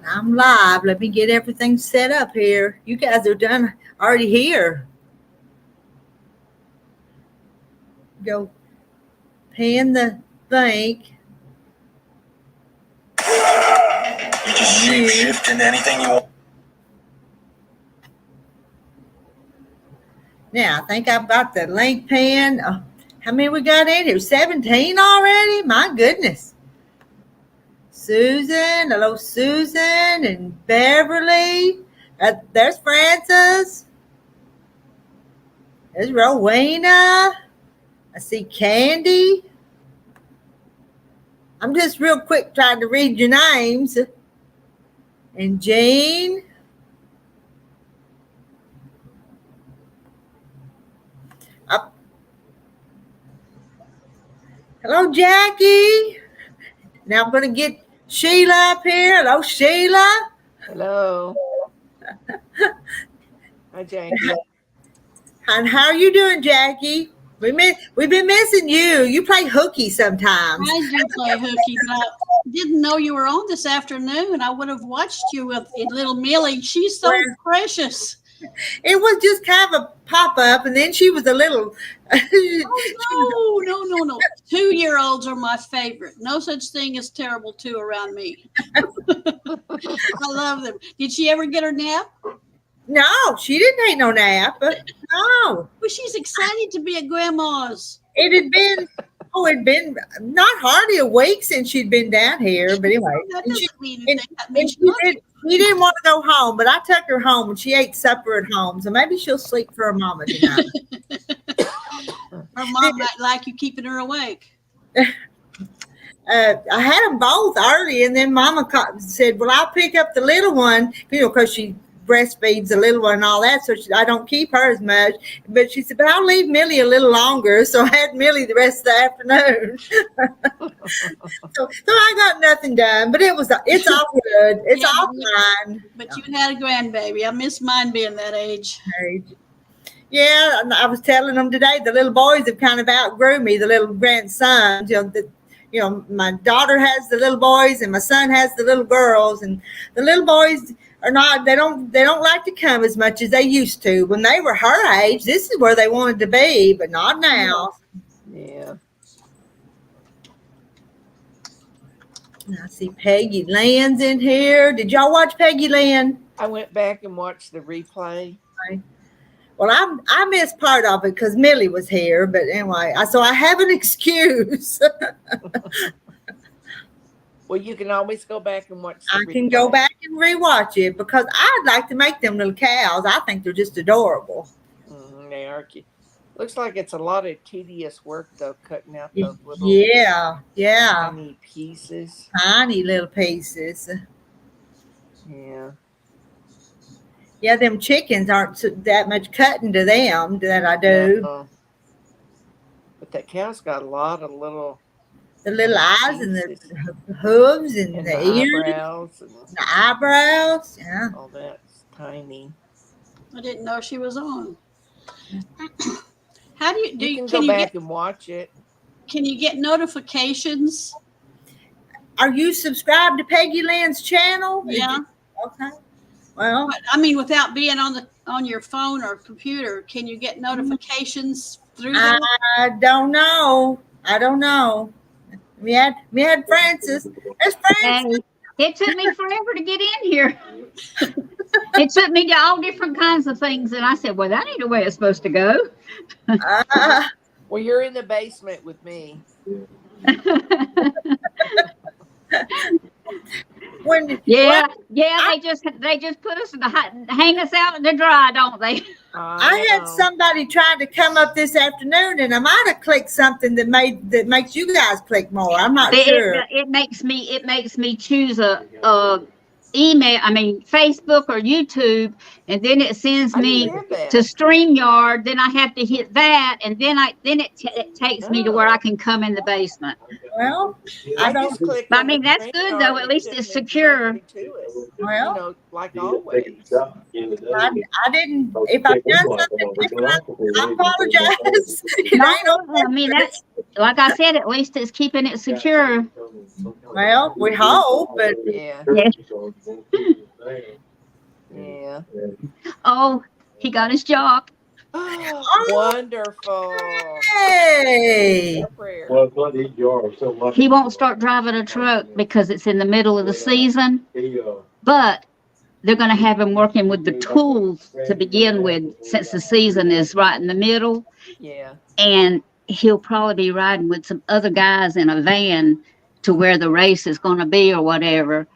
I'm live. Let me get everything set up here. You guys are done already here. Go pin the link. You just shape shift into anything you want. Now, I think I've got the link pin. How many we got in here? 17 already? My goodness. Susan, hello Susan and Beverly. There's Francis. There's Rowena. I see Candy. I'm just real quick trying to read your names. And Jean. Hello, Jackie. Now I'm going to get Sheila up here. Hello, Sheila. Hello. Hi, Jackie. And how are you doing, Jackie? We've been missing you. You play hooky sometimes. I do play hooky, but I didn't know you were on this afternoon. I would have watched you with little Millie. She's so precious. It was just kind of a pop-up, and then she was a little... Oh, no. 2-year-olds are my favorite. No such thing as terrible two around me. I love them. Did she ever get her nap? No, she didn't take no nap. No. Well, she's excited to be at Grandma's. It'd been not hardly a week since she'd been down here, but anyway. That doesn't mean anything. She didn't want to go home, but I took her home and she ate supper at home, so maybe she'll sleep for her mama tonight. Her mom might like you keeping her awake. I had them both early, and then Mama said, "Well, I'll pick up the little one, because she breastfeeds the little one and all that, so I don't keep her as much." But she said, "But I'll leave Millie a little longer," so I had Millie the rest of the afternoon. so I got nothing done, but it's all good. It's all fine. But you had a grandbaby. I miss mine being that age. Yeah, I was telling them today, the little boys have kind of outgrew me, the little grandsons. My daughter has the little boys and my son has the little girls, and the little boys are not, they don't like to come as much as they used to. When they were her age, this is where they wanted to be, but not now. Yeah. I see Peggy Lynn's in here. Did y'all watch Peggy Lynn? I went back and watched the replay. Well, I missed part of it because Millie was here, but anyway, so I have an excuse. Well, you can always go back and watch the replay. I can go back and rewatch it because I'd like to make them little cows. I think they're just adorable. They are cute. Looks like it's a lot of tedious work, though, cutting out those little tiny pieces. Tiny little pieces. Yeah. Yeah, them chickens aren't that much cutting to them that I do. But that cow's got a lot of little... The little eyes and the hooves and the ears. The eyebrows. Yeah. All that's tiny. I didn't know she was on. How do you do? You can go back and watch it. Can you get notifications? Are you subscribed to Peggy Lynn's channel? Yeah. Okay. Well, I mean, without being on your phone or computer, can you get notifications through there? I don't know. We had Francis. There's Francis. It took me forever to get in here. It took me to all different kinds of things, and I said, "Well, that ain't the way it's supposed to go." Well, you're in the basement with me. They just put us in hang us out in the dry, don't they? I had somebody trying to come up this afternoon, and I might have clicked something that makes you guys click more. I'm not sure. It makes me choose a Facebook or YouTube, and then it sends me to StreamYard. Then I have to hit that, and then it takes me to where I can come in the basement. Well, that's good though. At least it's secure. Well, like always. I didn't. If I've done something different, I apologize. That's like I said. At least it's keeping it secure. Well, we hope, but Yeah. Yes. Yeah. Oh, he got his job. Wonderful. hey, Prayer. He won't start driving a truck because it's in the middle of the season, but they're going to have him working with the tools to begin with, since the season is right in the middle. Yeah. And he'll probably be riding with some other guys in a van to where the race is going to be or whatever.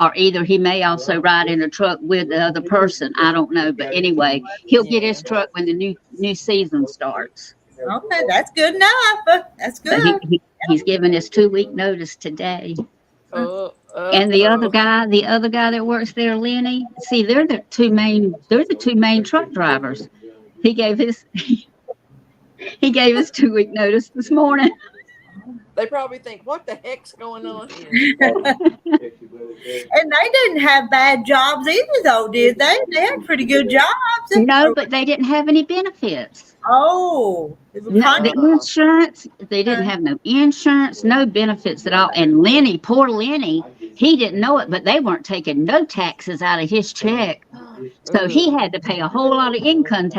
Or either he may also ride in a truck with the other person. I don't know. But anyway, he'll get his truck when the new season starts. okay, that's good enough. That's So good. he's given his 2-week notice today. And the other Oh. guy that works there, Lenny, see, they're the two main truck drivers. He gave his 2-week notice this morning. They probably think, what the heck's going on here? And they didn't have bad jobs either, though, did they? They had pretty good jobs. No, but they didn't have any benefits. Oh, The insurance, they didn't have no insurance, no benefits at all. And Lenny, poor Lenny, he didn't know it, but they weren't taking no taxes out of his check. So he had to pay a whole lot of income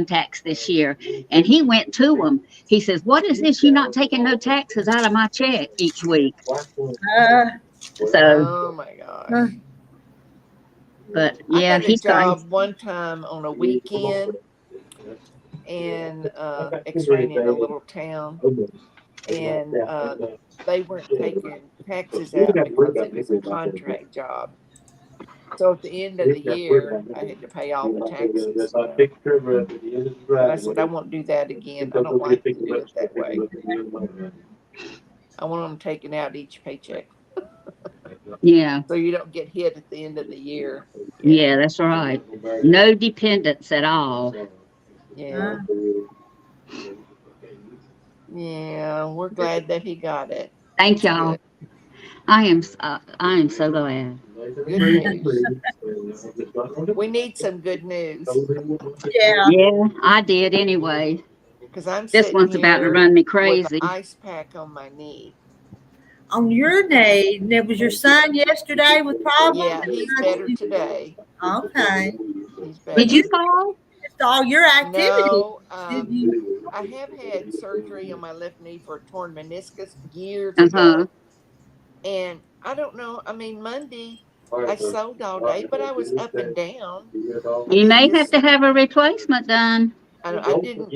tax this year. And he went to them. He says, "What is this? You're not taking no taxes out of my check each week." Oh my gosh. But yeah, I had a job one time on a weekend and X-raying in a little town, and they weren't taking taxes out because it was a contract job. So at the end of the year, I had to pay all the taxes. And I said, I won't do that again. I don't like to do it that way. I want them taken out each paycheck. Yeah. So you don't get hit at the end of the year. Yeah, that's right. No dependents at all. Yeah. Yeah, we're glad that he got it. Thank y'all. I am so glad. Good news. We need some good news. Yeah, I did anyway. Because I'm this one's about to run me crazy. With an ice pack on my knee. On your knee? There was your son yesterday with problems? Yeah, he's better today. Okay. He's better. Did you fall? Just all your activity. No, I have had surgery on my left knee for a torn meniscus years ago. And I don't know. I mean, Monday I sewed all day, but I was up and down. You may have to have a replacement done. I didn't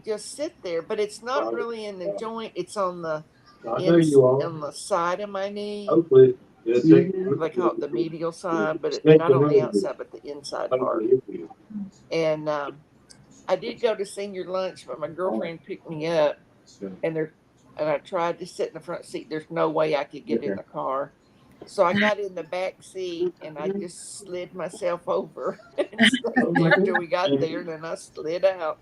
just sit there, but it's not really in the joint. It's on the side of my knee. They call it the medial side, but it's not on the outside, but the inside part. And I did go to senior lunch, but my girlfriend picked me up, and I tried to sit in the front seat. There's no way I could get in the car. So I got in the back seat and I just slid myself over and stayed there until we got there, and then I slid out.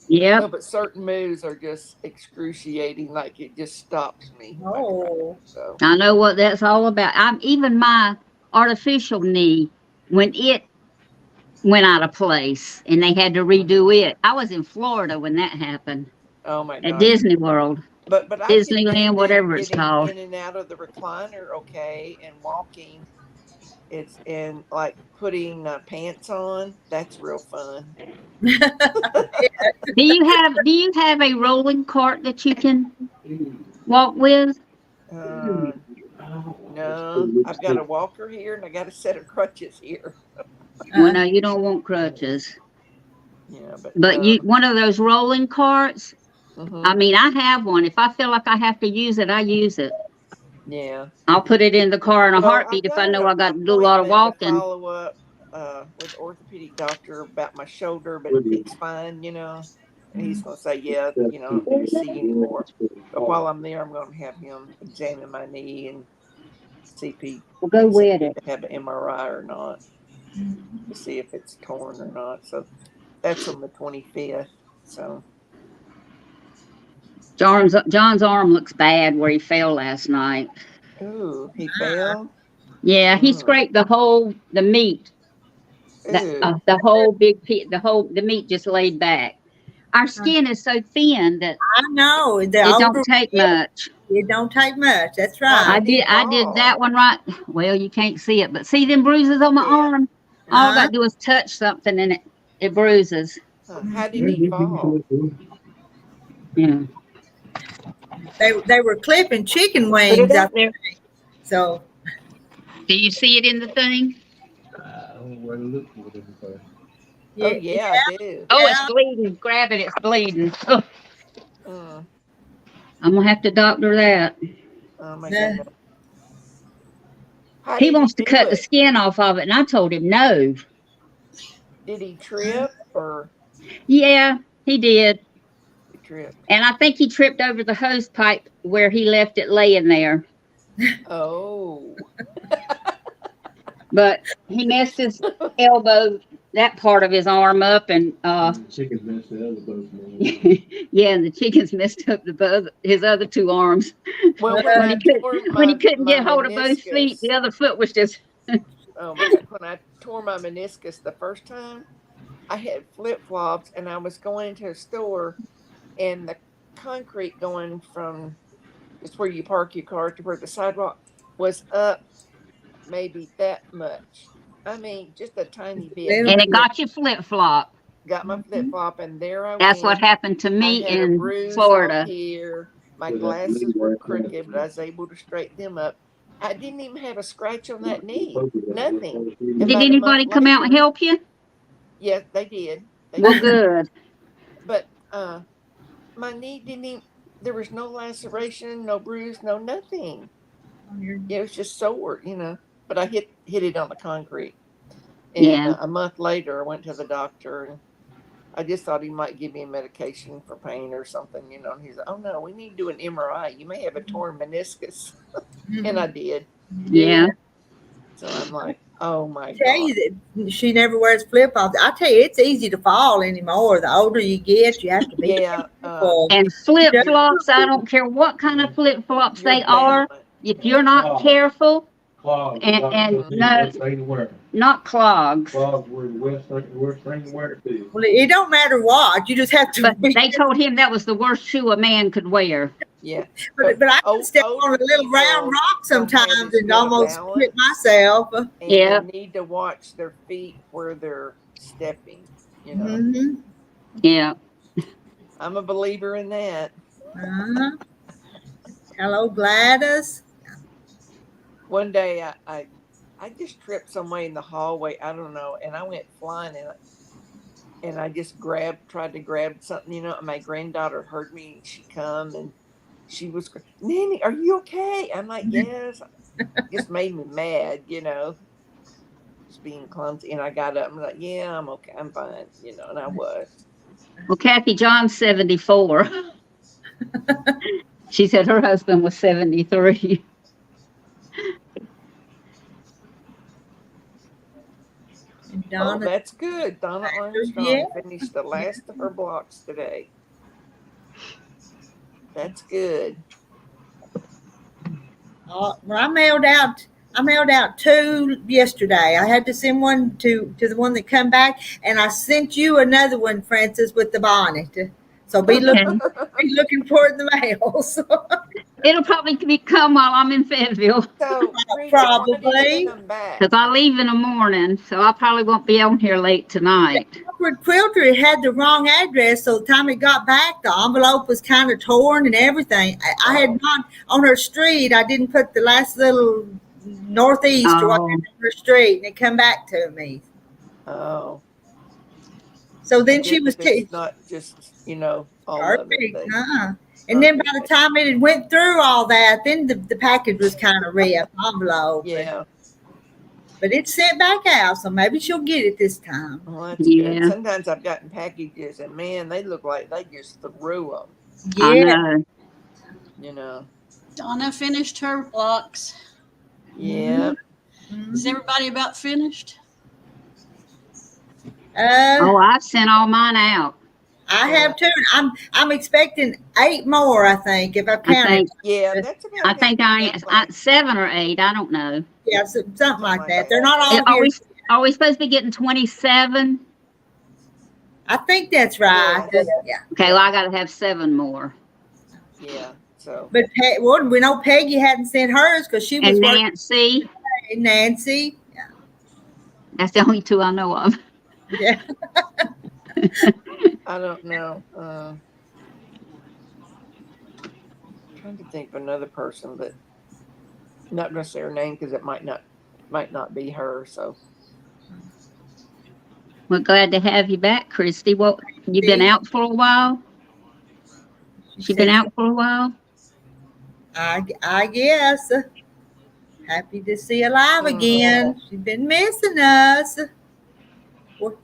Yeah. No, but certain moves are just excruciating. Like it just stops me. Oh. So. I know what that's all about. Even my artificial knee, when it went out of place and they had to redo it. I was in Florida when that happened. Oh my God. At Disney World. But Disneyland, whatever it's called. In and out of the recliner, okay, and walking. It's and like putting pants on. That's real fun. Do you have a rolling cart that you can walk with? No, I've got a walker here and I got a set of crutches here. Well, no, you don't want crutches. Yeah, but you one of those rolling carts. I mean, I have one. If I feel like I have to use it, I use it. Yeah. I'll put it in the car in a heartbeat if I know I got to do a lot of walking. Follow up with orthopedic doctor about my shoulder, but it's fine, you know. And he's going to say, yeah, you know, I don't need to see you anymore. But while I'm there, I'm going to have him examine my knee and see if he go with it. Have an MRI or not to see if it's torn or not. So that's on the 25th. So. John's arm looks bad where he fell last night. Ooh, he fell? Yeah, he scraped the meat. The whole big piece, the meat just laid back. Our skin is so thin that I know it don't take much. It don't take much. That's I right. did that one right. Well, you can't see it, but see them bruises on my arm? All I got to do is touch something and it bruises. How did he fall? Yeah. They were clipping chicken Put wings it out up there. there. So Do you see it in the thing? yeah, Oh yeah, I do. Oh, it's bleeding. Grab it. It's bleeding. Oh, Mm. I'm going to have to doctor that. Oh my Yeah. God. How He did wants to do cut the it? skin off of it, and I told him no. Did he trip or Yeah, he did. he tripped? And I think he tripped over the hose pipe where he left it laying there. Oh. But he messed his elbow, that part of his arm up, and Chickens messed the other both. yeah, and the chickens messed up his other two arms. Well, When he couldn't get hold of both feet, the other foot was just. Oh my God! When I tore my meniscus the first time, I had flip flops, and I was going into a store, and the concrete going from it's where you park your car to where the sidewalk was up, maybe that much. I mean, just a tiny bit. And it got you flip flop. Got my flip flop, and there I That's went. what happened to me I had a in bruise Florida. up here. My glasses were crooked, but I was able to straighten them up. I didn't even have a scratch on that knee. Nothing. And Did about a anybody month come out and later- help you? Yes, they did. They Well, did. good. But my knee didn't even, there was no laceration, no bruise, no nothing. It was just sore, But I hit it on the concrete. And Yeah. a month later, I went to the doctor, and I just thought he might give me a medication for pain or something, And he's like, "Oh no, we need to do an MRI. You may have a torn meniscus." And I did. Yeah. So I'm like, "Oh my tell God." you that she never wears flip flops. I tell you, it's easy to fall anymore. The older you get, you have to be Yeah. careful. And flip flops, I don't care what kind of flip flops they are. If you're not careful, Clogs. and no, not clogs. Clogs were the worst thing to wear too. Well, it don't matter what. You just have to. But they told him that was the worst shoe a man could wear. Yeah. But I Oh, can step on a little people round rock don't have sometimes as and good a almost hit balance. myself. And Yeah. they need to watch their feet where they're stepping, Mm-hmm. Yeah. I'm a believer in that. Uh-huh. Hello, Gladys. One day I just tripped some way in the hallway, I don't know, and I went flying, and I just tried to grab something, and my granddaughter heard me, and she come, and she was, "Nanny, are you okay?" I'm like, "Yes." Just made me mad, just being clumsy, and I got up, and I'm like, "Yeah, I'm okay, I'm fine," and I was. Well, Kathy John's 74. She said her husband was 73. And Oh, Donna, that's good. Donna Armstrong Yeah. finished the last of her blocks today. That's good. well, I mailed out 2 yesterday. I had to send one to the one that come back, and I sent you another one, Francis, with the bonnet. So be looking for it in the mail. So. It'll probably come while I'm in Fayetteville. So, Rita, Probably. why did you come back? Because I leave in the morning, so I probably won't be on here late tonight. Edward Quilter, it had the wrong address, so the time it got back, the envelope was kind of torn and everything. I had not on her street. I didn't put the last little northeast or whatever on her street, and it come back to me. Oh. So then she was It's not just, all of perfect. it. And then by the time it had went through all that, then the package was kind of ripped, envelope. Yeah. But it's sent back out, so maybe she'll get it this time. Well, that's Yeah. good. Sometimes I've gotten packages, and man, they look like they just threw them. I Yeah. know. Donna finished her blocks. Yeah. Is everybody about finished? Oh, I've sent all mine out. I have too. I'm expecting 8 more. I think if I I count think it. Yeah, that's about I think I 7 or 8. I don't know. Yeah, something like that. They're not all Are here. we supposed to be getting 27? I think that's right. Yeah. Yeah. Okay, well I got to have 7 more. Yeah. So, But well, we know Peggy hadn't sent hers because she was And working. Nancy. Nancy. That's the only two I know of. Yeah. I don't know. Trying to think of another person, but I'm not going to say her name because it might not be her. So We're glad to have you back, Christy. What, you been out for a while? She been out for a while? I guess. Happy to see her live again. She's been missing us. Well,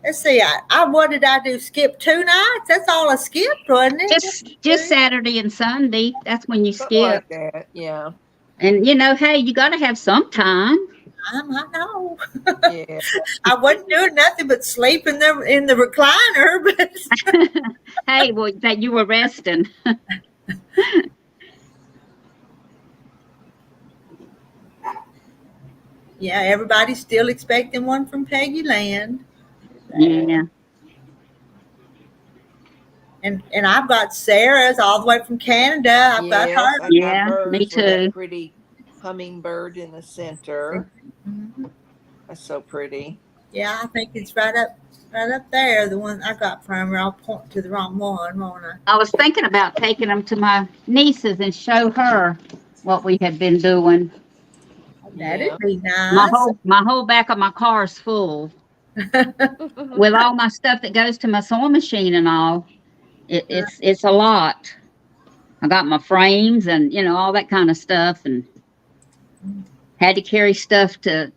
let's see. What did I do? Skip 2 nights? That's all I skipped, wasn't it? Just Saturday and Sunday. That's when you something like skip. that. Yeah. And hey, you got to have some time. I know. Yeah. I wasn't doing nothing but sleep in the recliner, but Hey, well, that you were resting. yeah, everybody's still expecting one from Peggy Land. Yeah. And I've got Sarah's all the way from Canada. I've got her. Yeah, hers me with too. that pretty hummingbird in the center. Mm-hmm. That's so pretty. Yeah, I think it's right up there. The one I got from her. I'll point to the wrong one, won't I? I was thinking about taking them to my nieces and show her what we had been doing. That'd be nice. My whole back of my car is full with all my stuff that goes to my sewing machine and all. It's a lot. I got my frames and all that kind of stuff, and had to carry stuff to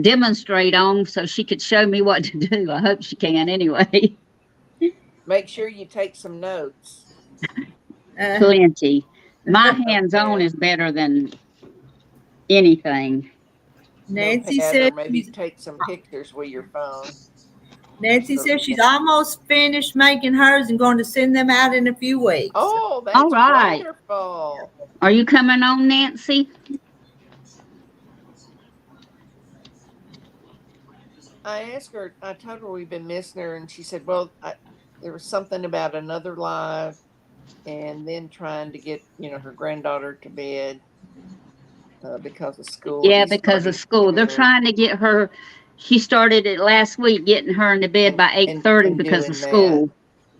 demonstrate on so she could show me what to do. I hope she can anyway. Make sure you take some notes. Plenty. My hands-on is better than anything. Nancy Notepad, said or maybe take some pictures with your phone. Nancy says she's almost finished making hers and going to send them out in a few weeks. Oh, that's all right. Wonderful. Are you coming on, Nancy? I asked her, I told her we've been missing her, and she said, well, there was something about another live and then trying to get, her granddaughter to bed because of school. Yeah, because of school. They're trying to get her. She started it last week, getting her into bed by 8:30 because of school.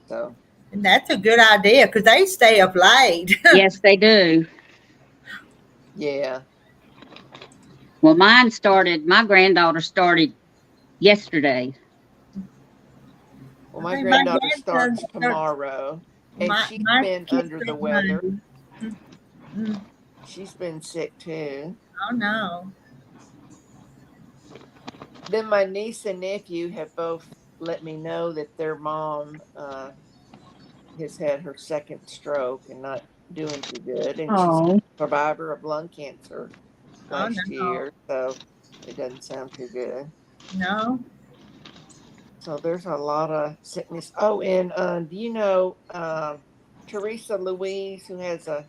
So. And that's a good idea because they stay up late. Yes, they do. Yeah. Well, my granddaughter started yesterday. Well, my granddaughter starts tomorrow, and she's been under the weather. Mm-hmm. She's been sick too. Oh no. Then my niece and nephew have both let me know that their mom has had her second stroke and not doing too good, and she's a survivor of lung cancer last year, so it doesn't sound too good. No. So there's a lot of sickness. Oh, and do you know Teresa Louise, who has a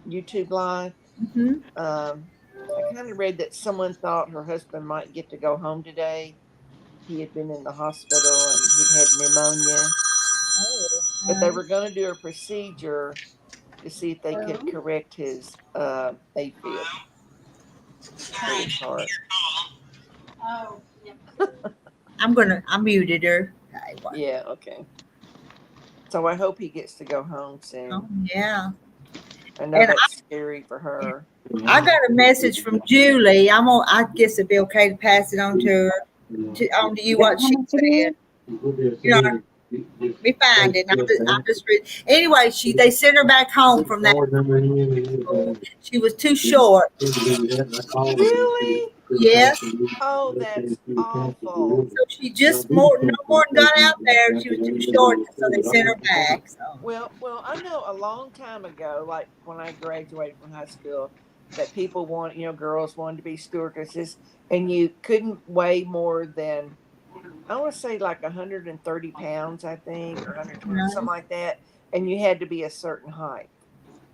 YouTube live? Mm-hmm. I kind of read that someone thought her husband might get to go home today. He had been in the hospital and he'd had pneumonia. But they were going to do a procedure to see if they could correct his AFib. Oh. I muted her. Yeah, okay. So I hope he gets to go home soon. Oh, yeah. I know that's scary for her. I got a message from Julie. I guess it'd be okay to pass it on to her, on to you what she said. We find it. I'm just reading. Anyway, they sent her back home from that. She was too short. Really? Yes. Oh, that's awful. So she just no more got out there. She was too short, so they sent her back. So. Well, I know a long time ago, like when I graduated from high school, that people girls wanted to be stewardesses, and you couldn't weigh more than, I want to say like 130 pounds, I think, or 120, something like that, and you had to be a certain height.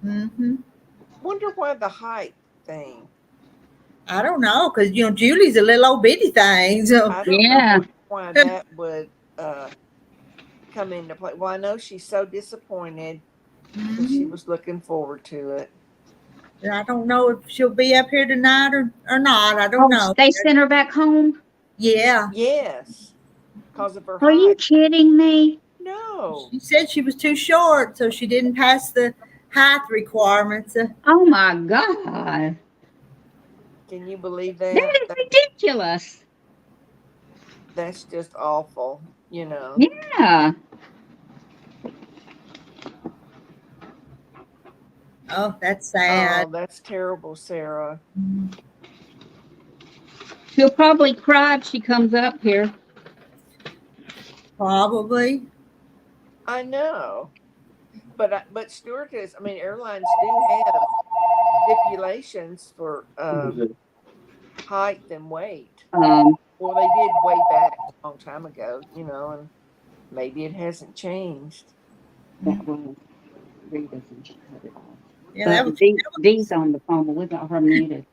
Mm-hmm. Wonder why the height thing. I don't know, because Julie's a little old bitty thing. So I don't know why that would come into play. Well, I know she's so disappointed And she was looking forward to it. And I don't know if she'll be up here tonight or not. I don't know. They sent her back home? Yeah. Yes. Because of her Are you height. kidding me? No. She said she was too short, so she didn't pass the height requirements. Oh my God. Can you believe That that? is ridiculous. That's just awful, you know. Yeah. Oh, that's sad. Oh, that's terrible, Sarah. She'll probably cry if she comes up here. Probably. I know. But stewardess, I mean, airlines do have stipulations for height and weight. Well, they did way back a long time ago, you know, and maybe it hasn't changed. That was Rita's. Yeah, that was, Dee's on the phone, but we got her muted.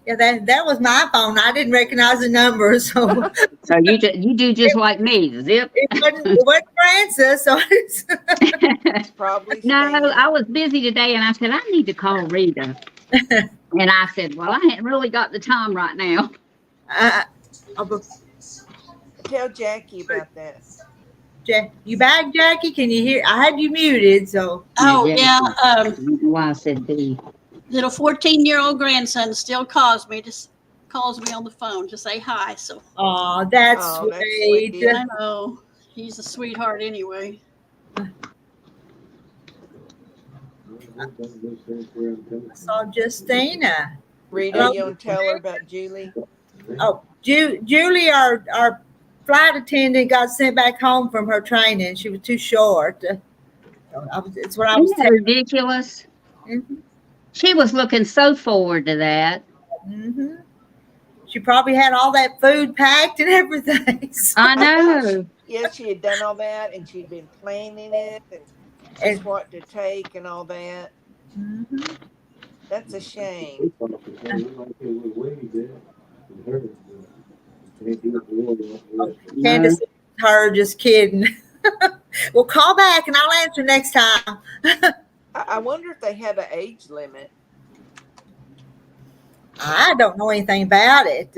yeah, that was my phone. I didn't recognize the number, so So you do just like me, zip. it wasn't Francis. So It's probably No, Stan. I was busy today, and I said I need to call Rita. And I said, well, I hadn't really got the time right now. Tell Jackie about that. You back, Jackie? Can you hear? I had you muted, so. Oh, yeah. Why I said D. Little 14-year-old grandson still calls me on the phone to say hi. So Oh, that's sweet. sweet. I know he's a sweetheart anyway. I saw Justina. Rita, you want to tell her about Julie? Oh, Julie, our flight attendant, got sent back home from her training. She was too short. It's what I was Isn't that telling. ridiculous? Mm-hmm. She was looking so forward to that. Mm-hmm. She probably had all that food packed and everything. So. I know. Yes, she had done all that, and she'd been planning it and what to take and all that. Mm-hmm. That's a shame. Candace, her just kidding. Well, call back and I'll answer next time. I wonder if they had an age limit. I don't know anything about it.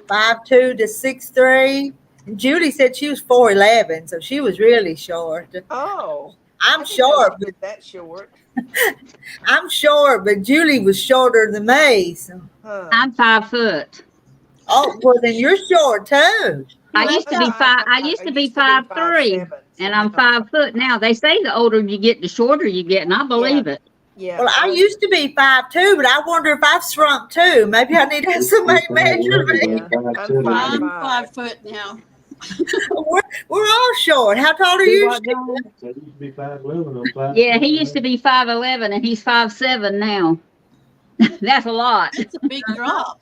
5'2" to 6'3". And Julie said she was 4'11", so she was really short. Oh, I'm short, but that short. I'm short, but Julie was shorter than me. So. Huh. I'm 5 foot. Oh, well then you're short too. I used to be five. I used to be 5'3", and I'm 5 foot now. They say the older you get, the shorter you get, and I believe it. Yeah. Well, I used to be 5'2", but I wonder if I've shrunk too. Maybe I need to have somebody measure me. Yeah, I'm 5'5". 5 foot now. We're all short. How tall are you? Yeah, he used to be 5'11", and he's 5'7" now. That's a lot. It's a big drop.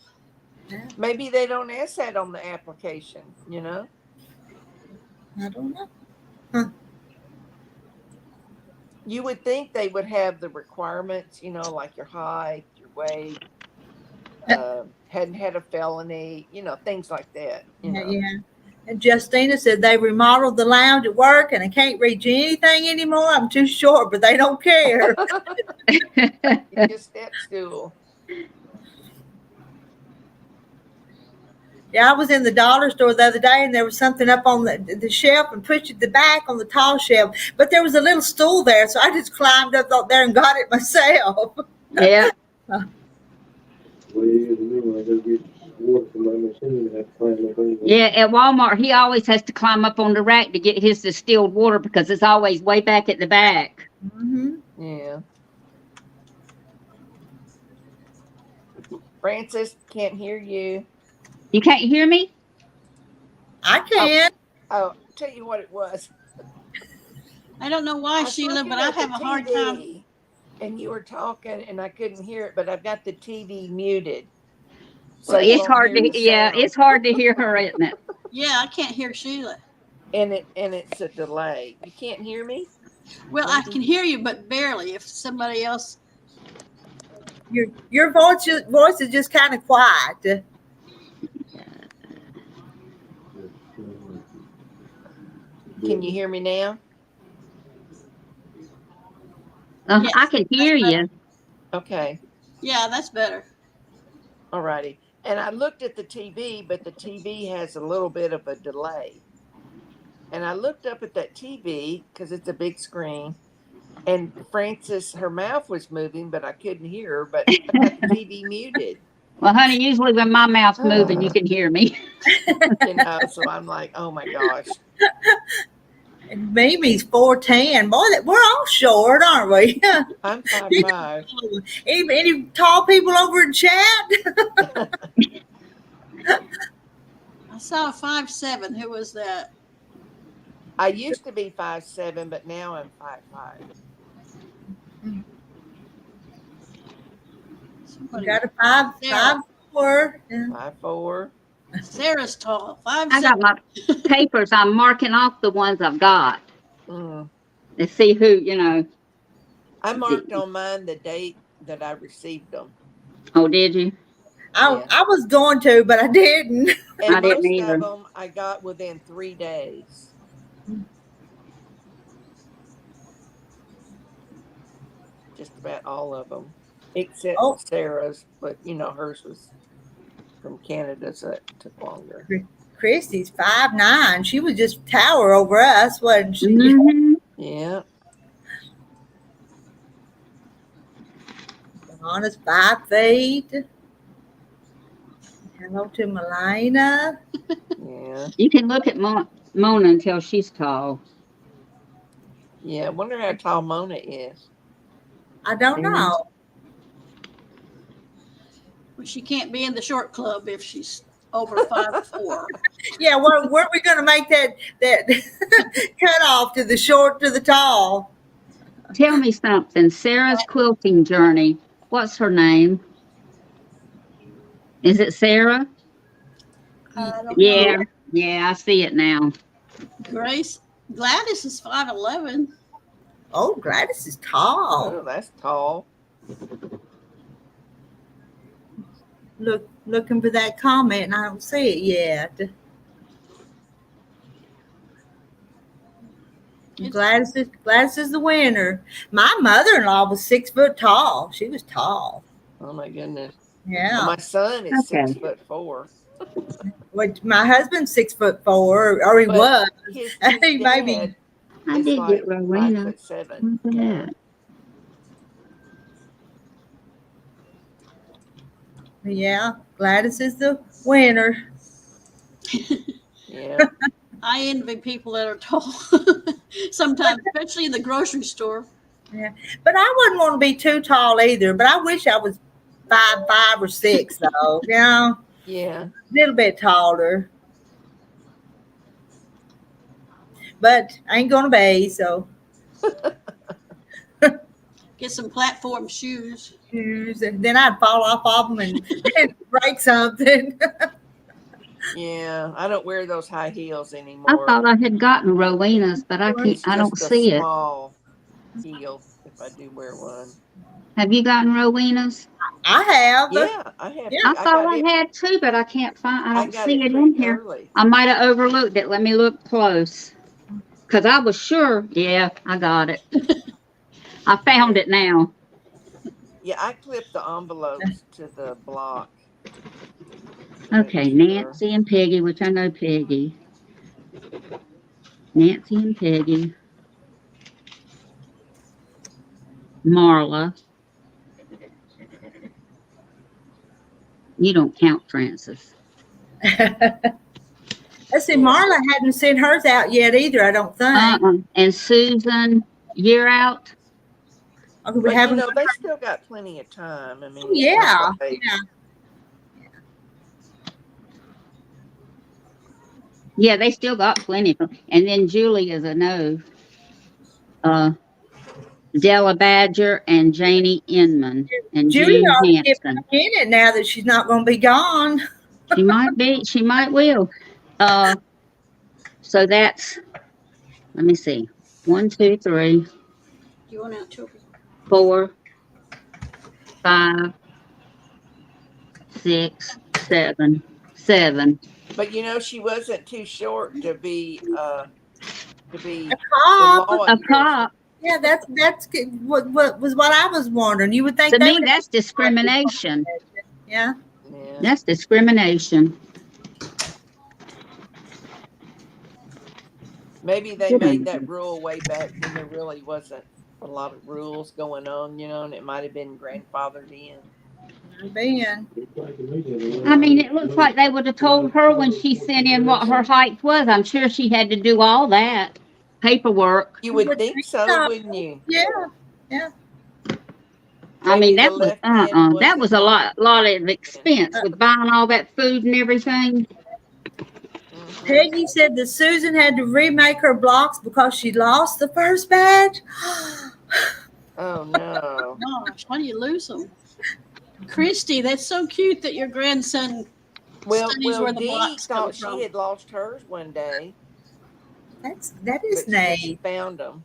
Maybe they don't ask that on the application, you know? I don't know. Huh. You would think they would have the requirements, you know, like your height, your weight, hadn't had a felony, you know, things like that. You know? Yeah. And Justina said they remodeled the lounge at work and I can't read you anything anymore. I'm too short, but they don't care. It's just step stool. Yeah, I was in the dollar store the other day and there was something up on the shelf and pushed it the back on the tall shelf, but there was a little stool there, so I just climbed up there and got it myself. Yeah. Yeah, at Walmart, he always has to climb up on the rack to get his distilled water because it's always way back at the back. Mm-hmm. Yeah. Francis, can't hear you. You can't hear me? I can. Oh, tell you what it was. I don't know why, Sheila, but I have a hard time. And you were talking and I couldn't hear it, but I've got the TV muted. So it's hard to, yeah, it's hard to hear her, isn't it? Yeah, I can't hear Sheila. And it's a delay. You can't hear me? Well, I can hear you, but barely. If somebody else. Your voice is just kind of quiet. Can you hear me now? Yes, I can hear you. Okay. Yeah, that's better. All righty. And I looked at the TV, but the TV has a little bit of a delay. And I looked up at that TV because it's a big screen. And Frances, her mouth was moving, but I couldn't hear her. But I got the TV muted. Well, honey, usually when my mouth's moving, you can hear me. So I'm like, oh my gosh. And Mimi's 4'10". Boy, we're all short, aren't we? I'm 5'5". Any tall people over in chat? I saw a 5'7". Who was that? I used to be 5'7", but now I'm 5'5". You got a 5'4". Yeah. 5'4". Sarah's tall. I 5'7". got my papers. I'm marking off the ones I've got. Mm. Let's see who, you know. I marked on mine the date that I received them. Oh, did you? I was going to, but I didn't. And I didn't most either. of them I got within 3 days. Just about all of them, except Sarah's. But you know, hers was from Canada, so it took longer. Christy's 5'9". She was just tower over us, wasn't she? Mm-hmm. Yeah. Donna's 5 feet. Hello to Melina. Yeah. You can look at Mona until she's tall. Yeah. I wonder how tall Mona is. I don't know. Well, she can't be in the short club if she's over 5'4". Yeah, where are we going to make that cut off to the short to the tall? Tell me something. Sarah's quilting journey. What's her name? Is it Sarah? I don't Yeah. know. Yeah, I see it now. Gladys is 5'11". Oh, Gladys is tall. Oh, that's tall. Looking for that comment, and I don't see it yet. Gladys is the winner. My mother-in-law was 6 foot tall. She was tall. Oh my goodness. Yeah. Well, my son is Okay. 6'4". My husband's 6'4", or he But was. His He may be. dad I is did like get Rowena. 5'7". Look at that. Yeah, Gladys is the winner. Yeah. I envy people that are tall sometimes, especially in the grocery store. Yeah, but I wouldn't want to be too tall either. But I wish I was 5'5" or 6", though. You know, Yeah. a little bit taller. But I ain't gonna be so. Get some platform shoes. And then I'd fall off of them and break something. Yeah. I don't wear those high heels I anymore. thought I had gotten Rowena's, but I can't. It's I don't just a see it. small heel if I do wear one. Have you gotten Rowena's? I have. Yeah, I have. Yeah, I thought got I it. had too, but I can't find. I don't got see it in pretty here. early. I might have overlooked it. Let me look close. Because I was sure. Yeah, I got it. I found it now. Yeah, I clipped the envelopes to the block. Okay, Nancy and Peggy, which I know Peggy. Nancy and Peggy. Marla. You don't count Frances. Let's see, Marla hadn't sent hers out yet either, I don't think. And Susan, you're out. Okay, we But you haven't. know, they still got plenty of time. I mean, it's Yeah, not like- yeah. Yeah, they still got plenty of them. And then Julie is a no. Della Badger and Janie Inman and Julie June ought to get Hanson. back in it now that she's not going to be gone. She might be. She might will. So that's. Let me see. 1, 2, 3, You want out too? 4, 5, 6, 7, 7. But you know, she wasn't too short to be A the cop. law A enforcement. cop. Yeah, that's good. What was what I was wondering. You would think To they me, would. that's discrimination. Yeah. Yeah. That's discrimination. Maybe they made that rule way back when there really wasn't a lot of rules going on, and it might have been grandfathered in. Being. I mean, it looks like they would have told her when she sent in what her height was. I'm sure she had to do all that paperwork. You would think so, wouldn't you? Yeah. Yeah. I mean, Maybe the that was left hand that wasn't- was a lot of expense with buying all that food and everything. Mhm. Peggy said that Susan had to remake her blocks because she lost the first batch. Oh no. Gosh, why do you lose them? Christy, that's so cute that your grandson Well, studies where the Dee blocks come thought from. she had lost hers one day, That is but when she neat. found them,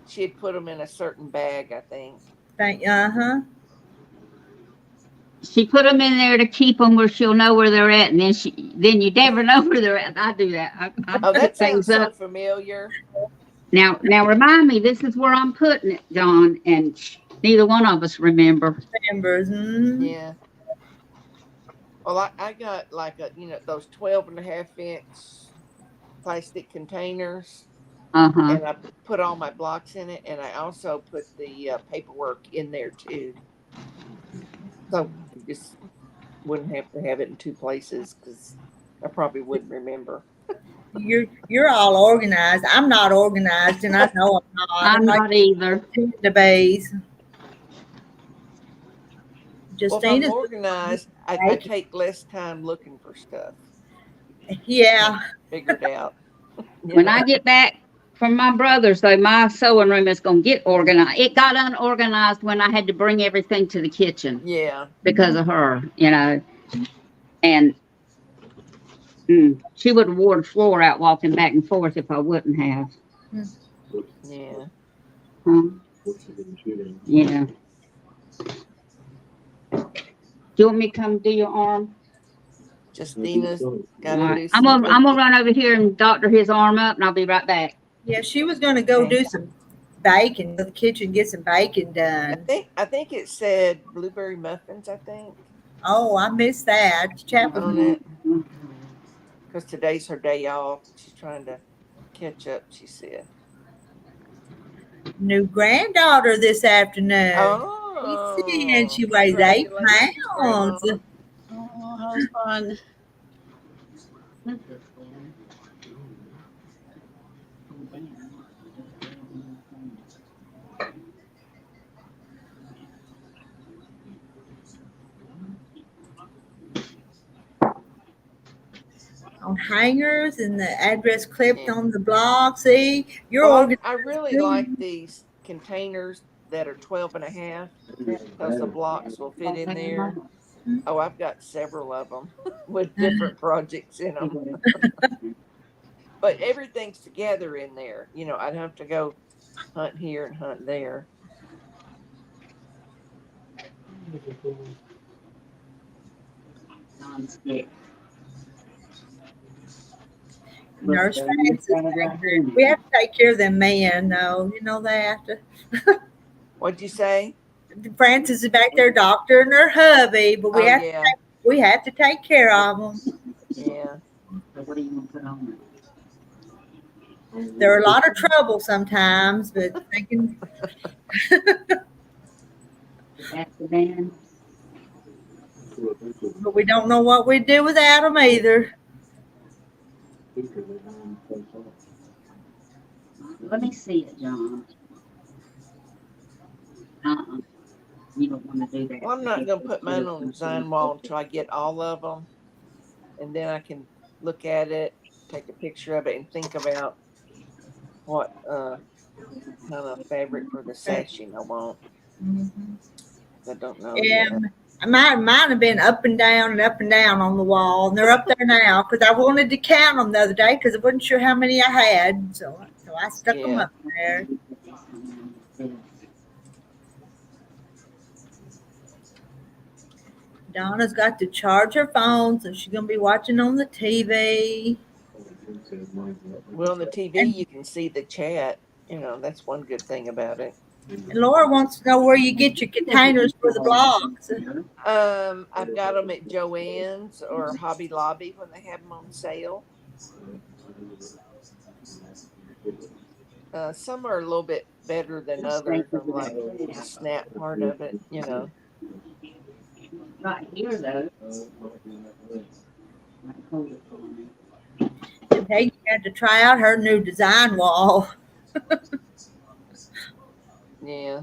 she had put them in a certain bag, I think. Uh-huh. She put them in there to keep them where she'll know where they're at, and then you never know where they're at. I do that. I Oh, put that things sounds so up. familiar. Now remind me. This is where I'm putting it, John, and neither one of us remember. Members. Yeah. Well, I got like those 12.5-inch plastic containers, and I put all my blocks in it, and I also put the paperwork in there too. So you just wouldn't have to have it in two places because I probably wouldn't remember. You're all organized. I'm not organized, and I know I'm not. I'm not either. The base. Well, if I'm Justina's organized, I take less time looking for stuff. Yeah. Figured out. When I get back from my brother's, though, my sewing room is going to get organized. It got unorganized when I had to bring everything to the kitchen. Yeah. Because of her, and she would have wore the floor out walking back and forth if I wouldn't have. Yeah. Yeah. Do you want me to come do your arm? Justina's got to Right. do I'm some gonna run over here and doctor his arm up, and I'll be right back. Yeah, she was going to go do some bacon to the kitchen, get some bacon done. I think it said blueberry muffins, I think. Oh, I missed that. Chat with On me. it. Because today's her day off. She's trying to catch up, she said. New granddaughter this afternoon. Oh. And she weighs 8 pounds. Oh, that was fun. On hangers and the address clipped on the block. See, I really like these containers that are 12.5 because the blocks will fit in there. Oh, I've got several of them with different projects in them. But everything's together in there. I'd have to go hunt here and hunt there. Nurse Francis. We have to take care of them men, though. You know that. What'd you say? Francis is back there, doctor and her hubby, but we have to take care of them. Yeah. What do you want to put on it? They're a lot of trouble sometimes, but they can. That's the band. But we don't know what we'd do without them either. Let me see it, John. You don't want to do that. Well, I'm not going to put mine on the design wall until I get all of them. And then I can look at it, take a picture of it, and think about what kind of fabric for the sashing I want. I don't know. Yeah, mine have been up and down on the wall, and they're up there now because I wanted to count them the other day because I wasn't sure how many I had, so I stuck them up there. Donna's got to charge her phone, so she's gonna be watching on the TV. Well, on the TV you can see the chat. You know, that's one good thing about it. And Laura wants to know where you get your containers for the blocks. I've got them at Joann's or Hobby Lobby when they have them on sale. Some are a little bit better than others on like the snap part of it, you know. Right here, though. And Peggy had to try out her new design wall. Yeah.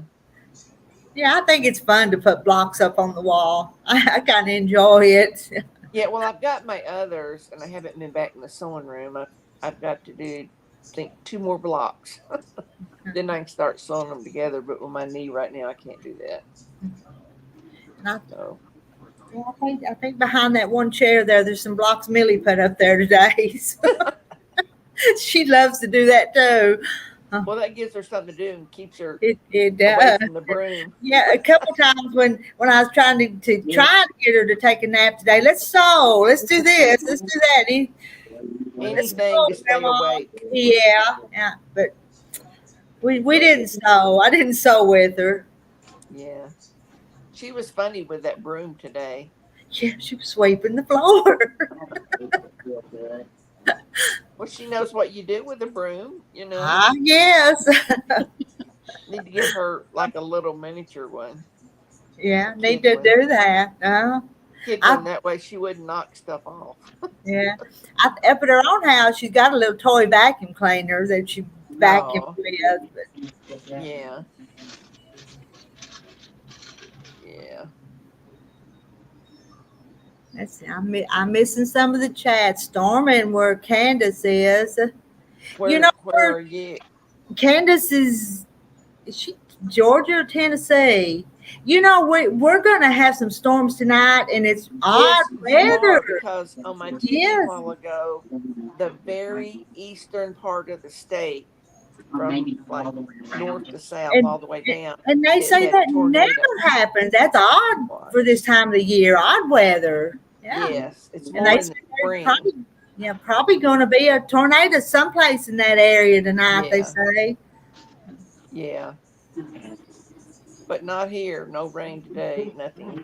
Yeah, I think it's fun to put blocks up on the wall. I kind of enjoy it. Yeah, well, I've got my others, and I haven't been back in the sewing room. I've got to do, I think, 2 more blocks. Then I can start sewing them together. But with my knee right now, I can't do that. And So I think behind that one chair there's some blocks Millie put up there today. So she loves to do that too. well, that gives her something to do and keeps her It away does. from the broom. Yeah, a couple times when I was trying to get her to take a nap today. Let's sew. Let's do this. Let's do that. Let's Anything sew, to stay Grandma. awake. Yeah. But we didn't sew. I didn't sew with her. Yeah. She was funny with that broom today. Yeah, she was sweeping the floor. Well, she knows what you do with a broom, you know. Ah, yes. Need to get her like a little miniature one. Yeah, need Kid to one. do that. Kid one, that way she wouldn't knock stuff off. Yeah. Up at her own house, she's got a little toy vacuum cleaner that she vacuums with. But Yeah. Yeah. let's see, I'm missing some of the chat. Storming where Candace is. Where Where are you? Candace is she Georgia or Tennessee? We're gonna have some storms tonight, and it's odd Yes, you weather. are, because on my TV Yes. a while ago, the very eastern part of the state, from like north to south, And, all the way down, and they it say had that tornado. never happens. That's odd for this time of the year. Odd weather. Yeah. Yes, it's And more they in the say spring. probably going to be a tornado someplace in that area tonight. They Yeah. say. Yeah. But not here. No rain today. Nothing.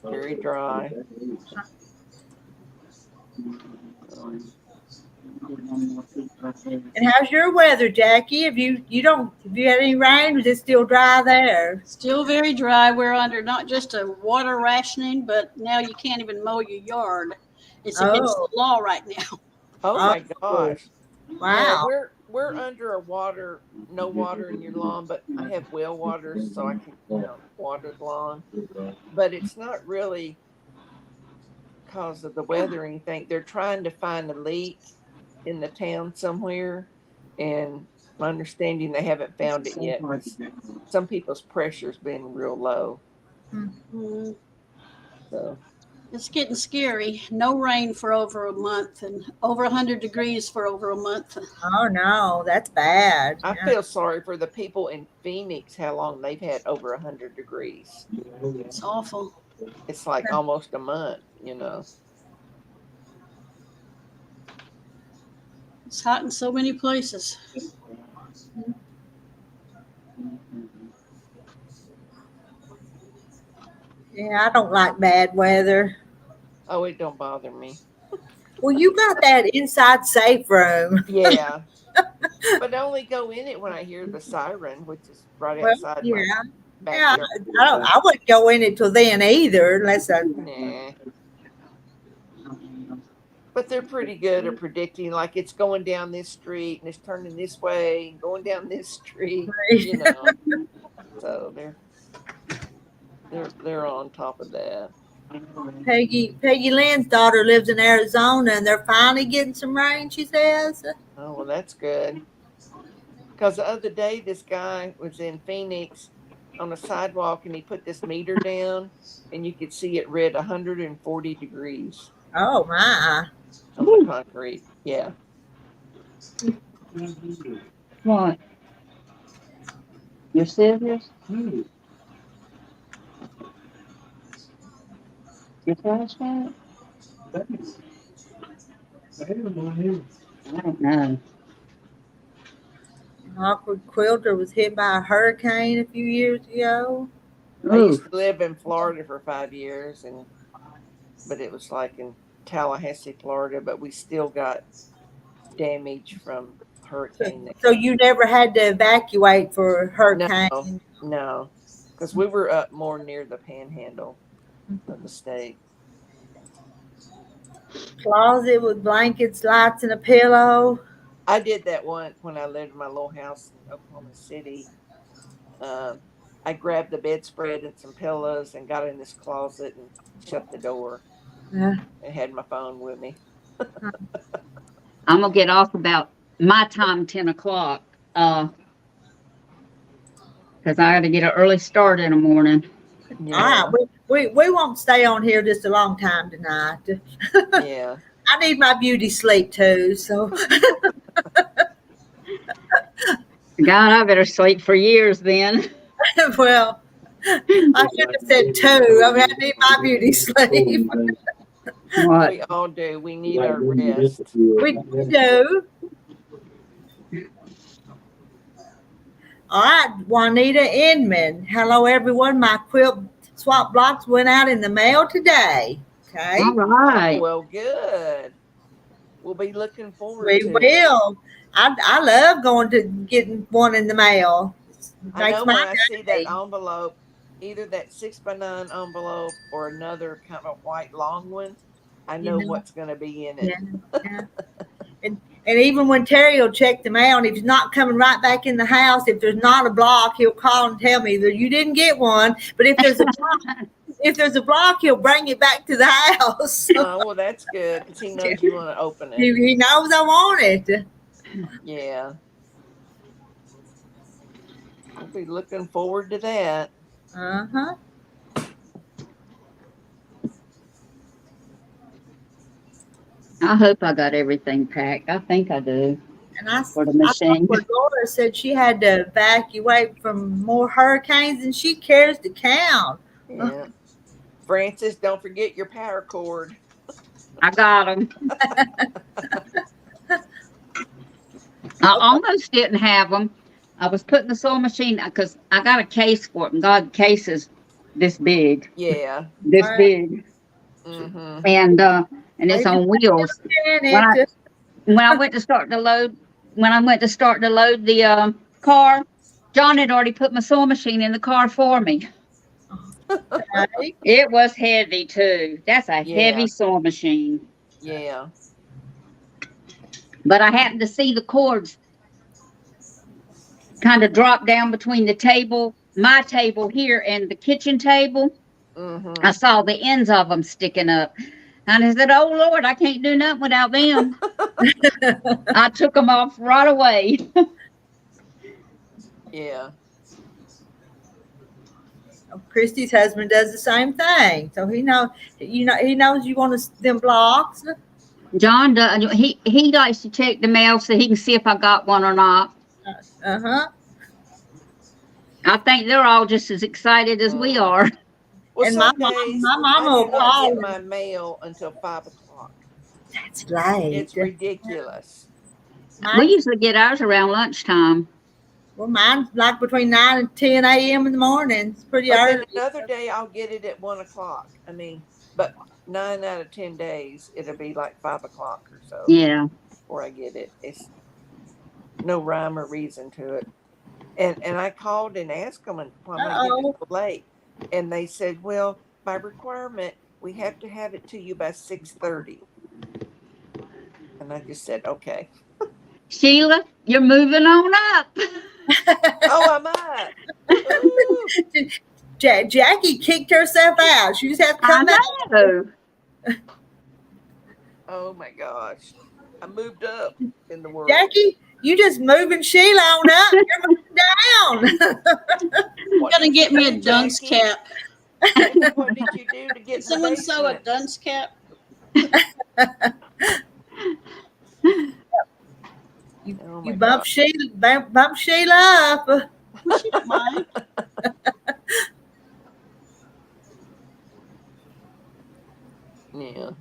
Very dry. And how's your weather, Jackie? Have you had any rain? Is it still dry there? Still very dry. We're under not just a water rationing, but now you can't even mow your yard. It's against the law right now. Oh my gosh. Wow. Yeah, we're under no water in your lawn, but I have well waters, so I can, water the lawn. But it's not really because of the weather or anything. They're trying to find a leak in the town somewhere, and my understanding they haven't found it yet. Some people's pressure's been real low. Mm-hmm. So It's getting scary. No rain for over a month, and over 100 degrees for over a month. Oh no, that's bad. I feel sorry for the people in Phoenix, how long they've had over 100 degrees. It's awful. It's like almost a month, It's hot in so many places. Yeah, I don't like bad weather. Oh, it don't bother me. Well, you got that inside safe room. Yeah. But I only go in it when I hear the siren, which is right outside my backyard. I wouldn't go in it till then either, unless Nah. But they're pretty good at predicting, like it's going down this street and it's turning this way and going down this street, So they're on top of that. Peggy Lynn's daughter lives in Arizona, and they're finally getting some rain, she says. Oh, well, that's good. Because the other day, this guy was in Phoenix on a sidewalk, and he put this meter down, and you could see it read 140 degrees. Oh, my. On the concrete. Yeah. What? You're serious? Your flashlight? I don't know. Awkward quilter was hit by a hurricane a few years ago. I used Ooh, to live in Florida for 5 years, but it was like in Tallahassee, Florida. But we still got damage from So, hurricane there. so you never had to evacuate for No, hurricane. no, because we were up more near the panhandle of the state. Closet with blankets, lights, and a pillow. I did that once when I lived in my little house in Oklahoma City. Um, I grabbed the bedspread and some pillows and got in this closet and shut the door Yeah. and had my phone with me. I'm gonna get off about my time, 10 o'clock, because I got to get an early start in the morning. All right, Yeah, we won't stay on here just a long time tonight. yeah. I need my beauty sleep too. So, God, I better sleep for years then. well, I should have said two. I mean, I need my beauty sleep. What? We all do. We need our rest. We do. All right, Juanita Inman. Hello, everyone. My quilt swap blocks went out in the mail today. Okay, All Oh, right. well, good. We'll be looking forward we to it. will. I love going to getting one in the mail. I Makes know when my I see that day. envelope, either that 6x9 envelope or another kind of white long one, I You know know, what's going to be in it. yeah, yeah. And even when Terry will check the mail, and if he's not coming right back in the house, if there's not a block, he'll call and tell me that you didn't get one. But if there's a block, he'll bring it back to the house. Oh, well, that's good because he knows you want to open it. He knows I want it. Yeah. We'll be looking forward to that. Uh-huh. I hope I got everything packed. I think I do And I for the thought machine. her daughter said she had to evacuate from more hurricanes than she cares to count. Yeah. Francis, don't forget your power cord. I got them. I almost didn't have them. I was putting the sewing machine because I got a case for it, and God, the case is this big, Yeah. this big, Mm-hmm. and it's Wait on wheels. a minute. When I went to start to load, the car, John had already put my sewing machine in the car for me. Okay. It was heavy too. That's a Yeah. heavy sewing machine. Yeah. But I happened to see the cords kind of drop down between the table, my table here, and the kitchen table. Mm-hmm. I saw the ends of them sticking up. And I said, "Oh Lord, I can't do nothing without them." I took them off right away. Yeah. Christy's husband does the same thing, so he knows. He knows you want them blocks. John does. He likes to check the mail so he can see if I got one or not. Uh-huh. I think they're all just as excited as we are. Well, And some my days mama I will do not call. get my mail until 5 o'clock. That's late. It's ridiculous. We usually get ours around lunchtime. Well, mine's like between 9 and 10 a.m. in the morning. It's pretty But then early. another day I'll get it at 1 o'clock. I mean, but 9 out of 10 days it'll be like 5 o'clock or so Yeah. before I get it. It's no rhyme or reason to it. And I called and asked them why am I getting it so late, and they said, "Well, by requirement, we have to have it to you by 6:30." And I just said, "Okay." Sheila, you're moving on up. Oh, I'm up. Ooh. Jackie kicked herself out. She just had to I come back. know. Oh my gosh, I moved up in the world. Jackie, you just moving Sheila on up. You're moving down. What Gonna did get you me a do, dunce Jackie? cap. What did you do to get in the Someone sew a basement? dunce cap. Oh my You God. bump Sheila up. She don't mind. Yeah.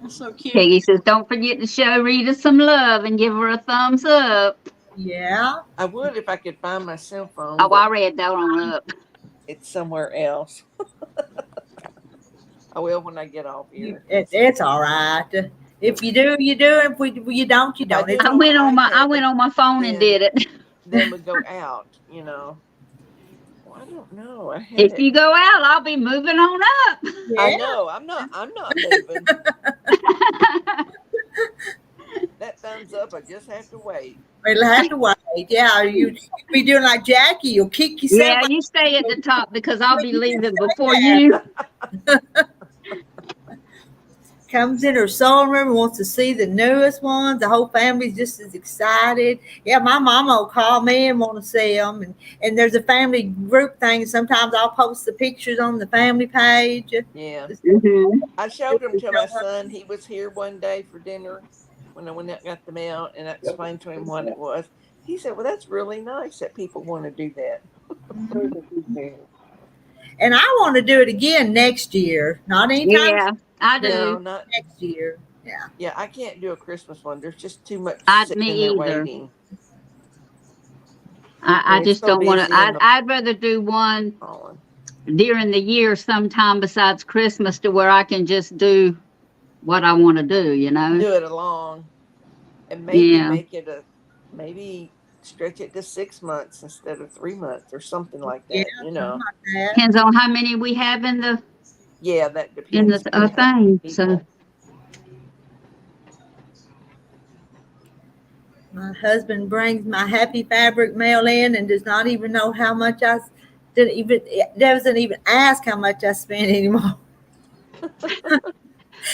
So so cute. Peggy says, don't forget to show Rita some love and give her a thumbs up. Yeah. I would if I could find my cell phone, Oh, I but read that on up. it's somewhere else. I will when I get off here. It's all right. If you do, you do. If you don't, you If I don't. do It's it I went on my phone and then- did it. Then we go out, you know. Well, I don't know. I had If it. you go out, I'll be moving on up. I yeah. know. I'm not moving. That thumbs up, I just have to wait. It'll have to wait. Yeah, you be doing like Jackie. You'll kick yourself. Yeah, you stay at the top because I'll be leaving before you. Comes in her sewing room and wants to see the newest ones. The whole family's just as excited. Yeah, my mama will call me and want to see them. And there's a family group thing. Sometimes I'll post the pictures on the family page. Yeah. Mhm. I showed them to my son. He was here one day for dinner when I went out and got them out, and I explained to him what it was. He said, well, that's really nice that people want to do that. And I want to do it again next year. Not anytime Yeah, I do. No, not. next year. Yeah. Yeah, I can't do a Christmas one. There's just too much Me sitting in there either. waiting. I It's just so don't want to. busy in the- I'd rather do one Colin. during the year sometime besides Christmas to where I can just do what I want to do, you know? Do it along, and maybe Yeah. make it maybe stretch it to 6 months instead of 3 months or something like that. Yeah, You know. something like that. Depends on how many we have in the Yeah, that depends. thing. So People. My husband brings my happy fabric mail in and does not even know how much doesn't even ask how much I spent anymore.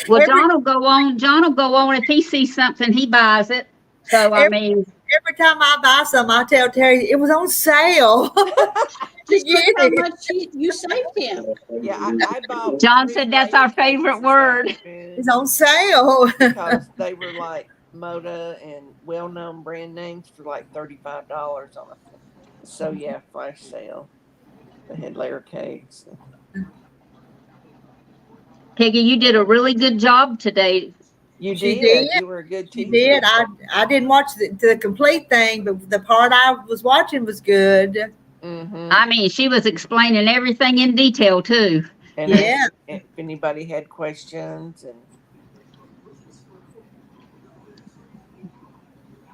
well, Every- John will go on. John will go on if he sees something, he buys it. So I mean, Every time I buy something, I tell Terry it was on sale. Just Get look how it. much you saved him. Yeah, I bought. John 3 said that's our layer cakes favorite this word. afternoon It's on sale. because they were like Moda and well-known brand names for like $35 on a. So yeah, flash sale. They had layer cakes. Peggy, you did a really good job today. You She did. did. You were a good She teacher. did. I didn't watch the complete thing, but the part I was watching was good. Mm-hmm. I mean, she was explaining everything in detail too. And Yeah. if anybody had questions, and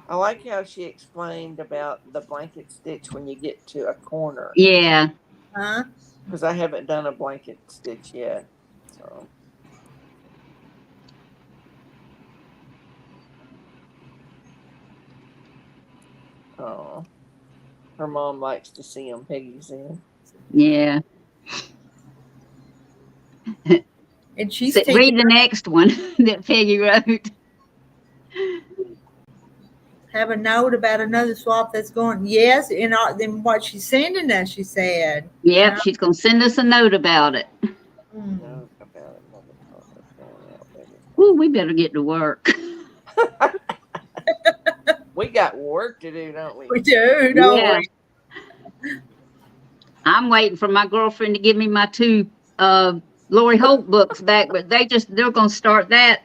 I like how she explained about the blanket stitch when you get to a corner, Yeah. Huh? because I haven't done a blanket stitch yet. So oh, her mom likes to see them. Peggy's in. Yeah. And she's Read teaching the next one that Peggy wrote. have a note about another swap that's going. Yes, then what she's sending us, she said. Yep, she's gonna send us a note about it. Hmm. No, about it. Mother Carter's going out, baby. Ooh, we better get to work. We got work to do, don't we? We do, don't Yeah. we? I'm waiting for my girlfriend to give me my 2 Lori Holt books back, but they're gonna start that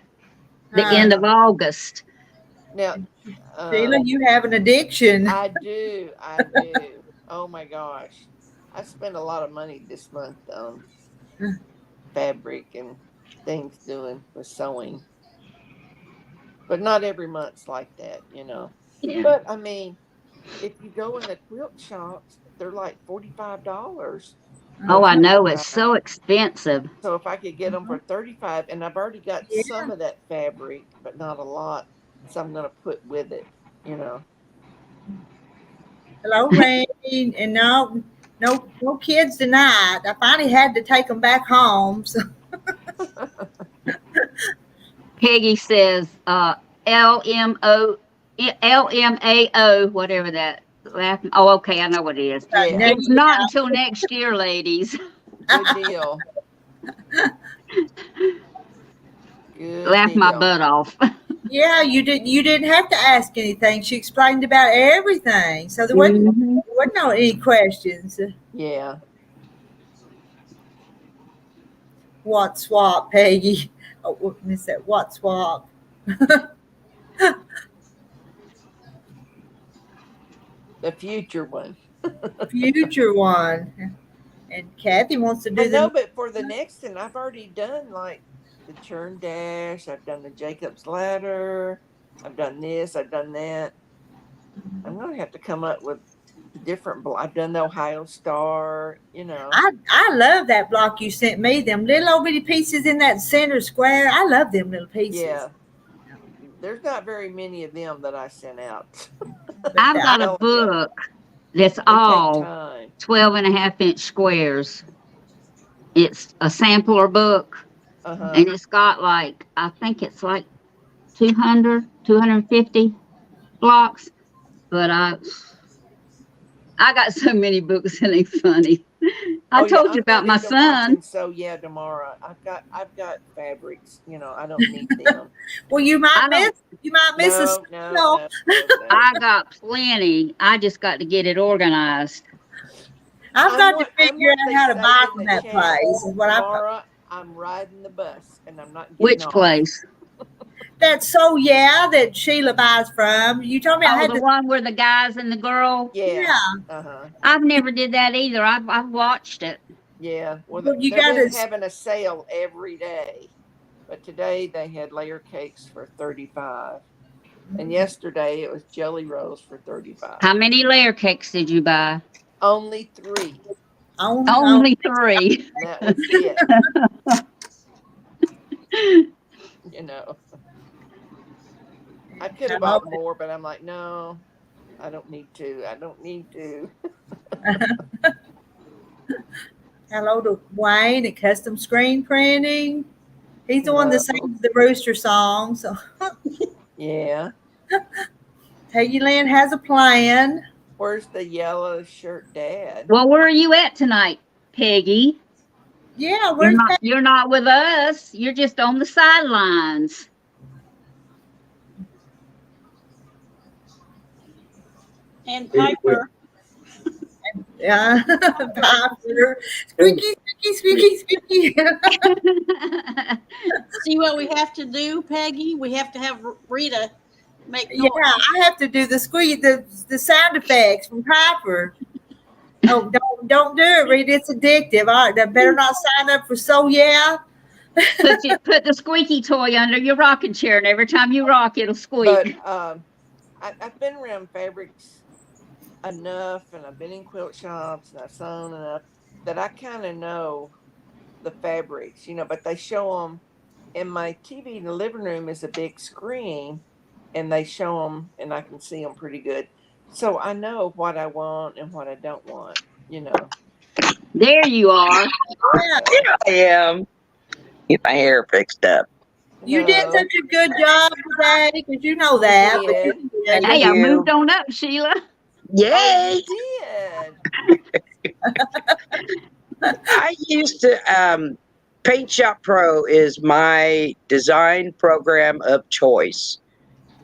the end of August. Now, Sheila, you have an addiction. I do. Oh my gosh. I spent a lot of money this month on fabric and things doing with sewing. But not every month's like that, you know. Yeah. But I mean, if you go in the quilt shops, they're like $45. Oh, I know, it's so expensive. So if I could get them for $35, and I've already got Yeah. some of that fabric, but not a lot, so I'm gonna put with it, you know. Hello, Rain. And no kids tonight. I finally had to take them back home. So. Peggy says LMAO, whatever that. Oh, okay, I know what it is. Yeah. It's not until next year, ladies. Good deal. Good Laugh my deal. butt off. Yeah, you didn't have to ask anything. She explained about everything. So there wasn't no any questions. Yeah. What swap, Peggy? Oh, miss that what swap. The future one. Future one. And Kathy wants to I do know, the. but for the next one, I've already done like the churn dash. I've done the Jacob's ladder. I've done this. I've done that. I'm gonna have to come up with different. I've done the Ohio Star. You know. I love that block you sent me. Them little old bitty pieces in that center square. I love them little pieces. Yeah. There's not very many of them that I sent out. I've got a book that's They take all time. 12.5-inch squares. It's a sampler book, Uh-huh. and it's got like, I think it's like 250 blocks. But I got so many books, it ain't funny. I told you about my son. So yeah, tomorrow I've got fabrics. You know, I don't need them. Well, you might miss a no. I got plenty. I just got to get it organized. I've got to figure out how to buy from that place. Is what tomorrow I'm riding the bus and I'm not getting Which off. place? That's that Sheila buys from. You told me I had the one where the guys and the girl. Yeah. Uh-huh. I've never did that either. I've watched it. Yeah. Well, you they've been got having a sale every day, but today they had layer cakes for $35, and yesterday it was jelly rolls for $35. How many layer cakes did you buy? Only 3. Only 3. That was it. You know. I could have bought more, but I'm like, no, I don't need to. Hello to Wayne at Custom Screen Printing. He's the one that sings the Rooster song. So yeah. Peggy Lynn has a plan. Where's the yellow shirt dad? Well, where are you at tonight, Peggy? Yeah, you're not with us. You're just on the sidelines. And Piper. Yeah, Piper. Squeaky, squeaky, squeaky, squeaky. See what we have to do, Peggy? We have to have Rita make noise. Yeah, I have to do the squeak, the sound effects from Piper. Oh, don't do it, Rita. It's addictive. All right, I better not sign up for Put the squeaky toy under your rocking chair, and every time you rock, it'll squeak. But I've been around fabrics enough, and I've been in quilt shops, and I've sewn enough that I kind of know the fabrics, you know. But they show them in my TV in the living room is a big screen, and they show them, and I can see them pretty good. So I know what I want and what I don't want, you know. There you are. Yeah. Here I am. Get my hair fixed up. You did such a good job today, because you know that. Hey, I moved on up, Sheila. Yay! I did. I used to, Paint Shop Pro is my design program of choice.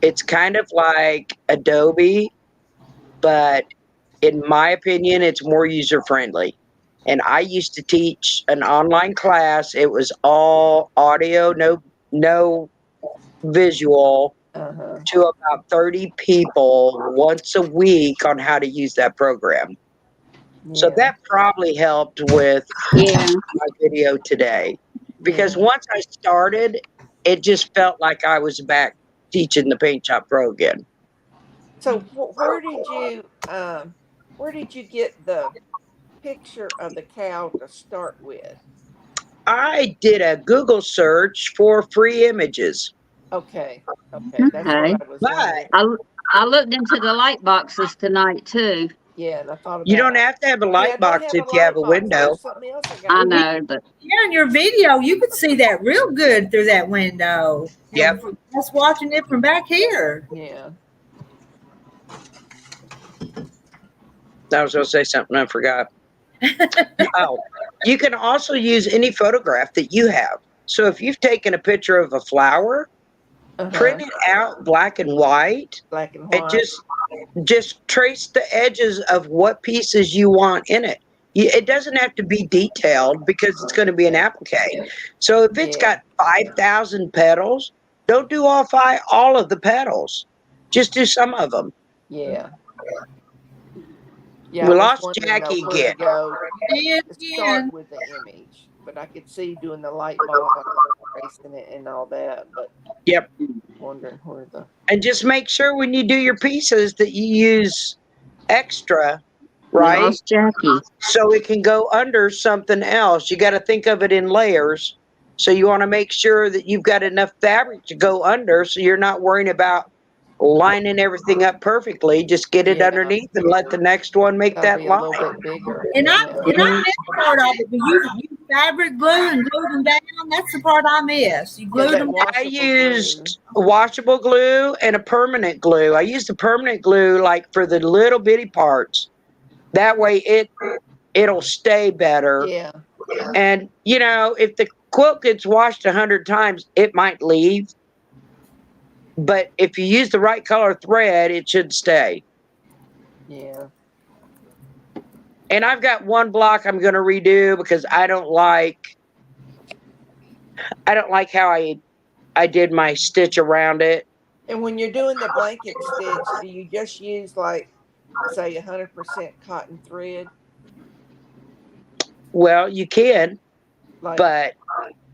It's kind of like Adobe, but in my opinion, it's more user-friendly. And I used to teach an online class. It was all audio, no visual, to about 30 people once a week on how to use that program. Yeah. So that probably helped with my video today. Because once I started, it just felt like I was back teaching the Paint Shop Pro again. So where did you get the picture of the cow to start with? I did a Google search for free images. Okay. That's what I was wondering. I looked into the light boxes tonight too. Yeah, and I thought about you don't have to have a light box if you have a window. I know, but in your video, you could see that real good through that window. Yep. Just watching it from back here. Yeah. I was going to say something I forgot. Oh, you can also use any photograph that you have. So if you've taken a picture of a flower, print it out black and white, and just trace the edges of what pieces you want in it. it doesn't have to be detailed because it's going to be an applique. So if it's got 5,000 petals, don't do all of the petals. Just do some of them. Yeah. We I was lost wondering though Jackie where to again. go Did to again. start with the image, but I could see doing the light bulb, tracing it and all that. But Yep. wondering where the And just make sure when you do your pieces that you use extra, We right? lost Jackie. So it can go under something else. You got to think of it in layers. So you want to make sure that you've got enough fabric to go under so you're not worrying about lining everything up perfectly. Just get it underneath and let the next one make gotta that be a line. little bit bigger. And I Yeah. and I missed part of it. But you fabric glue and glued them down. That's the part I missed. You glued that them down. washable I used washable glue and a permanent glue. I used the permanent glue like for the little bitty parts. That way it'll stay better. Yeah. And you know, if the quilt gets washed 100 times, it might leave. But if you use the right color thread, it should stay. Yeah. And I've got one block I'm going to redo because I don't like how I did my stitch around it. And when you're doing the blanket stitch, do you just use like say 100% cotton thread? Well, you can, Like, but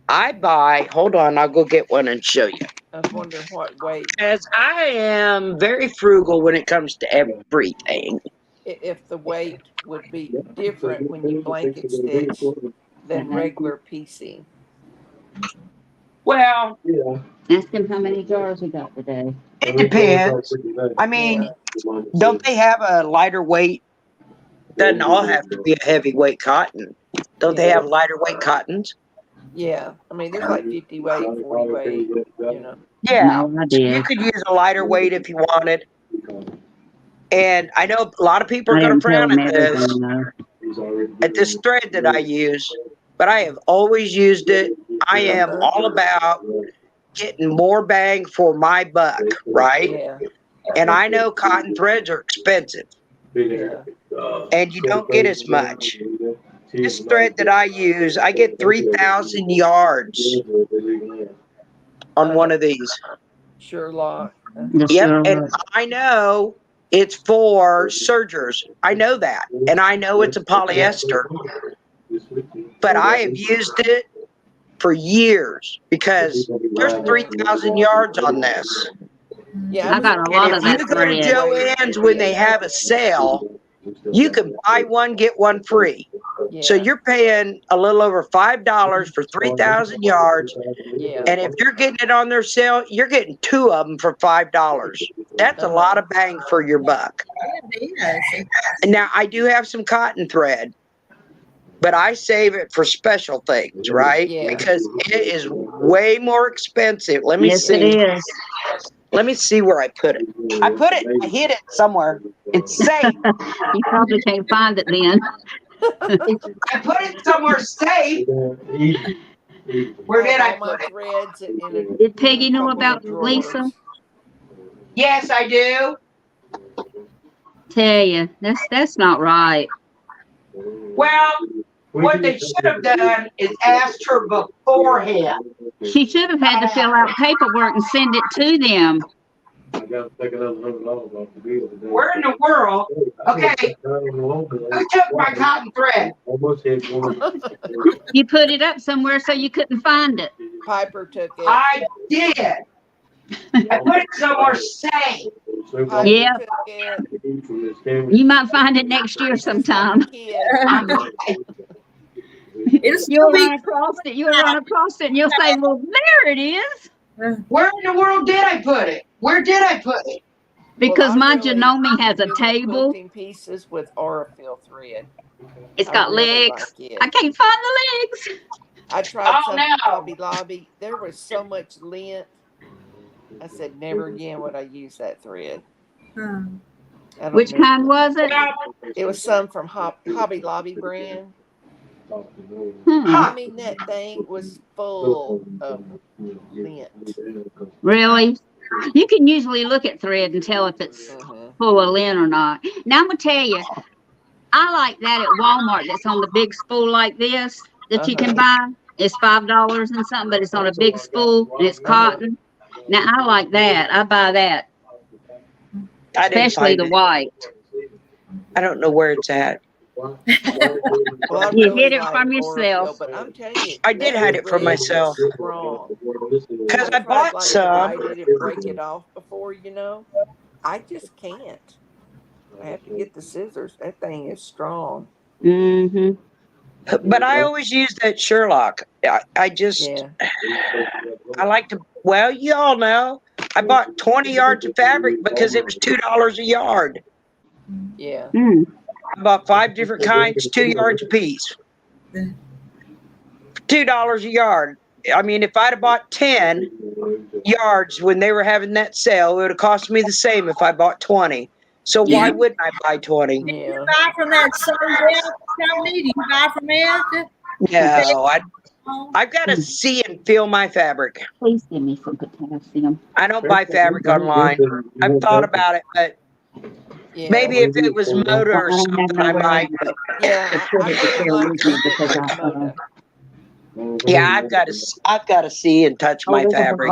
I buy, hold on, I'll go get one and show you. I was wondering what weight. As I am very frugal when it comes to everything. If the weight would be different when you blanket stitch than regular piecing. Well, Ask him how many jars we got today. it depends. I mean, don't they have a lighter weight? Doesn't all have to be a heavyweight cotton. Don't they have lighter weight cottons? Yeah. I mean, there's like 50 weight, 40 weight, you know. Yeah. No idea. You could use a lighter weight if you wanted. And I know a lot of people are I going didn't to tell frown him at this, everything though. at this thread that I use, but I have always used it. I am all about getting more bang for my buck, right? Yeah. And I know cotton threads are expensive, Yeah. and you don't get as much. This thread that I use, I get 3,000 yards on one of these. Sherlock. Yep, and I know it's for sergers. I know that, and I know it's a polyester, but I have used it for years because there's 3,000 yards on this. Yeah. I got a And lot if of that you go to thread. Joann's when they have a sale, you can buy one, get one free. So Yeah. you're paying a little over $5 for 3,000 yards. Yeah. And if you're getting it on their sale, you're getting 2 of them for $5. That's a lot of bang for your buck. It And now I do have some cotton thread, but I save it for special things, right? Yeah. Because it is way more expensive. Let me Yes, see. it is. Let me see where I put it. I hid it somewhere. It's safe. You probably can't find it then. I put it somewhere safe. Where did I all my put it? threads in a Did Peggy know couple about of drawers. Lisa? Yes, I do. Tell you, that's not right. Well, what they should have done is asked her beforehand. She should have had to fill out paperwork and send it to them. I gotta take another $100 off the bill today. Where in the world? Okay, who took my cotton thread? Almost had one. You put it up somewhere so you couldn't find it. Piper took it. I did. I put it somewhere safe. Piper Yeah. took it. You might find it next year sometime. Kid. It'll still You'll be. run across it. You'll run across it, and you'll say, "Well, there it is." Where in the world did I put it? Where did I put it? Because Well, my I'm really Janome has a doing table. quilting pieces with Aurifil thread. It's I got really legs. like it. I can't find the legs. I tried Oh, some no. Hobby Lobby. There was so much lint. I said, never again would I use that thread. Hmm. I don't Which remember. kind was it? It was some from Hobby Lobby brand. I mean, that thing was full of lint. Really? You can usually look at thread and tell if it's Mhm. full of lint or not. Now I'm gonna tell you, I like that at Walmart. That's on the big spool like this that you can buy. It's $5 and something, but it's on a big spool and it's cotton. Now I like that. I buy that, I didn't especially find the it. white. I don't know where it's at. Well, I You really hid it like from chlorophyll, yourself. but I'm telling you, I did that hide it from thread is myself strong. because I tried bought like to some. bite it and break it off before, you know. I just can't. I have to get the scissors. That thing is strong. Mm-hmm. But I always use that Sherlock. I just, Yeah. I like to, well, you all know, I bought 20 yards of fabric because it was $2 a yard. Yeah. Mm. I bought 5 different kinds, 2 yards a piece. $2 a yard. I mean, if I'd have bought 10 yards when they were having that sale, it would have cost me the same if I bought 20. So why wouldn't I buy 20? Yeah. Buy from that Soldell company? Do you buy from it? No, I've got to see and feel my fabric. Please give me some potassium. I don't buy fabric online. I've thought about it, but Yeah. maybe if it was motor or something, I might. But Yeah. I really like to stick with Moda. yeah, I've got to see and touch my fabric.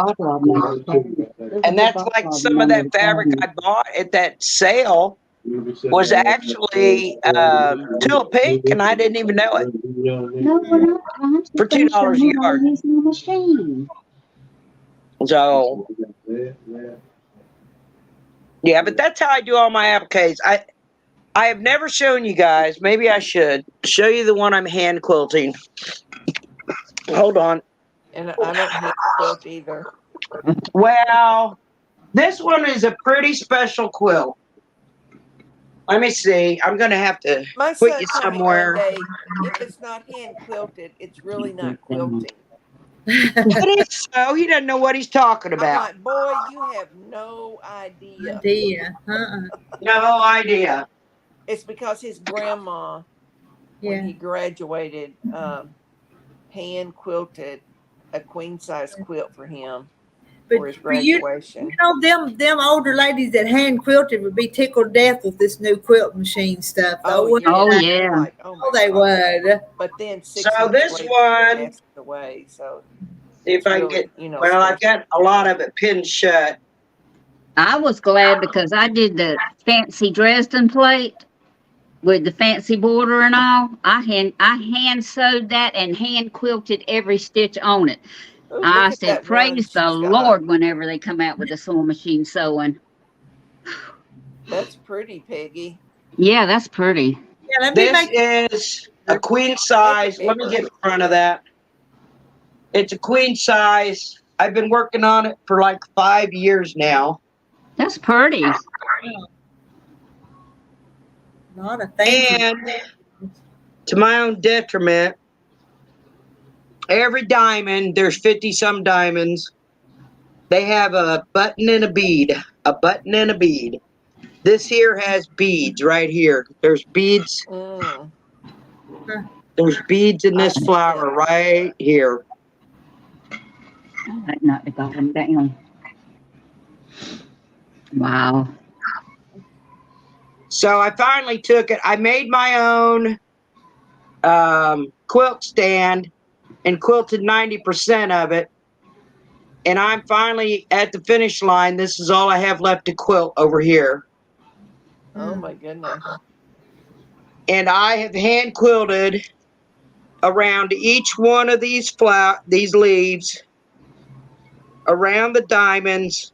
And that's like some of that fabric I bought at that sale was actually tulip pink, and I didn't even know it. No, we're not trying to For finish $2 a them. We're yard. using the machine. So yeah, but that's how I do all my appliques. I have never shown you guys. Maybe I should show you the one I'm hand quilting. Hold on. And I don't hand quilt either. Well, this one is a pretty special quilt. Let me see. I'm gonna have to My put son you told me somewhere. one day, if it's not hand quilted, it's really not quilting. It is so. He doesn't know what he's talking I'm about. like, boy, you have no idea. Idea. No idea. It's because his grandma, when he graduated, hand quilted a queen size quilt for him for his graduation. You know, them older ladies that hand quilted would be tickled to death with this new quilt machine stuff. Though, yeah. Like, oh, they would. But then 6 So months this later, one, he passed away. So see if I can get. Well, I've got a lot of it pinned shut. I was glad because I did the fancy Dresden plate with the fancy border and all. I hand sewed that and hand quilted every stitch on it. Ooh, I said, praise the Lord whenever they come out with the sewing machine sewing. That's pretty, Peggy. Yeah, that's pretty. Yeah, This is a queen size. Let me get in front of that. It's a queen size. I've been working on it for like 5 years now. That's pretty. Not a thing. And to my own detriment, every diamond, there's 50 some diamonds. They have a button and a bead. A button and a bead. This here has beads right here. There's beads. There's beads in this flower right here. I might not have got them down. Wow. So I finally took it. I made my own quilt stand and quilted 90% of it. And I'm finally at the finish line. This is all I have left to quilt over here. Oh my goodness. And I have hand quilted around each one of these leaves, around the diamonds.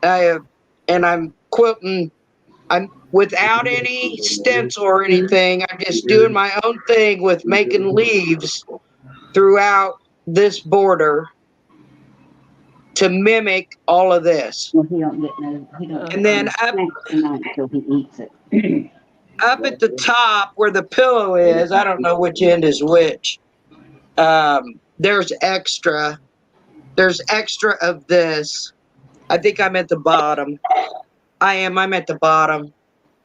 And I'm quilting. I'm without any stencil or anything. I'm just doing my own thing with making leaves throughout this border to mimic all of this. Well, he don't get no. He don't. And then up until he eats it. up at the top where the pillow is, I don't know which end is which. There's extra. There's extra of this. I think I'm at the bottom. I'm at the bottom.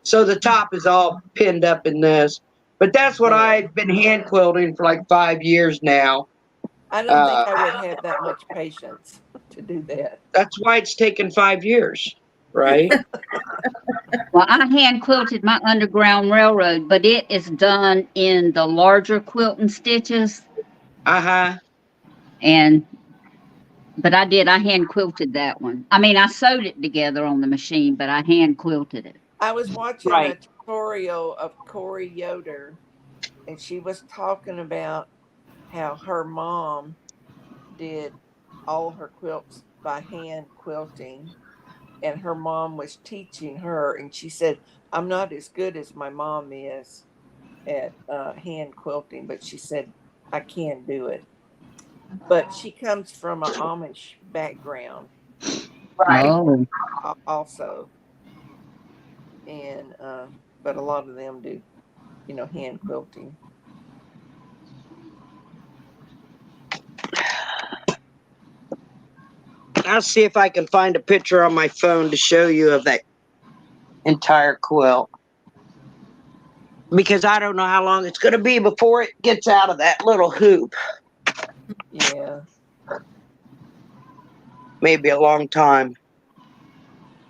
So the top is all pinned up in this. But that's what I've been hand quilting for like 5 years now. I don't think I would have that much patience to do that. That's why it's taken 5 years. right? Well, I hand quilted my Underground Railroad, but it is done in the larger quilting stitches. Uh-huh. But I hand quilted that one. I mean, I sewed it together on the machine, but I hand quilted it. I was watching a Right. tutorial of Corey Yoder, and she was talking about how her mom did all her quilts by hand quilting, and her mom was teaching her, and she said, I'm not as good as my mom is at hand quilting, but she said I can do it. But she comes from an Amish background Right. Oh, also, and but a lot of them do, hand quilting. I'll see if I can find a picture on my phone to show you of that entire quilt. Because I don't know how long it's going to be before it gets out of that little hoop. Yeah. Maybe a long time.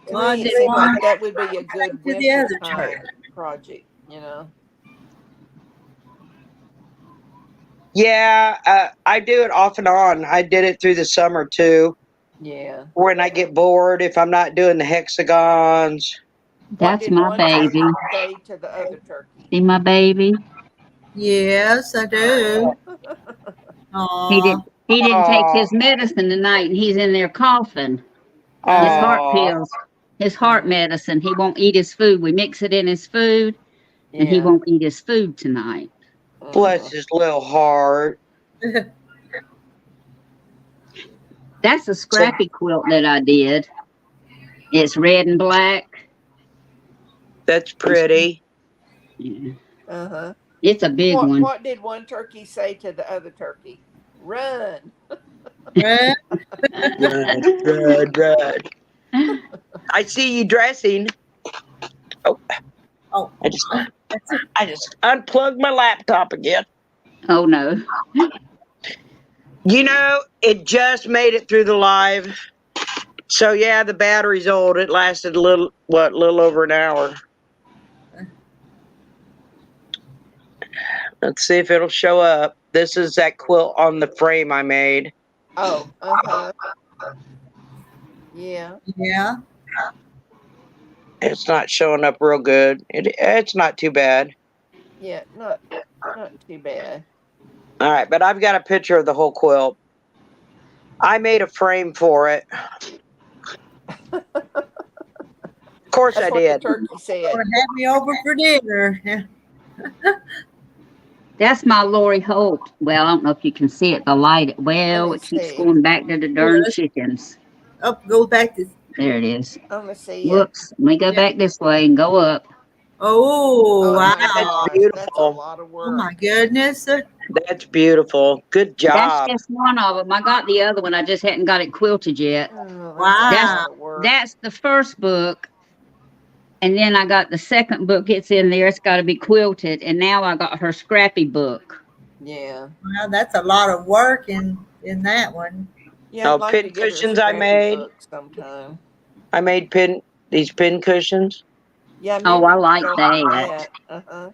To Well, I me, it did seemed one like that would be a good to the winter other time church. project, Yeah, I do it off and on. I did it through the summer too. Yeah. When I get bored, if I'm not doing the hexagons. What that's did my one baby. turkey say to the other turkey? See my baby? Yes, I do. He Aw. didn't he didn't take Aw, his medicine tonight and he's in there coughing. His heart aw, pills, his heart medicine. He won't eat his food. We mix it in his food and he Yeah. won't eat his food tonight. bless his little heart. That's a scrappy quilt that I did. It's red and black. That's pretty. Yeah. Uh-huh. It's a big one. What did one turkey say to the other turkey? Run. Well, Run. I see you dressing. Oh, oh, I just unplugged my laptop again. Oh no. You know, it just made it through the live. So yeah, the battery's old. It lasted a little over an hour. Let's see if it'll show up. This is that quilt on the frame I made. Oh, uh-huh. Yeah. yeah. It's not showing up real good. It's not too bad. Yeah, not too bad. All right, but I've got a picture of the whole quilt. I made a frame for it. Of course That's I what did. the turkey said. Want to have me over for dinner? Yeah. That's my Lori Holt. Well, I don't know if you can see it. The light. Well, me it keeps see. going back to the darn chickens. Oh, go back to. There it is. I'm gonna see it. Whoops. Let me go back this way and go up. Oh, Oh wow. my gosh, beautiful. that's a lot of work. Oh my goodness. That's beautiful. Good That's job. just one of them. I got the other one. I just hadn't got it quilted yet. Oh, that's Wow. a lot of work. That's the first book. And then I got the second book. It's in there. It's got to be quilted. And now I got her scrappy book. Yeah. Wow, that's a lot of work in that one. Yeah, Oh, I'd like pin to get her a cushions I scrappy made. book sometime. I made these pin cushions. Yeah, Oh, maybe I we like can go that. with Uh-huh.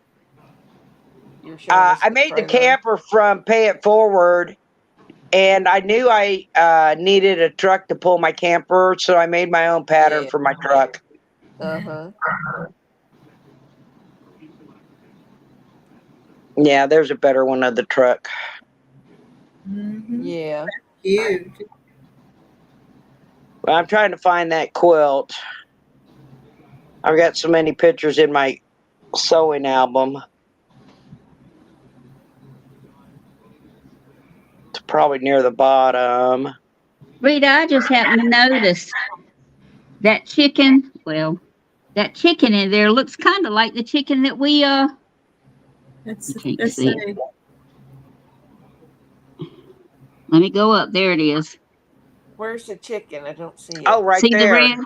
You're showing us I made the trailer. camper from Pay It Forward, and I knew I needed a truck to pull my camper, so I made my own pattern Yeah. for my truck. Uh-huh. Yeah, there's a better one of the truck. Mm-hmm. Yeah. Huge. Well, I'm trying to find that quilt. I've got so many pictures in my sewing album. It's probably near the bottom. Rita, I just happened to notice that chicken. Well, that chicken in there looks kind of like the chicken that we Let's You can't let's see see. it. Let me go up. There it is. Where's the chicken? I don't see it. Oh, right See there. the red?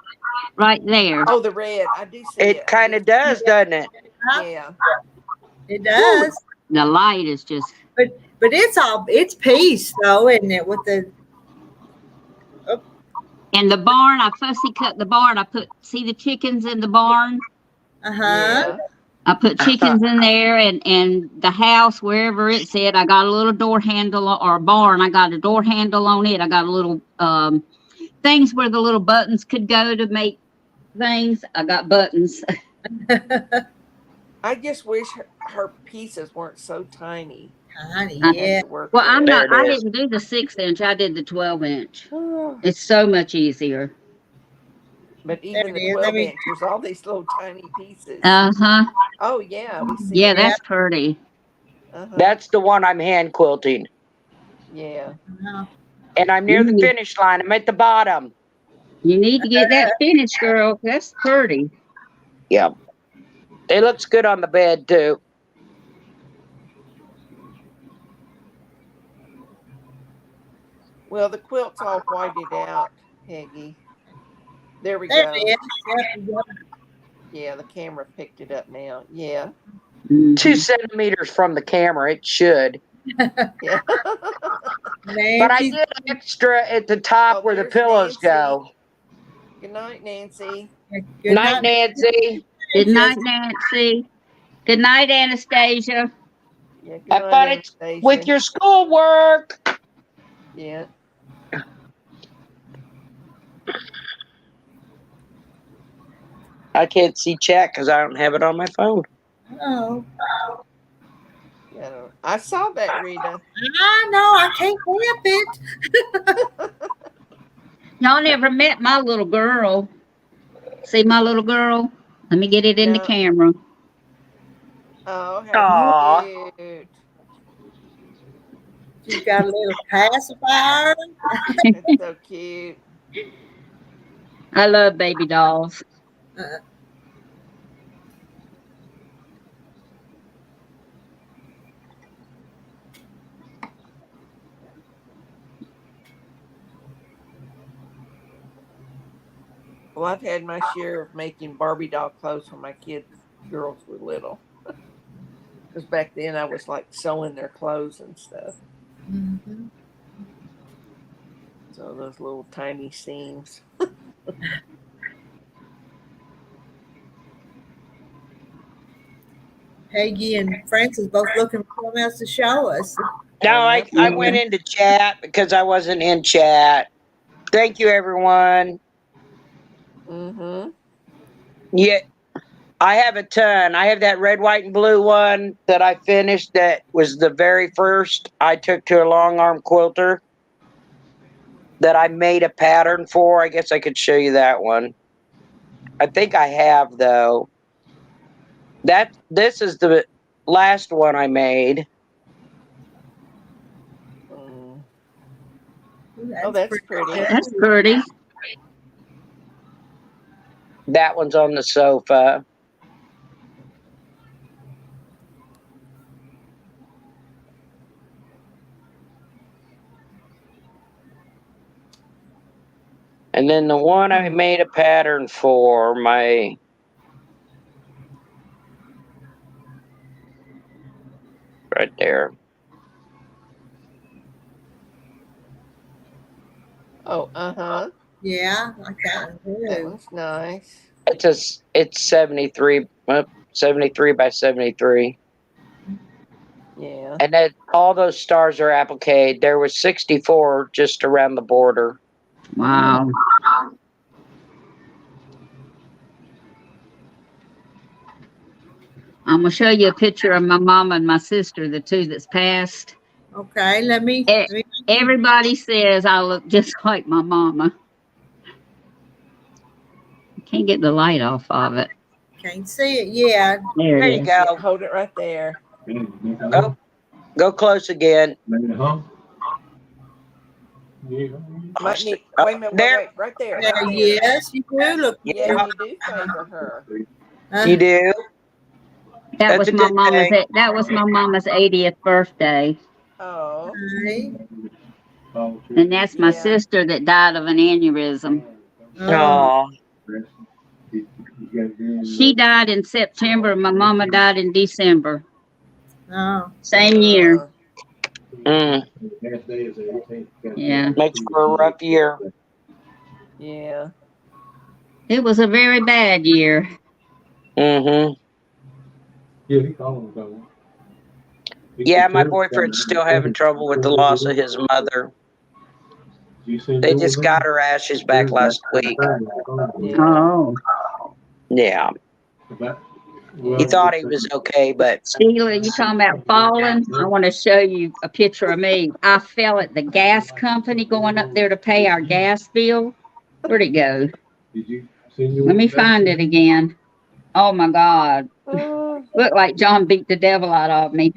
Right there. Oh, the red. I do see it. It kind of does, doesn't it? Yeah. It does. The light is just. But it's peace though, isn't it? With the And the barn, I fussy cut the barn. See the chickens in the barn? Uh-huh. Yeah. I put chickens in there, and the house, wherever it said, I got a little door handle, or barn, I got a door handle on it. I got a little things where the little buttons could go to make things. I got buttons. I just wish her pieces weren't so tiny. Honey, I- yeah. To work Well, with. There it I is. didn't do the 6-inch. I did the 12-inch. But It's so much easier. even the There it is. 12 inch, there's all these little tiny pieces. Uh-huh. Oh yeah, we see. Yeah, that. that's pretty. Uh-huh. That's the one I'm hand quilting. Yeah. Uh-huh. And I'm near the finish line. I'm at the bottom. You need to get that finished, girl. That's pretty. Yeah. It looks good on the bed too. Well, the quilt's all whited out, Peggy. There we There go. it is. Yep, Yeah, the camera picked it up now. Yeah. 2 centimeters from the camera, it should. Yeah. But I did extra at the top where the there's pillows Nancy. go. Good night, Nancy. Good Night, Nancy. Good night, Nancy. Good night, Anastasia. Yeah, good Have night, fun Anastasia. with your schoolwork. Yeah. I can't see chat because I don't have it on my phone. Oh, Yeah. I saw that, Rita. I know. I can't help it. Y'all never met my little girl. See my little girl? Let me get it in the No. camera. Oh, Aw. how cute. She's got a little pacifier. That's so cute. I love baby dolls. Well, I've had my share of making Barbie doll clothes when my girls were little. Because back then I was like sewing their clothes and stuff. Mm-hmm. So those little tiny seams. Peggy and Francis both looking for something else to show us. No, I went into chat because I wasn't in chat. Thank you, everyone. Mm-hmm. Yeah, I have a ton. I have that red, white, and blue one that I finished that was the very first I took to a long arm quilter that I made a pattern for. I guess I could show you that one. I think I have, though. This is the last one I made. Mm. Ooh, Oh, that's pretty. That's pretty. That one's on the sofa. And then the one I made a pattern for my right there. Oh, uh-huh. Yeah, like that one That too. one's nice. It's 73 by 73. Yeah. And then all those stars are applique. There was 64 just around the border. Wow. I'm going to show you a picture of my mama and my sister, the two that's passed. Okay, let me Everybody says I look just like my mama. I can't get the light off of it. can't see it. Yeah. There There it you is. go. Hold it right there. Go close again. Might need, Oh, wait a minute, there. wait, right there. There, Right there. yes, you do look. Yeah, you do favor her. You do? That That's was a my good mama's. thing. That was my mama's 80th birthday, Oh. Okay. and that's my Yeah. sister that died of an aneurysm. Oh, Oh, She died in September. My mama died in December. oh. Same year. mm, Yeah. makes for a rough year. Yeah. It was a very bad year. Mm-hmm. Yeah, he called him. Yeah, my boyfriend's still having trouble with the loss of his mother. They just got her ashes back last week. Yeah. Oh, Yeah. He thought he was okay, but Sheila, you talking about falling? I want to show you a picture of me. I fell at the gas company going up there to pay our gas bill. Where'd it go? Let me find it again. Oh my God. Looked like John beat the devil out of me.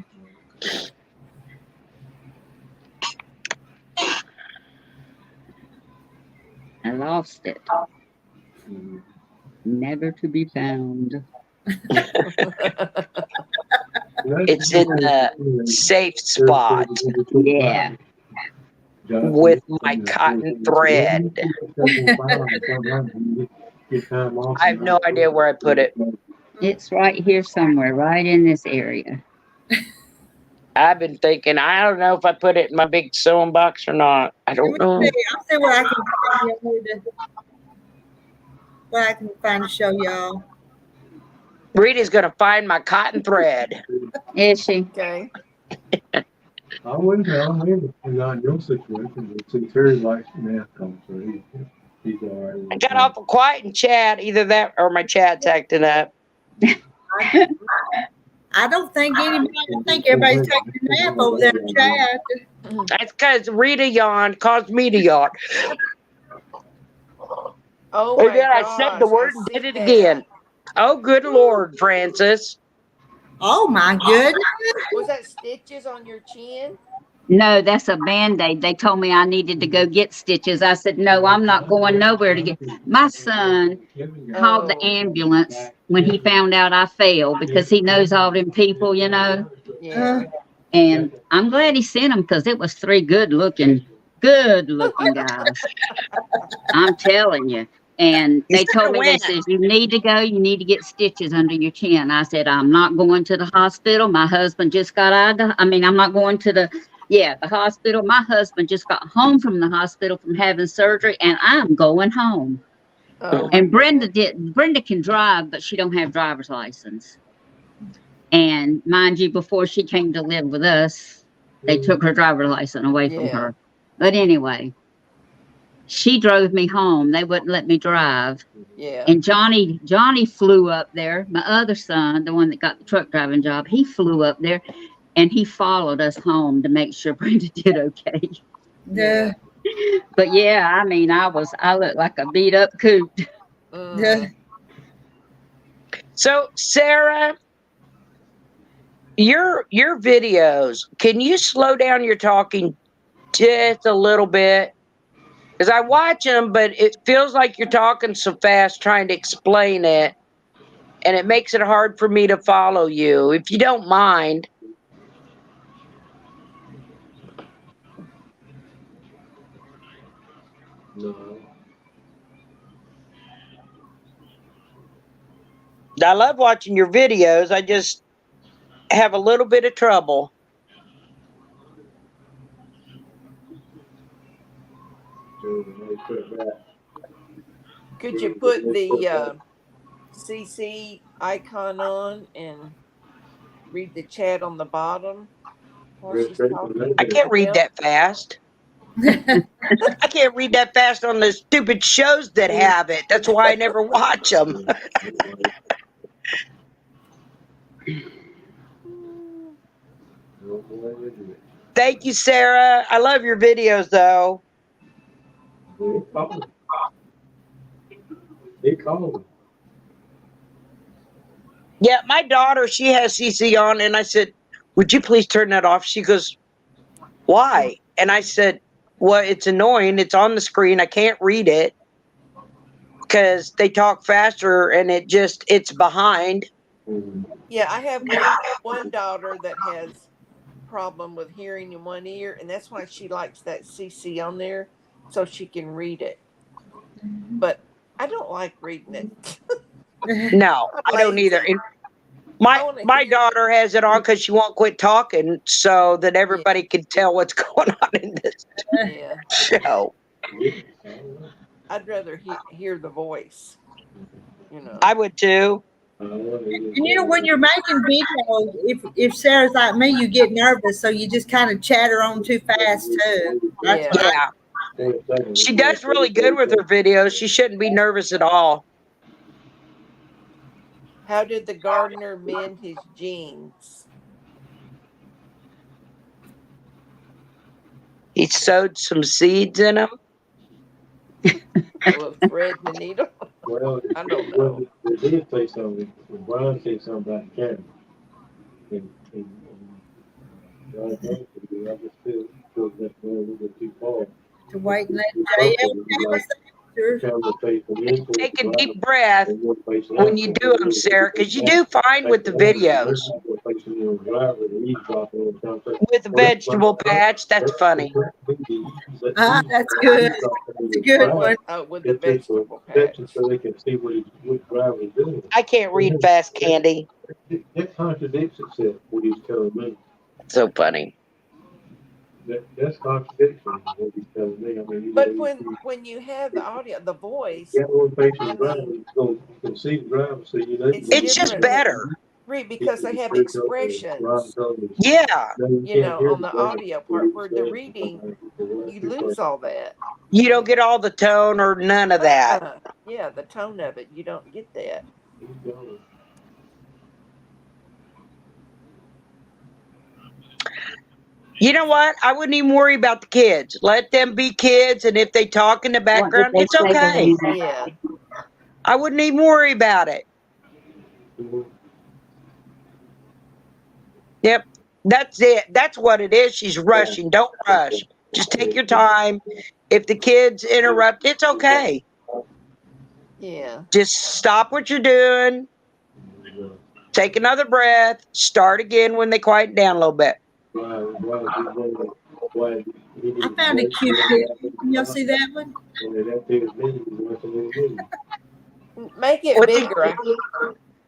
I lost it. Never to be found. it's in the safe spot Yeah. with my cotton thread. I have no idea where I put it. It's right here somewhere, right in this area. I've been thinking, I don't know if I put it in my big sewing box or not. I don't know. I'll see what I can find. What I can find to show y'all. Rita's gonna find my cotton thread. Is she? Okay. I wouldn't tell him not in your situation, but see Terry likes math comes, so he's all right. I got awful quiet in chat. Either that or my chat's acting up. I don't think anybody. I think everybody's taking a nap over there in chat. That's because Rita yawned, caused me to yawn. Oh And my then I gosh, said the word and see did it that. again. Oh, good Lord, Francis. Oh my goodness! Was that stitches on your chin? No, that's a Band-Aid. They told me I needed to go get stitches. I said, no, I'm not going nowhere to get. My son called the ambulance when he found out I fell because he knows all them people, you know. Yeah. And I'm glad he sent them because it was 3 good looking guys. I'm telling you. And they told me, they said, you need to go, you need to get stitches under your chin. I said, I'm not going to the hospital. My husband just got out of I'm not going to the hospital. My husband just got home from the hospital from having surgery, and I'm going home. Oh, And Brenda can drive, but she don't have driver's license. And mind you, before she came to live with us, they took her driver's license away from her. But anyway, she drove me home. They wouldn't let me drive. Yeah. And Johnny flew up there. My other son, the one that got the truck driving job, he flew up there and he followed us home to make sure Brenda did okay. Yeah. But yeah, I looked like a beat up coot. Yeah. So, Sarah, your videos, can you slow down your talking just a little bit? Because I watch them, but it feels like you're talking so fast trying to explain it, and it makes it hard for me to follow you. If you don't mind. No. I love watching your videos. I just have a little bit of trouble. Could you put the CC icon on and read the chat on the bottom while she's talking? I can't read that fast. I can't read that fast on the stupid shows that have it. That's why I never watch them. Thank you, Sarah. I love your videos, though. He called. Yeah, my daughter, she has CC on, and I said, would you please turn that off? She goes, why? And I said, well, it's annoying. It's on the screen. I can't read it because they talk faster and it's behind. Yeah, I have one daughter that has problem with hearing in one ear, and that's why she likes that CC on there so she can read it. But I don't like reading it. No, I don't either. And my daughter has it on because she won't quit talking so that everybody can tell what's going on in this show. I'd rather hear the voice. You know. I would too. And you know, when you're making videos, if Sarah's like me, you get nervous, so you just kind of chatter on too fast too. That's Yeah. what Yeah. She does really good with her videos. She shouldn't be nervous at all. How did the gardener mend his jeans? He sowed some seeds in them. With thread and a needle? Well, I don't know. they did say something. Brian said something about the camera. And I just feel that a little bit too far. to wait and let JL Take a deep breath when you do them, Sarah, because you do fine with the videos. With the vegetable patch, that's funny. That's good. That's a good one. With the vegetable patch. So they can see what driver is doing. I can't read fast, Candy. That contradicts itself, what he's telling me. So funny. That's contradiction, what he's telling me. I mean, but when you have the audio, the voice, one facing driver, you can see the driver, so you know. It's just better. Because they have expressions. Yeah. You know, on the audio part, where the reading, you lose all that. You don't get all the tone or none of that. Yeah, the tone of it, you don't get that. You know what? I wouldn't even worry about the kids. Let them be kids, and if they talk in the background, it's okay. Yeah. I wouldn't even worry about it. Yep. That's it. That's what it is. She's rushing. Don't rush. Just take your time. If the kids interrupt, it's okay. Yeah. Just stop what you're doing. Take another breath. Start again when they quiet down a little bit. I found a cute picture. Can y'all see that one? Make it bigger.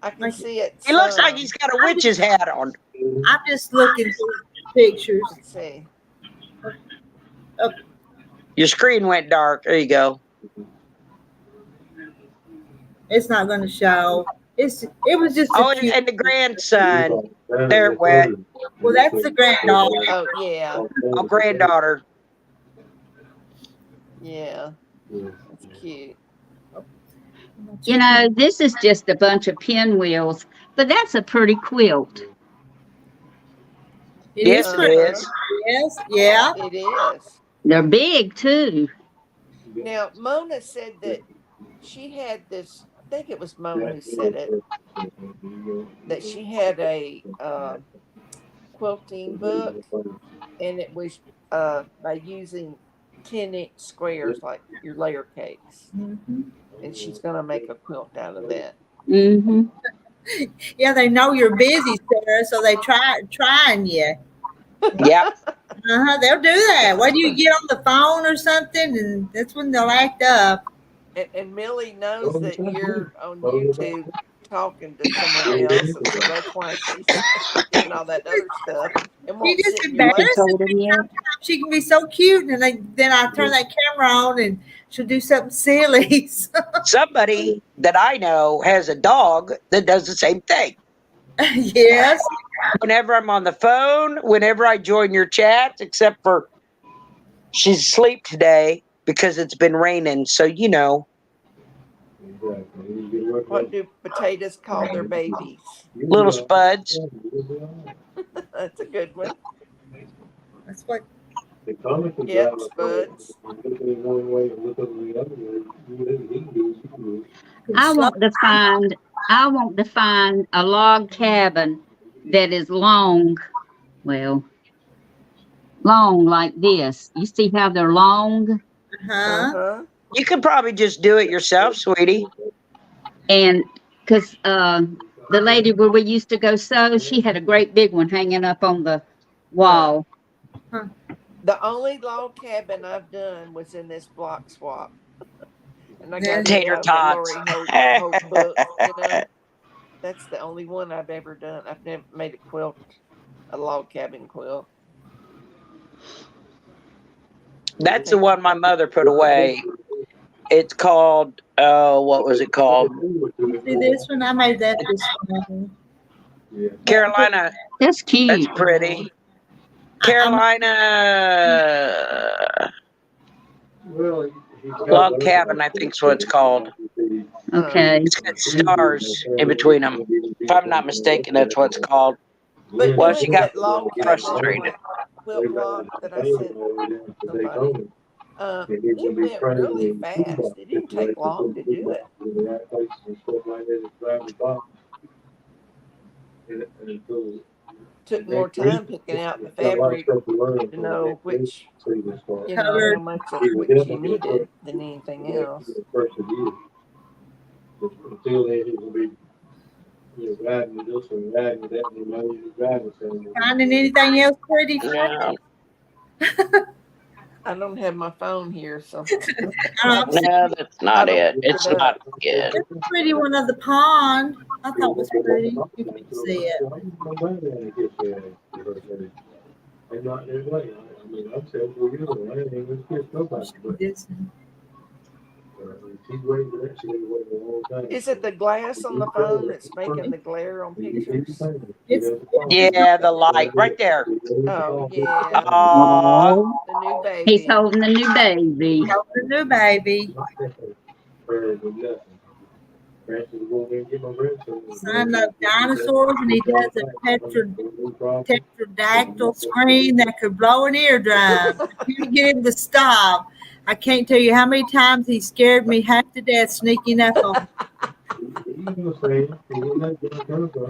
I can see it. He looks like he's got a witch's hat on. I'm just looking through pictures. Let's see. Oh. Your screen went dark. There you go. It's not going to show. It was just. And the grandson. There it went. Well, that's the granddaughter. Oh yeah. Oh, granddaughter. Yeah. That's cute. You know, this is just a bunch of pinwheels, but that's a pretty quilt. Yes, it is. Yes, yeah. It is. They're big too. Now, Mona said that she had this, I think it was Mona who said it, that she had a quilting book, and it was by using 10-inch squares like your layer cakes. Mm-hmm. And she's going to make a quilt out of that. Mm-hmm. Yeah, they know you're busy, Sarah, so they trying you. Yep. They'll do that. Why do you get on the phone or something, and that's when they'll act up. And Millie knows that you're on YouTube talking to someone else, and so that's why she's doing all that other stuff. And She just embarrasses me. Sometimes she can be so cute, and then I turn that camera on, and she'll do something silly. Somebody that I know has a dog that does the same thing. Yes. Whenever I'm on the phone, whenever I join your chat, except for she's asleep today because it's been raining. So, you know. What do potatoes call their babies? Little spuds. That's a good one. That's what. Yeah, spuds. I want to find a log cabin that is long like this. You see how they're long? You could probably just do it yourself, sweetie. And because the lady where we used to go sew, she had a great big one hanging up on the wall. The only log cabin I've done was in this block swap. And I got tater tots. Holt book, you know? That's the only one I've ever done. I've never made a quilt, a log cabin quilt. That's the one my mother put away. It's called, what was it called? See this one? I made that this one. Carolina. That's cute. That's pretty. Carolina log cabin, I think is what it's called. Okay. It's got stars in between them. If I'm not mistaken, that's what it's called. But Well, doing she got that log cabin frustrated. quilt block that I sent somebody, it went really fast. It didn't take long to do it. Took more time picking out the fabric to know which, Color. how much of which you needed than anything else. Until then, it will be, riding with this and riding with that, and you know you're driving somewhere. Finding anything else pretty? No, I don't have my phone here, so no, that's not it. It's not good. That's a pretty one of the pond. I thought was pretty. You can see it. They're not their way. I mean, I'm saying for you, I ain't even kiss nobody, but This- she's waiting for that, she ain't waiting a long time. is it the glass on the phone that's making the glare on pictures? Yeah, the light right there. Oh yeah, Oh, the new he's baby. holding the new baby. The new baby. Signed up dinosaurs, and he does a pterodactyl scream that could blow an eardrum. You get him to stop. I can't tell you how many times he scared me half to death sneaking up on me.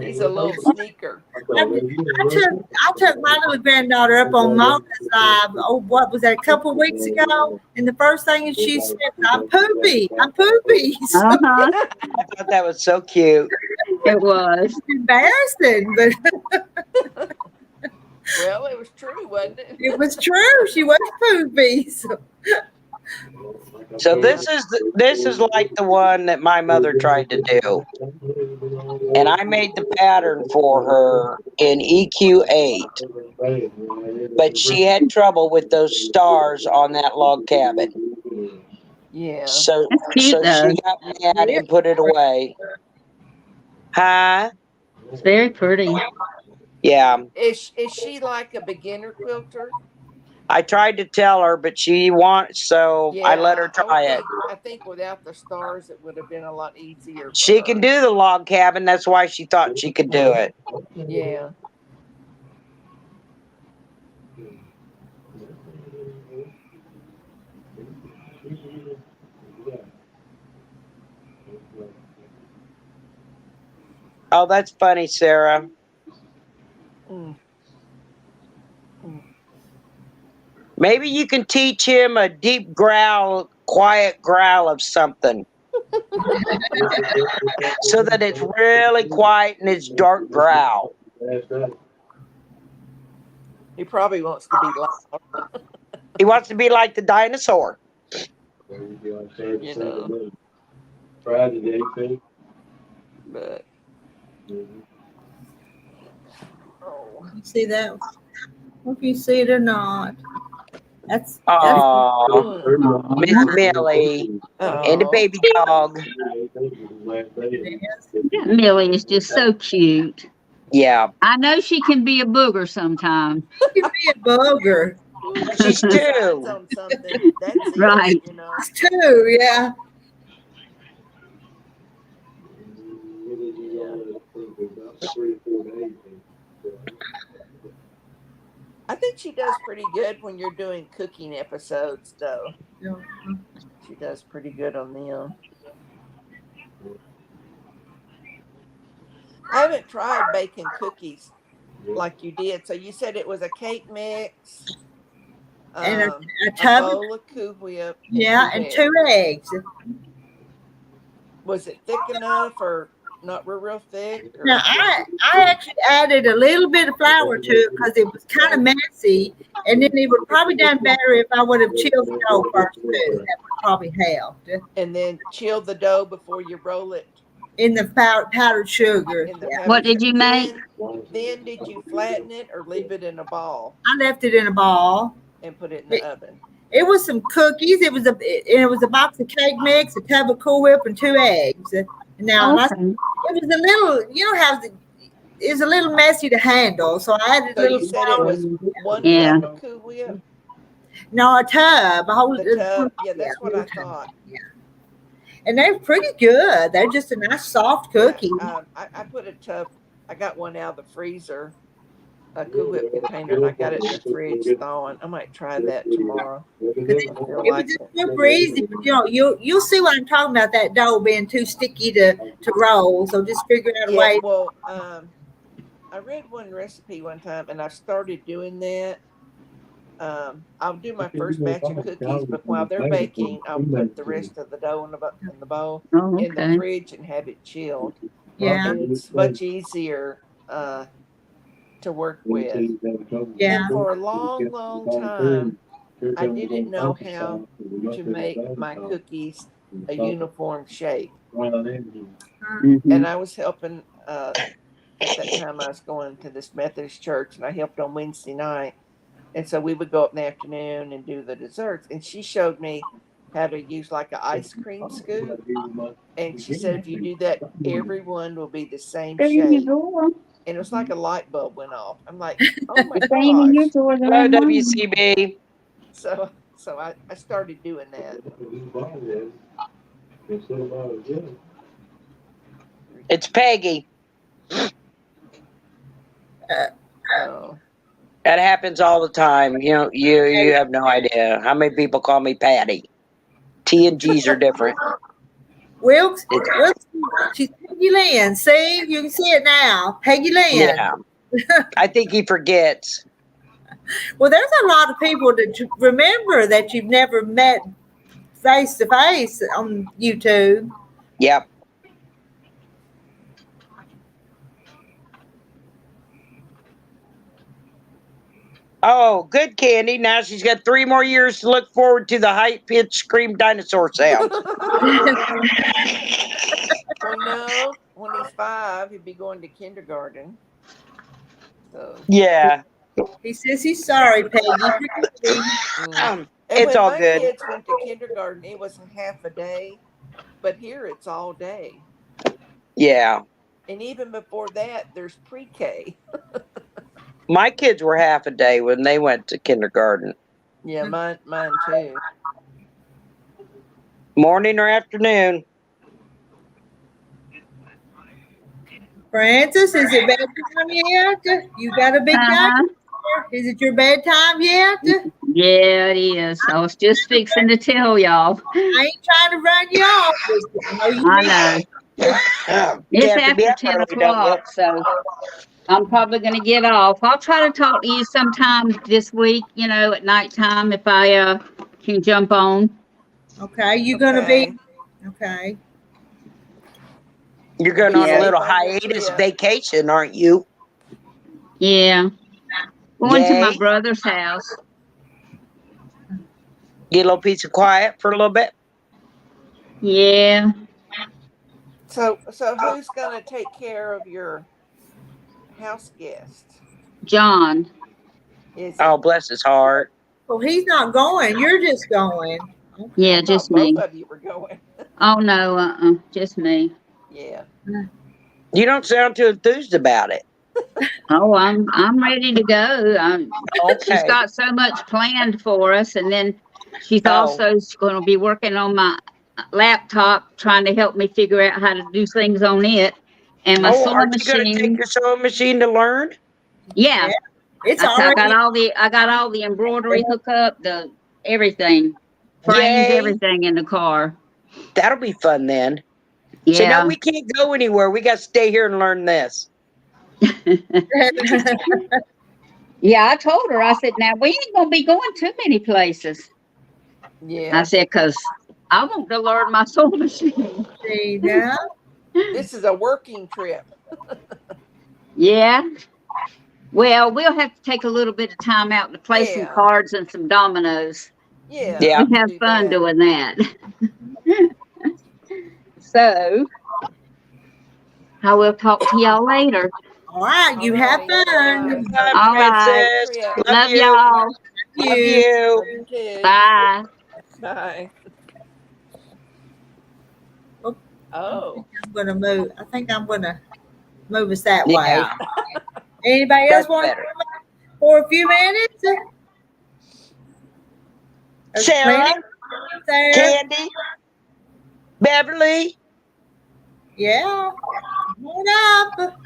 He's a little sneaker. I took my little granddaughter up on Mona's live. Oh, what was that? A couple weeks ago, and the first thing she said, "I'm poopy. I'm poopy." So Uh-huh. I thought that was so cute. It was. it's embarrassing, but Well, it was true, wasn't it? it was true. She was poopy. So this is like the one that my mother tried to do, and I made the pattern for her in EQ8, but she had trouble with those stars on that log cabin. Yeah. So That's cute, though. she got mad and put it away. Huh? It's very pretty. Yeah. Is she like a beginner quilter? I tried to tell her, but she wants, so I let her try it. I think without the stars, it would have been a lot easier. She can do the log cabin. That's why she thought she could do it. Yeah. Oh, that's funny, Sarah. Mm. Maybe you can teach him a deep growl, quiet growl of something. So that it's really quiet and it's dark growl. He probably wants to be loud. He wants to be like the dinosaur. You know. But oh, You see that? If you see it or not. That's Oh, Miss Millie and the baby dog. Millie is just so cute. Yeah, I know she can be a booger sometime. you be a booger. she's decides two. on something. That's it, Right. you know. Too, yeah. I think she does pretty good when you're doing cooking episodes, though. Yeah. She does pretty good on them. I haven't tried baking cookies like you did. So you said it was a cake mix, And a a tub. bowl of Cool Whip. Yeah, and 2 eggs. Was it thick enough or not real thick? Or? Now I actually added a little bit of flour to it because it was kind of messy, and then it would probably done better if I would have chilled the dough first too. That would probably helped. And then chill the dough before you roll it. In the powdered sugar. In the Yeah. powdered What did you sugar. make? Then did you flatten it or leave it in a ball I left it in a ball. and put it in the oven? It was some cookies. It was a box of cake mix, a tub of Cool Whip, and 2 eggs. Now, Okay. it was a little, you know how it was a little messy to handle, so I had a So little. you said it was one Yeah. cup of Cool Whip? No, a tub, a whole. The tub? Yeah, that's what I thought. And they're pretty good. They're just a nice soft cookie. I put a tub. I got one out of the freezer, a Cool Whip container, and I got it in the fridge thawing. I might try that tomorrow. I feel It was like just it. super easy, but you'll see what I'm talking about. That dough being too sticky to roll, so just figure out a Yeah, way. well, I read one recipe one time, and I started doing that. I'll do my first batch of cookies, but while they're baking, I'll put the rest of the dough in the bowl Oh, in the okay. fridge and have it chilled. Yeah, And it's much easier to work with. yeah. And for a long, long time, I didn't know how to make my cookies a uniform shape. Mhm. And I was helping at that time I was going to this Methodist church, and I helped on Wednesday night. And so we would go up in the afternoon and do the desserts. And she showed me how to use like an ice cream scoop. And she said if you do that, everyone will be the same There you shape. go. And it was like a light bulb went off. I'm like, oh my Same in your gosh. drawer. Hello, WCB. So I started doing that. It's Peggy. Oh. That happens all the time. You have no idea how many people call me Patty. T and G's are different. Wilkes, she's Peggy Lynn. See, you can see it now. Peggy Lynn. Yeah. I think he forgets. Well, there's a lot of people that remember that you've never met face to face on YouTube. Yep. Oh, good, Candy. Now she's got 3 more years to look forward to the high-pitched scream dinosaur sound. Well, no, when he's 5, he'll be going to kindergarten. So. Yeah. He says he's sorry, Peggy. It's all good. My kids went to kindergarten. It was half a day, but here it's all day. Yeah. And even before that, there's pre-K. My kids were half a day when they went to kindergarten. Yeah, mine too. Morning or afternoon. Francis, is it bedtime yet? You got a big guy? Is it your bedtime yet? Yeah, it is. I was just fixing to tell y'all. I ain't trying to run you off. I know. It's after 10 o'clock, so I'm probably going to get off. I'll try to talk to you sometime this week, at nighttime if I can jump on. Okay, you're going to be... Okay. You're going on a little hiatus vacation, aren't you? Yeah. Going to my brother's house. Get a little piece of quiet for a little bit? Yeah. So who's going to take care of your house guest? John. Oh, bless his heart. Well, he's not going. You're just going. Okay. Yeah, just me. Both of you were going. Oh, no, just me. Yeah. You don't sound too enthused about it. Oh, I'm ready to go. She's got so much planned for us, and then she's also going to be working on my laptop, trying to help me figure out how to do things on it. And my sewing aren't machine. You going to take your sewing machine to learn? Yeah. It's I got all the embroidery hookup, the everything, frames, everything in the car. That'll be fun then. Yeah. So now we can't go anywhere. We got to stay here and learn this. Yeah, I told her. I said, "Now we ain't gonna be going too many places." Yeah. I said, "Cause I want to learn my sewing machine." See now? This is a working trip. Yeah. Well, we'll have to take a little bit of time out to play some cards and some dominoes. Yeah. We have fun doing that. So, I will talk to y'all later. All right, you have fun. All right. Love Love y'all. Love you. Love you too. Bye. Bye. Oh. Oh. I'm gonna move. I think I'm gonna move us that way. Yeah, Anybody that's else want better. for a few minutes? There's Sarah, plenty there. Candy, Beverly. Yeah. Come on up.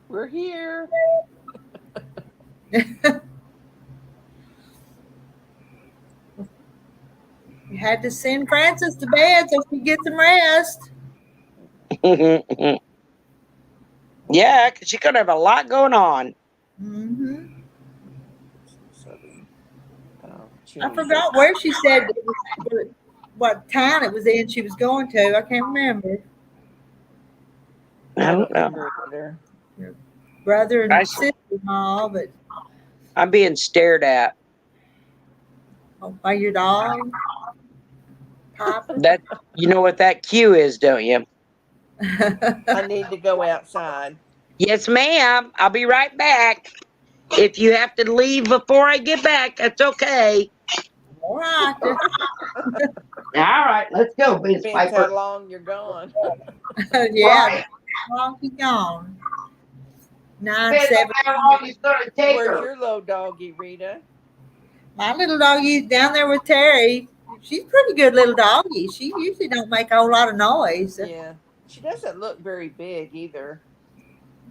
We're here. You had to send Frances to bed so she get some rest. Yeah, because she's going to have a lot going on. Mm-hmm. I Tuesday. forgot where she said what town it was in she was going to. I can't remember. I don't know. remember either. Brother I and see. sister-in-law, but I'm being stared at. by your dog. Papa. That you know what that cue is, don't you? I need to go outside. Yes, ma'am. I'll be right back. If you have to leave before I get back, that's okay. All right. All right, let's go, Miss Depends how Piper. long you're gone. Yeah. Right. How long he gone? Depends 9-7. on how long it's gonna take Where's her. your little doggy, Rita? My little doggy's down there with Terry. She's a pretty good little doggy. She usually don't make a whole lot of noise. Yeah. She doesn't look very big either.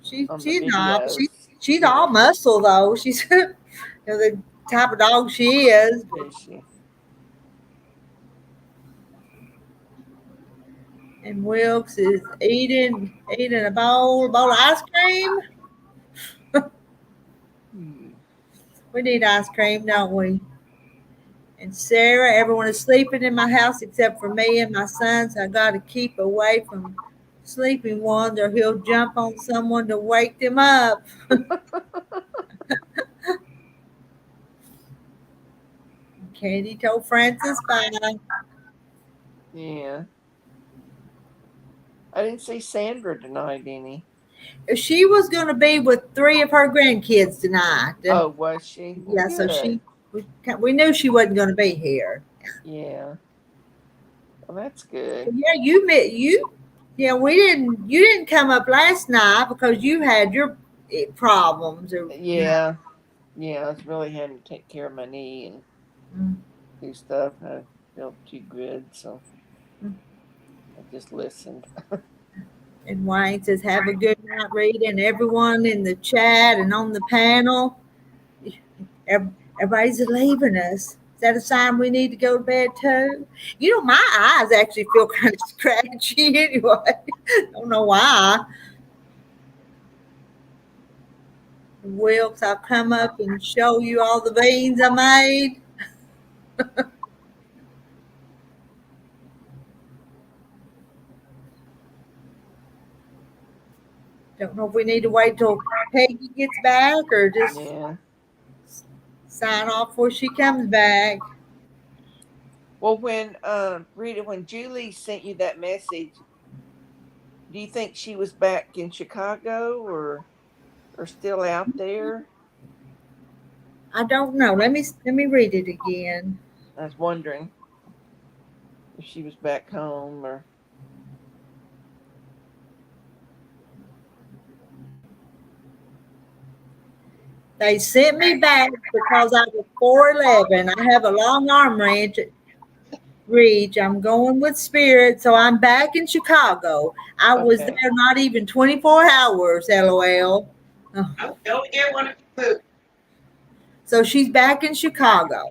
She's On the not. videos. She's all muscle though. She's the type of dog she is. Is she? And Wilkes is eating a bowl of ice cream. We need ice cream, don't we? And Sarah, everyone is sleeping in my house except for me and my son, so I got to keep away from sleeping ones or he'll jump on someone to wake them up. Candy told Francis bye. Yeah. I didn't see Sandra tonight any. She was going to be with 3 of her grandkids tonight. Oh, was she? Yeah, so Good. we knew she wasn't going to be here. Yeah. Well, that's good. Yeah, yeah, you didn't come up last night because you had your problems. Yeah. Yeah, I was really having to take care of my knee and do stuff. I felt too good, so I just listened. And Wayne says, have a good night, Rita, and everyone in the chat and on the panel. Everybody's leaving us. Is that a sign we need to go to bed too? You know, my eyes actually feel kind of scratchy anyway. Don't know why. Wilkes, I'll come up and show you all the beans I made. Don't know if we need to wait till Peggy gets back or just sign off before she comes back. Well, when Rita, when Julie sent you that message, do you think she was back in Chicago or still out there? I don't know. Let me read it again. I was wondering if she was back home or. They sent me back because I was 4'11". I have a long arm reach. I'm going with Spirit, so I'm back in Chicago. I was there not even 24 hours, LOL. Oh, don't get one of the food. So she's back in Chicago.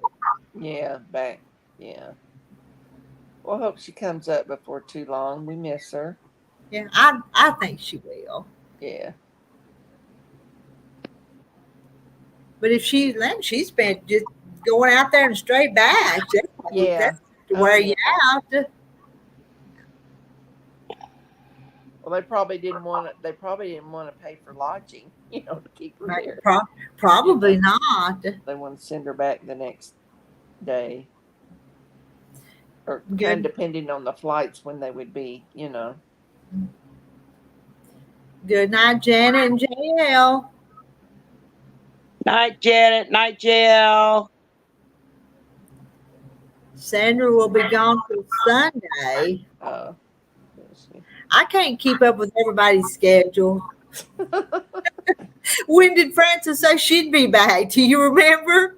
Yeah, back. Yeah. Well, I hope she comes up before too long. We miss her. Yeah, I think she will. Yeah. But if she spent just going out there and straight back, that's to wear you out. Well, they probably didn't want to pay for lodging, to keep her there. Probably not. They want to send her back the next day, or kind of depending on the flights when they would be, Good night, Janet and JL. Night, Janet. Night, Jill. Sandra will be gone till Sunday. Oh, let's see. I can't keep up with everybody's schedule. When did Frances say she'd be back? Do you remember?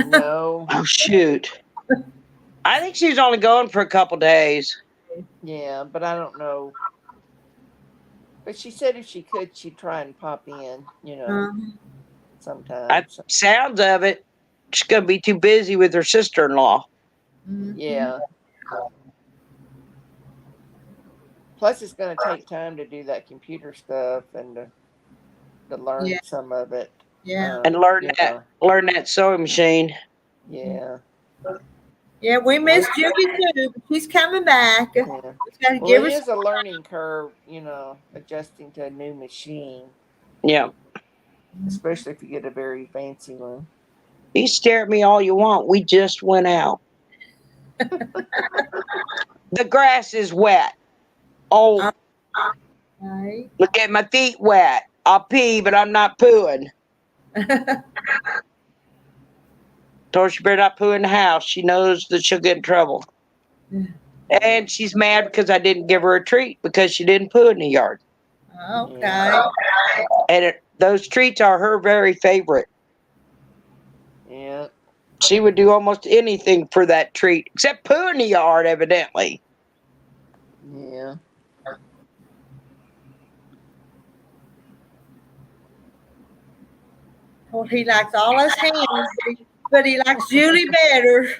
No. Oh, shoot. I think she's only going for a couple days. Yeah, but I don't know. But she said if she could, she'd try and pop in, sometime. Sounds of it. She's going to be too busy with her sister-in-law. Yeah. Plus, it's going to take time to do that computer stuff and to learn some of it. Yeah. And learn that sewing machine. Yeah. Yeah, we missed Judy too, but she's coming back. Yeah. Well, it is a learning curve, adjusting to a new machine. Yeah. Especially if you get a very fancy one. You stare at me all you want. We just went out. The grass is wet. Oh, right. Look at my feet wet. I'll pee, but I'm not pooing. Told her she better not poo in the house. She knows that she'll get in trouble. And she's mad because I didn't give her a treat because she didn't poo in the yard. Okay. And those treats are her very favorite. Yeah. She would do almost anything for that treat, except poo in the yard, evidently. Yeah. Well, he likes all his hands, but he likes Julie better.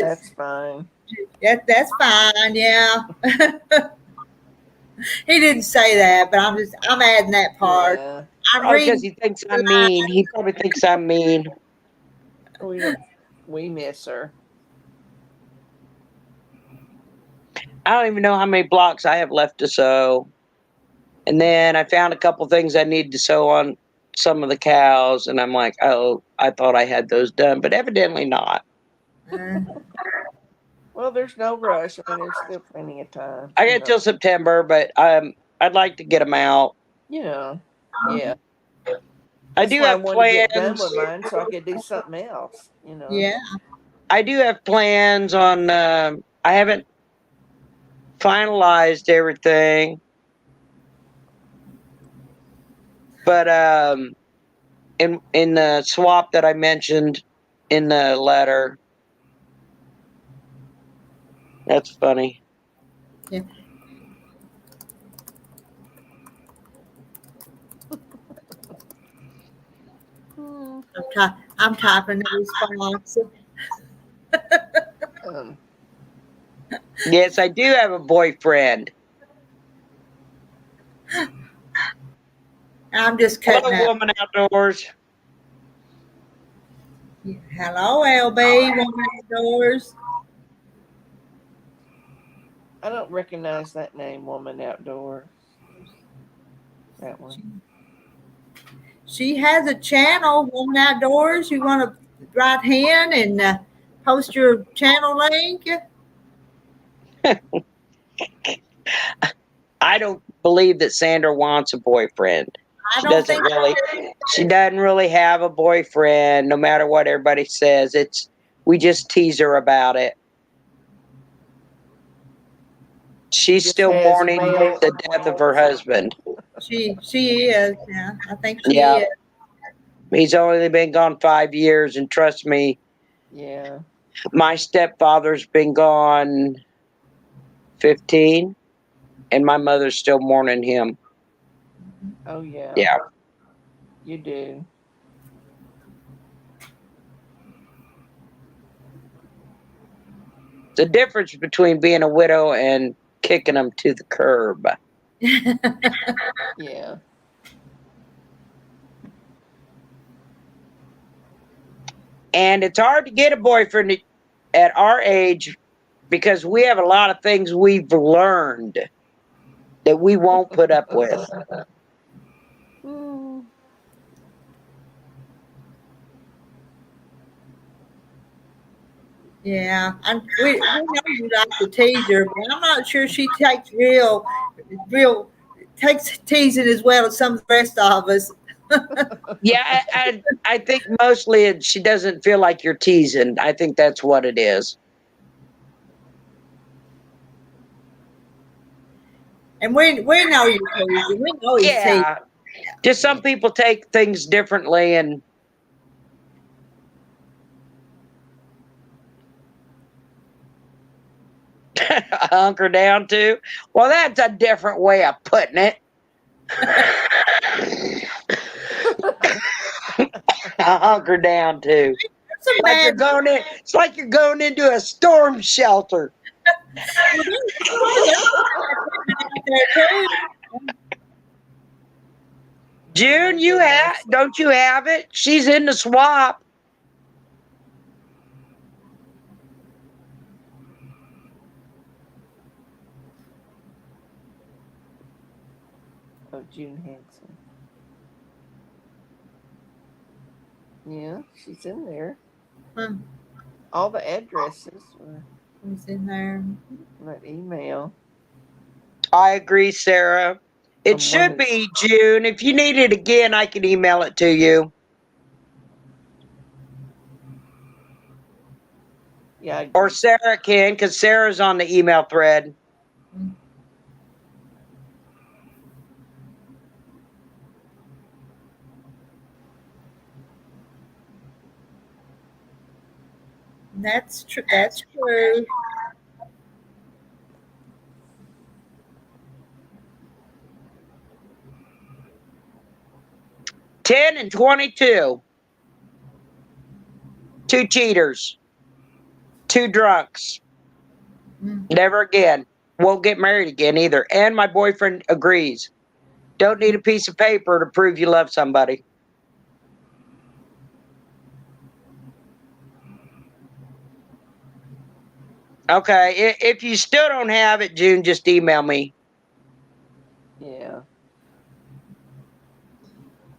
That's fine. That's fine, yeah. He didn't say that, but I'm adding that part. Yeah. I'm reading Because he thinks I'm mean. He probably thinks I'm mean. We miss her. I don't even know how many blocks I have left to sew. And then I found a couple things I need to sew on some of the cows. And I'm like, oh, I thought I had those done, but evidently not. Well, there's no rush. I mean, there's still plenty of time. I got till September, but I'd like to get them out. Yeah. I do have plans. Done with mine so I could do something else. Yeah. I do have plans on. I haven't finalized everything, but in the swap that I mentioned in the letter. That's funny. Yeah. I'm typing the response. Yes, I do have a boyfriend. I'm just cutting Hello, out. Woman Outdoors. Hello, LB, Woman Outdoors. I don't recognize that name, Woman Outdoors. That one. She has a channel, Woman Outdoors. You want to write in and post your channel link? I don't believe that Sandra wants a boyfriend. She doesn't really have a boyfriend, no matter what everybody says. We just tease her about it. She's still mourning the death of her husband. She is, yeah. I think she is. He's only been gone 5 years, and trust me, my stepfather's been gone 15, and my mother's still mourning him. Oh, yeah. Yeah. You do. The difference between being a widow and kicking them to the curb. Yeah. And it's hard to get a boyfriend at our age because we have a lot of things we've learned that we won't put up with. Yeah, we know you like to tease her, but I'm not sure she takes takes teasing as well as some of the rest of us. Yeah, I think mostly she doesn't feel like you're teasing. I think that's what it is. And we know you're teasing. We know he's teasing. Yeah. Just some people take things differently and hunker down too. Well, that's a different way of putting it. Hunker down too. That's a Like you're bad. going in. It's like you're going into a storm shelter. Well, there's out there too. June, don't you have it? She's in the swap. Oh, June Hanson. Yeah, she's in there. Huh. All the addresses were Who's in there? that email. I agree, Sarah. It From should be June. If you need it again, I can email it to you. Yeah. Or Sarah can, because Sarah's on the email thread. That's true. That's true. $10 and $22. 2 cheaters. 2 drunks. Never again. Won't get married again either. And my boyfriend agrees. Don't need a piece of paper to prove you love somebody. Okay. If you still don't have it, June, just email me. Yeah.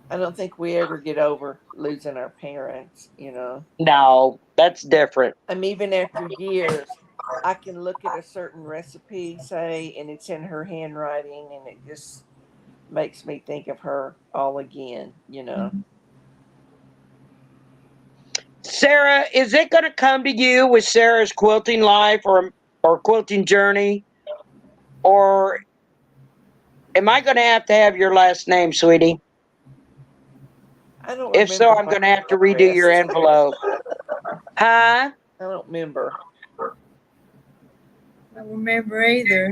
I don't think we ever get over losing our parents, you know. No, that's different. Even after years, I can look at a certain recipe, say, and it's in her handwriting, and it just makes me think of her all again, you know. Sarah, is it going to come to you with Sarah's quilting life or quilting journey? Or am I going to have your last name, sweetie? I don't If so, remember I'm my going to have to redo your address. envelope. Huh? I don't remember. I don't remember either.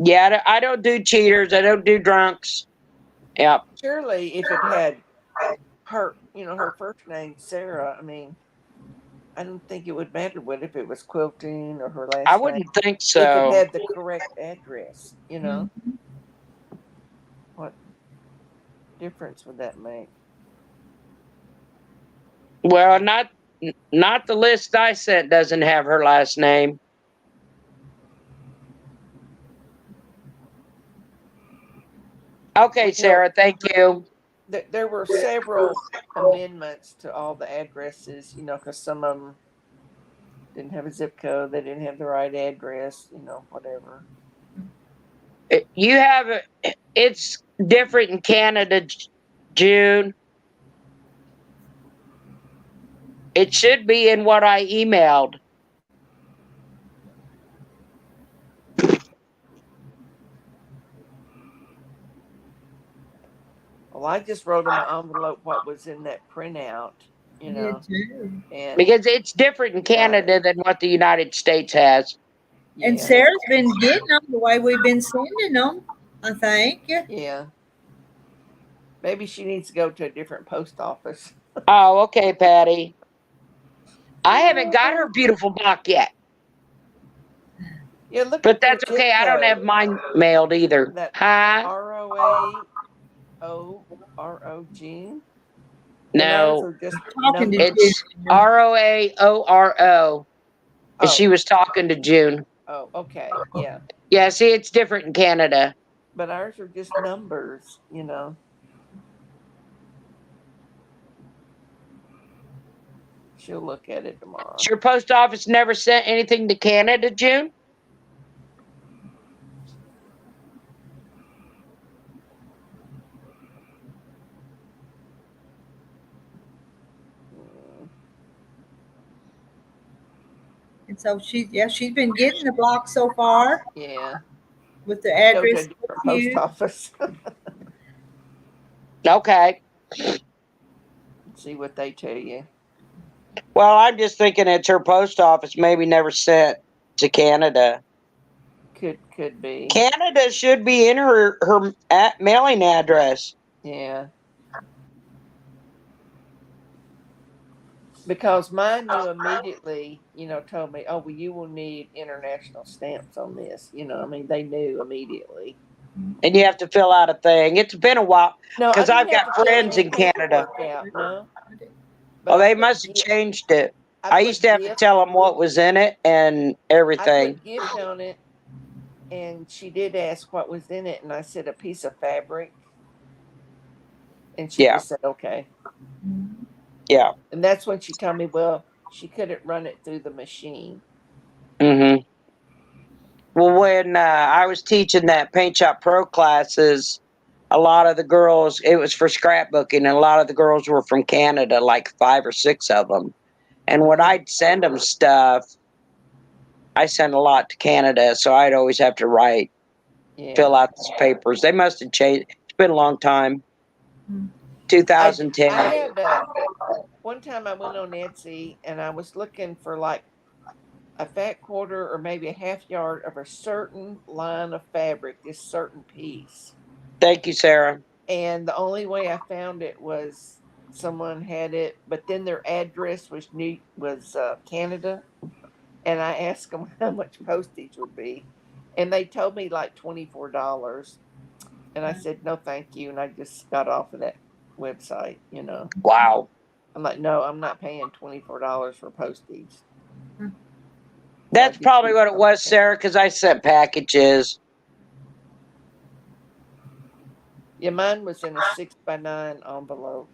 Yeah, I don't do cheaters. I don't do drunks. Yep. Surely, if it had her, you know, her first name, Sarah, I don't think it would matter what if it was quilting or her last I name. wouldn't think If it so. had the correct address, you know. What difference would that make? Well, not the list I sent doesn't have her last name. Okay, Sarah, thank you. There were several amendments to all the addresses, you know, because some of them didn't have a zip code, they didn't have the right address, you know, whatever. You have it's different in Canada, June. It should be in what I emailed. Well, I just wrote in my envelope what was in that printout, you know. And because it's different in Canada than what the United States has. Yeah. And Sarah's been getting them the way we've been sending them, I think. Yeah. Maybe she needs to go to a different post office. Oh, okay, Patty. I haven't got her beautiful block yet. Yeah, look. But that's okay. I don't have mine mailed either. Huh? ROAOROG. No, it's ROAORO. And she was talking to June. Oh, okay. Yeah. Yeah, see, it's different in Canada. But ours are just numbers, you know. She'll look at it tomorrow. Your post office never sent anything to Canada, June? And so she's been getting the block so far Yeah. with the Go to a address. different post office. Okay. See what they tell you. Well, I'm just thinking it's her post office maybe never sent to Canada. Could be. Canada should be in her mailing address. Yeah. Because mine knew immediately, told me, oh, well, you will need international stamps on this. I mean, they knew immediately. And you have to fill out a thing. It's been a while. No, because I've got friends in Canada. No. Well, they must have changed it. I used to have to tell them what was in it and I everything. put gift on it, and she did ask what was in it, and I said a piece of fabric. And she just said, okay. Yeah. And that's when she told me, well, she couldn't run it through the machine. Mm-hmm. Well, when I was teaching that Paint Shop Pro classes, a lot of the girls, it was for scrapbooking, and a lot of the girls were from Canada, like 5 or 6 of them. And when I'd send them stuff, I sent a lot to Canada, so I'd always have to fill out these papers. They must have changed. It's been a long time. 2010. I had one time I went on Etsy, and I was looking for like a fat quarter or maybe a half yard of a certain line of fabric, this certain piece. Thank you, Sarah. And the only way I found it was someone had it, but then their address was Canada, and I asked them how much postage would be, and they told me like $24, and I said no, thank you, and I just got off of that website. Wow. I'm like, no, I'm not paying $24 for postage. That's probably what it was, Sarah, because I sent packages. Yeah, mine was in a 6x9 envelope.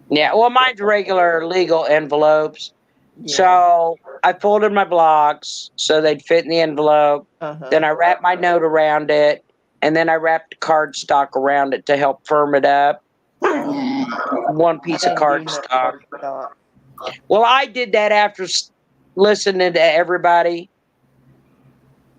Yeah, well, mine's regular legal envelopes. Yeah. So I folded my blocks so they'd fit in the envelope. Then I wrapped my note around it, and then I wrapped cardstock around it to help firm it up. One piece of cardstock. Well, I did that after listening to everybody.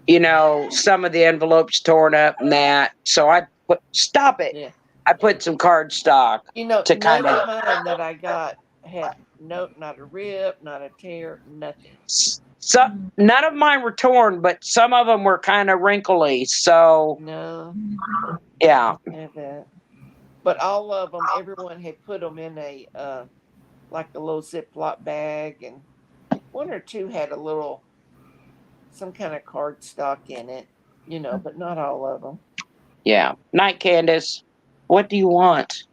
Some of the envelopes torn up and that. So I stop it. Yeah. I put some cardstock. To kind of mine that I got had not a rip, not a tear, nothing. So none of mine were torn, but some of them were kind of wrinkly. So no. Yeah. But all of them, everyone had put them in a like a little Ziploc bag, and one or two had some kind of cardstock in it, but not all of them. Yeah. Night, Candace. What do you want?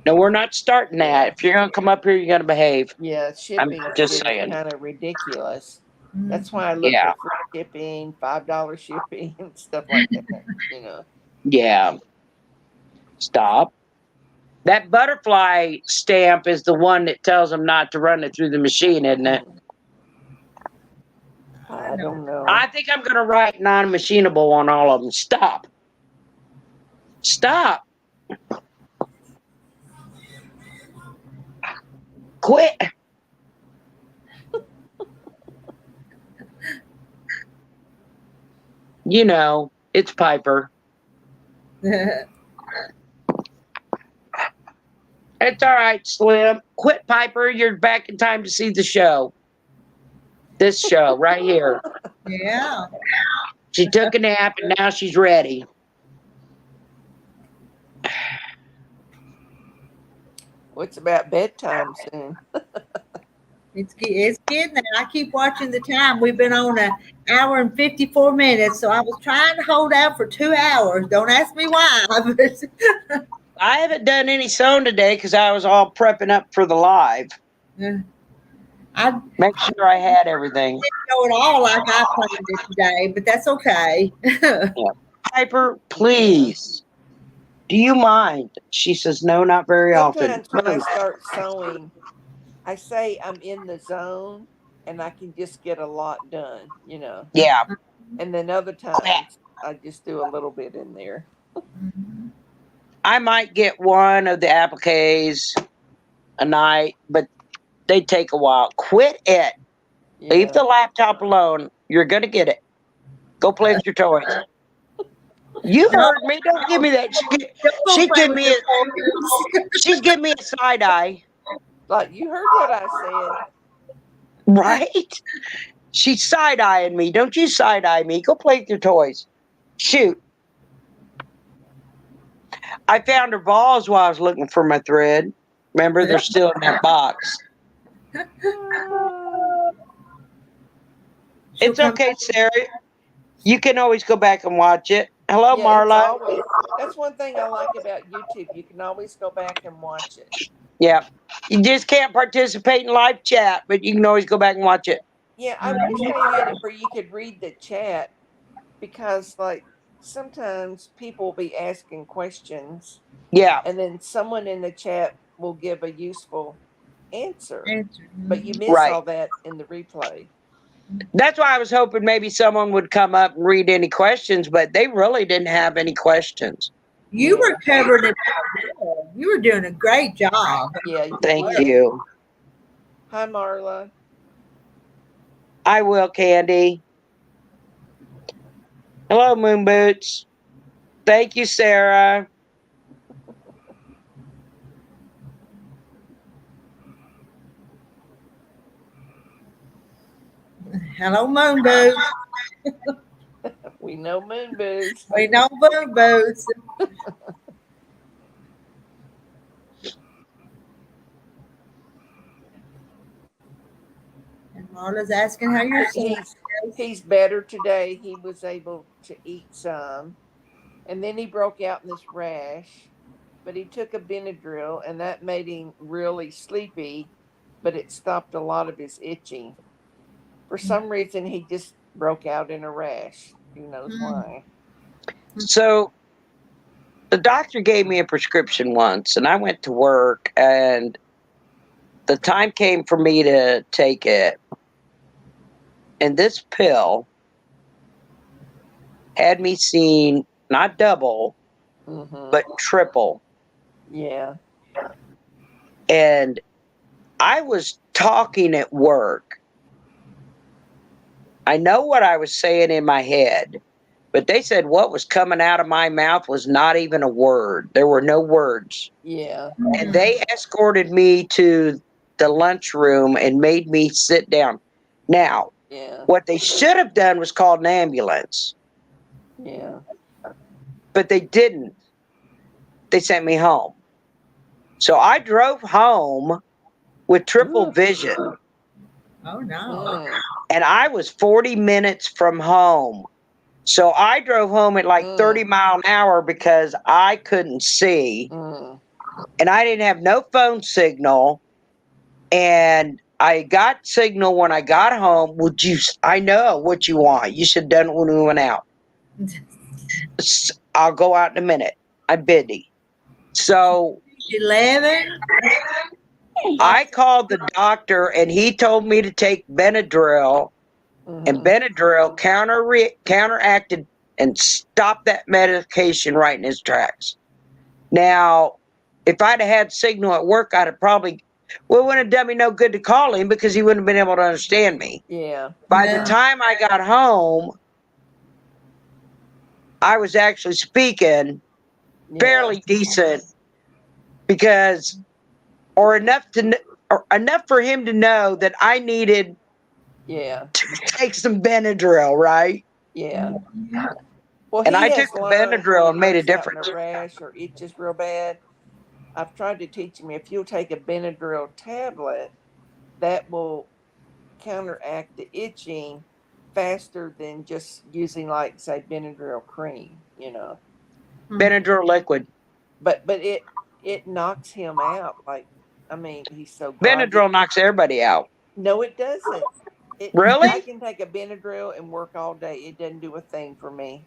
No, we're not starting that. If you're going to come up here, you're going to behave. Yeah, shipping is kind of ridiculous. That's why I look at free shipping, $5 shipping, and stuff like that, Yeah. Stop. That butterfly stamp is the one that tells them not to run it through the machine, isn't it? I don't know. I think I'm going to write non-machinable on all of them. Stop. Stop. Quit. It's Piper. It's all right, Slim. Quit, Piper. You're back in time to see the show. This show right here. Yeah. She took a nap and now she's ready. What's about bedtime soon? It's getting there. I keep watching the time. We've been on an hour and 54 minutes, so I was trying to hold out for 2 hours. Don't ask me why. I haven't done any sewing today because I was all prepping up for the live. I make sure I had everything. Didn't know it all like I planned it today, but that's okay. Yeah. Piper, please. Do you mind? She says, no, not very often. Sometimes when I start sewing, I say I'm in the zone and I can just get a lot done, you know. Yeah. And then other times I just do a little bit in there. I might get one of the appliques a night, but they take a while. Quit it. Yeah. Leave the laptop alone. You're going to get it. Go play with your toys. You heard me. Don't give me that. She's giving me a side eye. Like, you heard what I said. Right? She's side eyeing me. Don't you side eye me. Go play with your toys. Shoot. I found her balls while I was looking for my thread. Remember, they're still in that box. It's okay, Sarah. You can always go back and watch it. Hello, Yeah, Marla. that's one thing I like about YouTube. You can always go back and watch it. Yeah. You just can't participate in live chat, but you can always go back and watch it. Yeah, I wish they had it where you could read the chat, because like sometimes people will be asking questions. Yeah. And then someone in the chat will give a useful answer. But you miss Right. all that in the replay. That's why I was hoping maybe someone would come up and read any questions, but they really didn't have any questions. You were covered it. You were doing a great job. Yeah. Thank you. Hi, Marla. I will, Candy. Hello, Moon Boots. Thank you, Sarah. Hello, Moon Boots. We know Moon Boots. We know Moon Boots. And Marla's asking how you're doing. He's better today. He was able to eat some. And then he broke out in this rash. But he took a Benadryl, and that made him really sleepy, but it stopped a lot of his itching. For some reason, he just broke out in a rash. Who knows why? So the doctor gave me a prescription once, and I went to work, and the time came for me to take it. And this pill had me seeing not double, but triple. Yeah. And I was talking at work. I know what I was saying in my head, but they said what was coming out of my mouth was not even a word. There were no words. Yeah. And they escorted me to the lunchroom and made me sit down. Now, what they should have done was called an ambulance. Yeah. But they didn't. They sent me home. So I drove home with triple vision. Oh, no. And I was 40 minutes from home. So I drove home at like 30 mile an hour because I couldn't see. And I didn't have no phone signal. And I got signal when I got home. I know what you want. You should have done it when we went out. I'll go out in a minute. I'm busy. So 11. I called the doctor and he told me to take Benadryl, and Benadryl counteracted and stopped that medication right in his tracks. Now, if I'd have had signal at work, I'd have probably, well, it wouldn't have done me no good to call him because he wouldn't have been able to understand me. Yeah. By the time I got home, I was actually speaking fairly decent because, or enough for him to know that I needed to take some Benadryl, right? Yeah. Well, and I took the Benadryl and made a difference. A rash or itches real bad. I've tried to teach him, if you'll take a Benadryl tablet, that will counteract the itching faster than just using, like, say, Benadryl cream, you know. Benadryl liquid. But it knocks him out. Like, I mean, he's so Benadryl knocks everybody out. No, it doesn't. Really? I can take a Benadryl and work all day. It doesn't do a thing for me.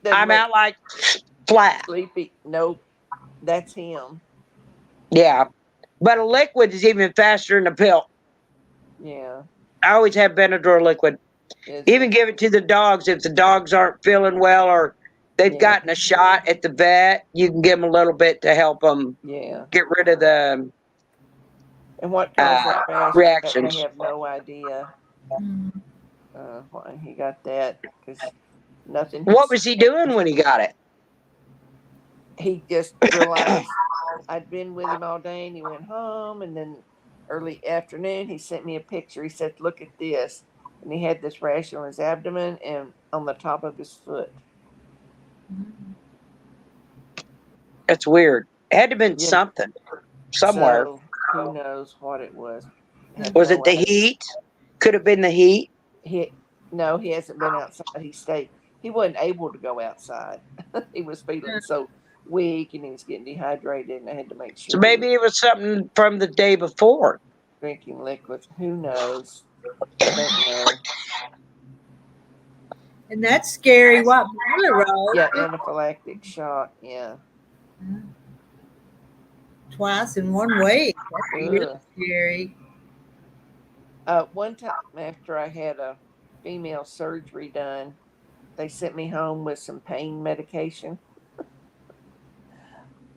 Doesn't I'm make out like flat. sleepy. Nope, that's him. Yeah. But a liquid is even faster than a pill. Yeah. I always have Benadryl liquid. Is Even it? give it to the dogs if the dogs aren't feeling well or they've Yeah. gotten a shot at the vet. You can give them a little bit to help them Yeah. get rid of the And what caused that rash? reactions. They have no idea why he got that, because nothing. What was he doing when he got it? He just realized I'd been with him all day, and he went home, and then early afternoon he sent me a picture. He said, "Look at this," and he had this rash on his abdomen and on the top of his foot. That's weird. It had to have been Yeah. something somewhere. So who knows what it was? Have Was no it the idea. heat? Could have been the heat. No, he hasn't been outside. He wasn't able to go outside. He was feeling so weak, and he was getting dehydrated, and I had to make So sure he maybe was it was something from the day before. drinking liquids. Who knows? I don't know. And that's scary. What, Road? Yeah, anaphylactic shock. Yeah. Twice in 1 week. That's really Ugh. scary. One time after I had a female surgery done, they sent me home with some pain medication.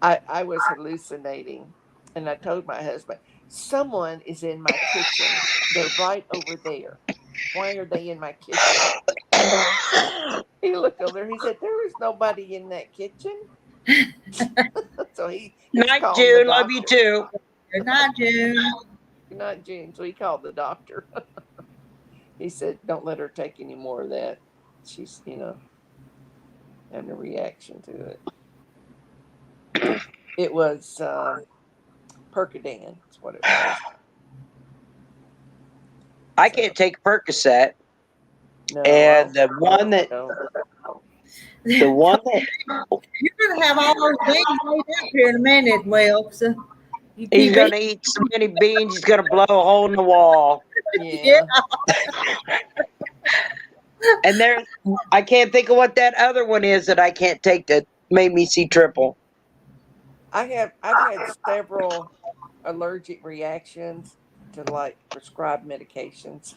I was hallucinating, and I told my husband, "Someone is in my kitchen. They're right over there. Why are they in my kitchen?" He looked over there. He said, "There is nobody in that kitchen." So he's Night, calling the June. Love you doctor. too. Good night, June. Good night, June. So he called the doctor. He said, "Don't let her take any more of that. She's, having a reaction to it." It was Percodan. That's what it was. I can't take Percocet. No, And the one that You're oh, going to have all those things laid up here in a minute, Will. So you he's keep gonna eat so many beans, he's gonna blow a hole in the wall. yeah. And I can't think of what that other one is that I can't take that made me see triple. I've had several allergic reactions to like prescribed medications.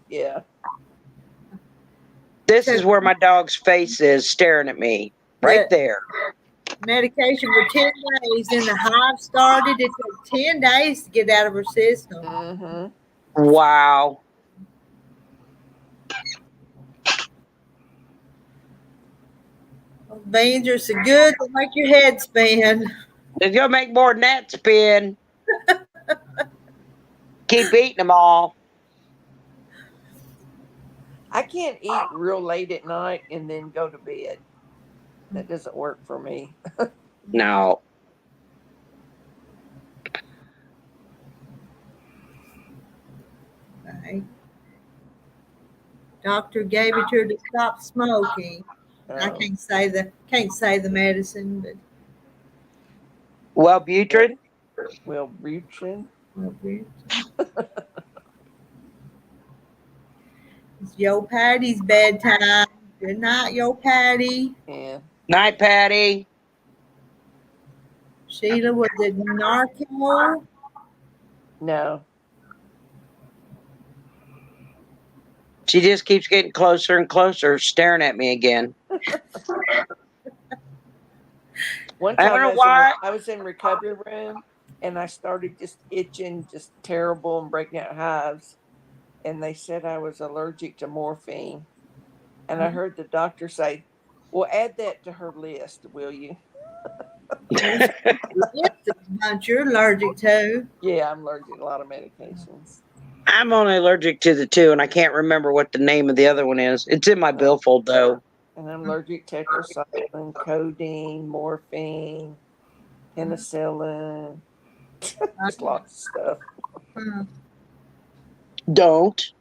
Yeah. This is where my dog's face is staring at me. Right there. medication for 10 days. Then the hive started. It took 10 days to get out of her system. Mm-hmm. Wow. Beans are so good to make your head spin. It's gonna make more than that spin. Keep eating them all. I can't eat real late at night and then go to bed. That doesn't work for me. No. Okay. Doctor gave it to her to stop smoking. I can't say the medicine, but Wellbutrin. Wellbutrin. It's Yo Patty's bedtime. Good night, Yo Patty. Yeah. Night, Patty. Sheila, was it Narco? No. She just keeps getting closer and closer, staring at me again. One I time don't know why. I was in recovery room and I started just itching, just terrible and breaking out hives. And they said I was allergic to morphine. And I heard the doctor say, "Well, add that to her list, will you?" It's a bunch you're allergic to. Yeah, I'm allergic to a lot of medications. I'm only allergic to the two, and I can't remember what the name of the other one is. It's in my billfold, though. And I'm allergic to tetracycline, codeine, morphine, penicillin, just lots of stuff. Don't.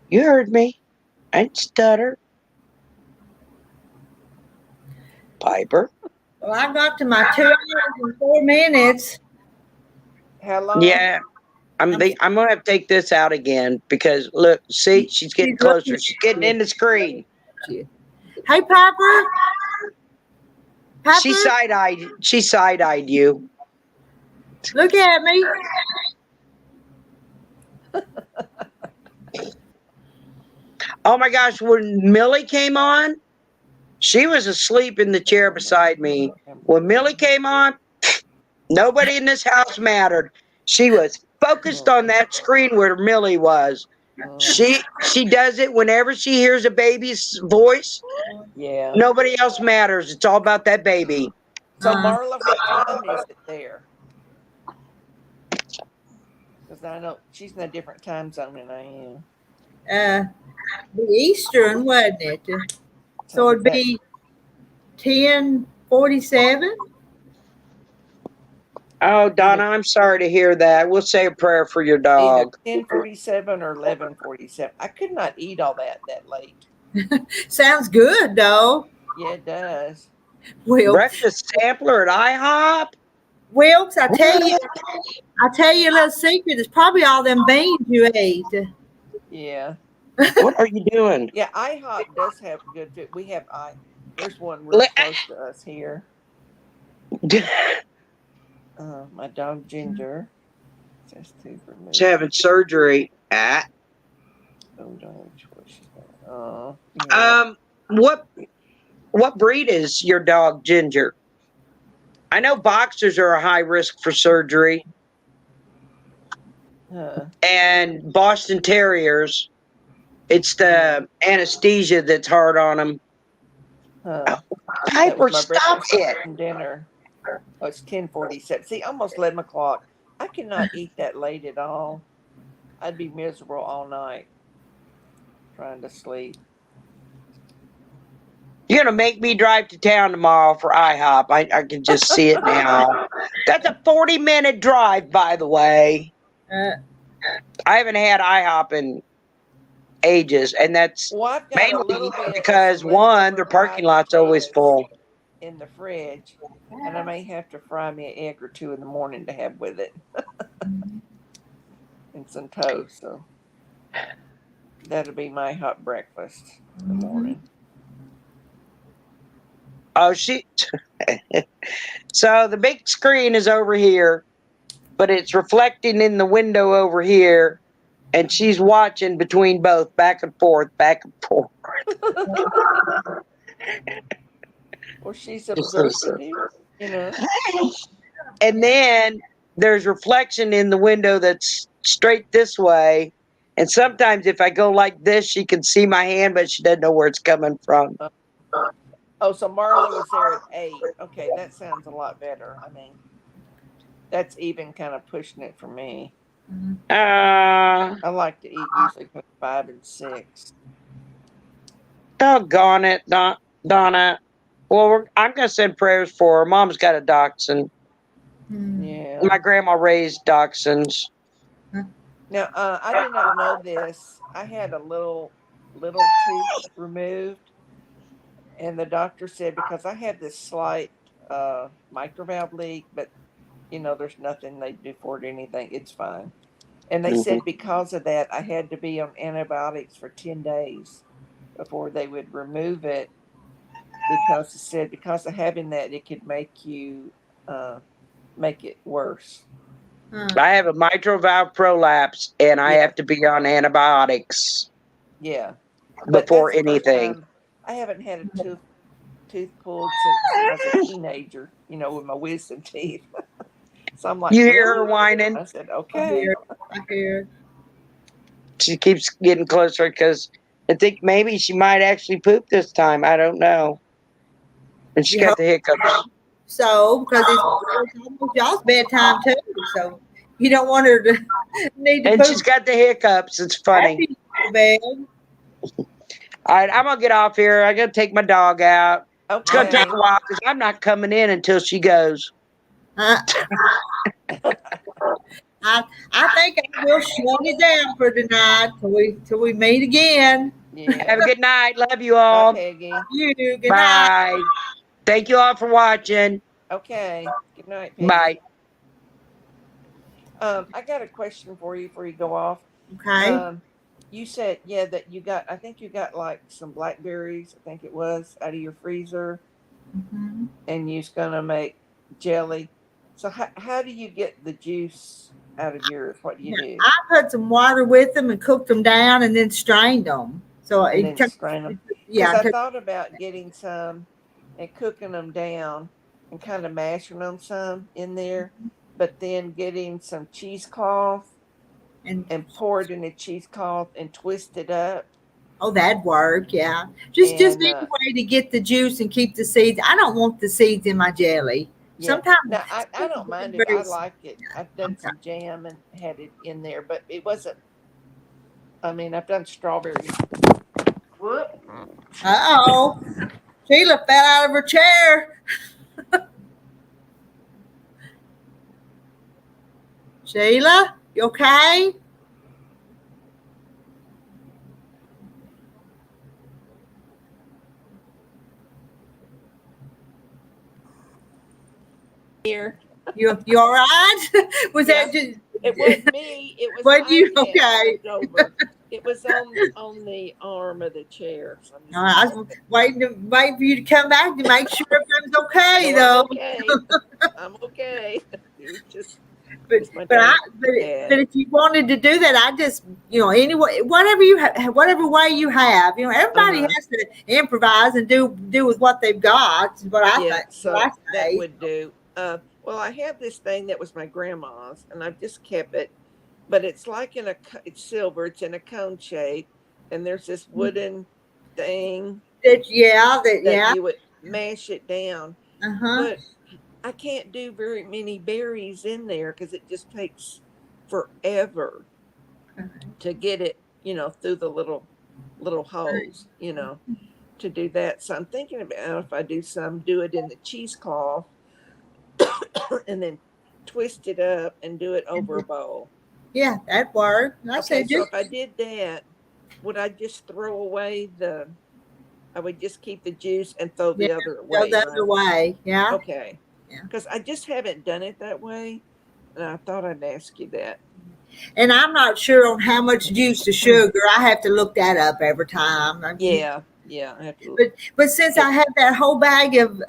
You heard me. I didn't stutter. Piper. Well, I got to my 2 hours and 4 minutes. How long? Yeah. I'm gonna have to take this out again because look, see, she's getting closer. She's getting in the screen. Hey, Piper. Piper, She side-eyed you. look at me. Oh my gosh, when Millie came on, she was asleep in the chair beside me. When Millie came on, nobody in this house mattered. She was focused on that screen where Millie was. She does it whenever she hears a baby's voice. Yeah. Nobody else matters. It's all about that baby. So Marla, what time is it there? Because I know she's in a different time zone than I am. The Eastern, wasn't it? So it'd be 10:47. Oh, Donna, I'm sorry to hear that. We'll say a prayer for your dog. Either 10:47 or 11:47. I could not eat all that late. Sounds good, though. Yeah, it does. Well, Breakfast sampler at IHOP. Wilkes, I tell you a little secret. It's probably all them beans you ate. Yeah. What are you doing? Yeah, IHOP does have good food. We have there's one real close to us here. My dog Ginger. Says to remove. She's having surgery. Oh, don't yeah. What breed is your dog, Ginger? I know boxers are a high risk for surgery. And Boston Terriers, it's the anesthesia that's hard on them. Piper, stop it. Dinner. Oh, it's 10:47. See, almost 11 o'clock. I cannot eat that late at all. I'd be miserable all night trying to sleep. You're going to make me drive to town tomorrow for IHOP. I can just see it now. That's a 40-minute drive, by the way. I haven't had IHOP in ages, and that's mainly because, one, their parking lot's always full. In the fridge, and I may have to fry me an egg or two in the morning to have with it. And some toast, so that'll be my hot breakfast in the morning. Oh, so the big screen is over here, but it's reflecting in the window over here, and she's watching between both, back and forth. Well, she's observant, you know. And then there's reflection in the window that's straight this way. And sometimes if I go like this, she can see my hand, but she doesn't know where it's coming from. Oh, so Marla was there at 8. Okay, that sounds a lot better. I mean, that's even kind of pushing it for me. I like to eat usually between 5 and 6. Doggone it, Donna. Well, I'm going to send prayers for her. Mom's got a dachshund. Yeah. My grandma raised dachshunds. Now, I did not know this. I had a little tooth removed, and the doctor said because I had this slight microvalve leak, but there's nothing they do for it or anything. It's fine. And they said because of that, I had to be on antibiotics for 10 days before they would remove it. Because it said because of having that, it could make you make it worse. I have a mitral valve prolapse, and I have to be on antibiotics. Yeah. Before anything. I haven't had a tooth pulled since I was a teenager. With my wisdom teeth. So I'm like, you hear her whining? I said, okay. I hear. She keeps getting closer because I think maybe she might actually poop this time. I don't know. And she got the hiccups. So, because it's almost y'all's bedtime too, so you don't want her to need to. And she's got the hiccups. It's funny. All right, I'm gonna get off here. I gotta take my dog out. Okay. It's gonna take a while because I'm not coming in until she goes. I think I will shut it down for tonight till we meet again. Yeah. Have a good night. Love you all. Bye, Peggy. Good Bye. night. Thank you all for watching. Okay. Good night, Peggy. Bye. I got a question for you before you go off. Okay. You said, that you got, I think you got like some blackberries, I think it was, out of your freezer, Mhm. and you're gonna make jelly. So how do you get the juice out of yours? What do you Yeah, do? I put some water with them and cooked them down and then strained them. So And it then took, strain them? Because yeah, I thought about getting some and cooking them down and kind of mashing them some in there, but then getting some cheesecloth and and pour it in the cheesecloth and twist it up. oh, that'd work. Yeah, just And any way to get the juice and keep the seeds. I don't want the seeds in my jelly. yeah, Sometimes, now I don't mind it. very, I like it. I've done okay. some jam and had it in there, but it wasn't. I mean, I've done strawberries. Whoop. Uh-oh, Sheila fell out of her chair. Sheila, you okay? Here. You all right? Was Yeah. that just? It wasn't me. It was What my you head okay? flipped over. It was on the arm of the chair. So I'm just All right, I was waiting for you to come back to make sure everything's okay, no, I'm though. okay. I'm okay. It was just But my but I dad but if you wanted to do that, I just anyway whatever you whatever way you have, everybody uh-huh. has to improvise and do with what they've got. Is what I Yeah, think. so What I that say. would do. Well, I have this thing that was my grandma's, and I've just kept it, but it's like it's silver. It's in a cone shape, and there's this wooden thing that Yeah. you would mash it down. Uh huh. But I can't do very many berries in there because it just takes forever to get it, through the little holes, to do that. So I'm thinking about if I do it in the cheesecloth and then twist it up and do it over a bowl. Yeah, that worked. I Okay, said so just if I did that, would I just throw away I would just keep the juice and throw yeah the other go away, the right? other way. Yeah. Okay. Yeah. Because I just haven't done it that way. And I thought I'd ask you that. And I'm not sure on how much juice to sugar. I have to look that up every time. Yeah, I have to. But since It, I have that whole bag of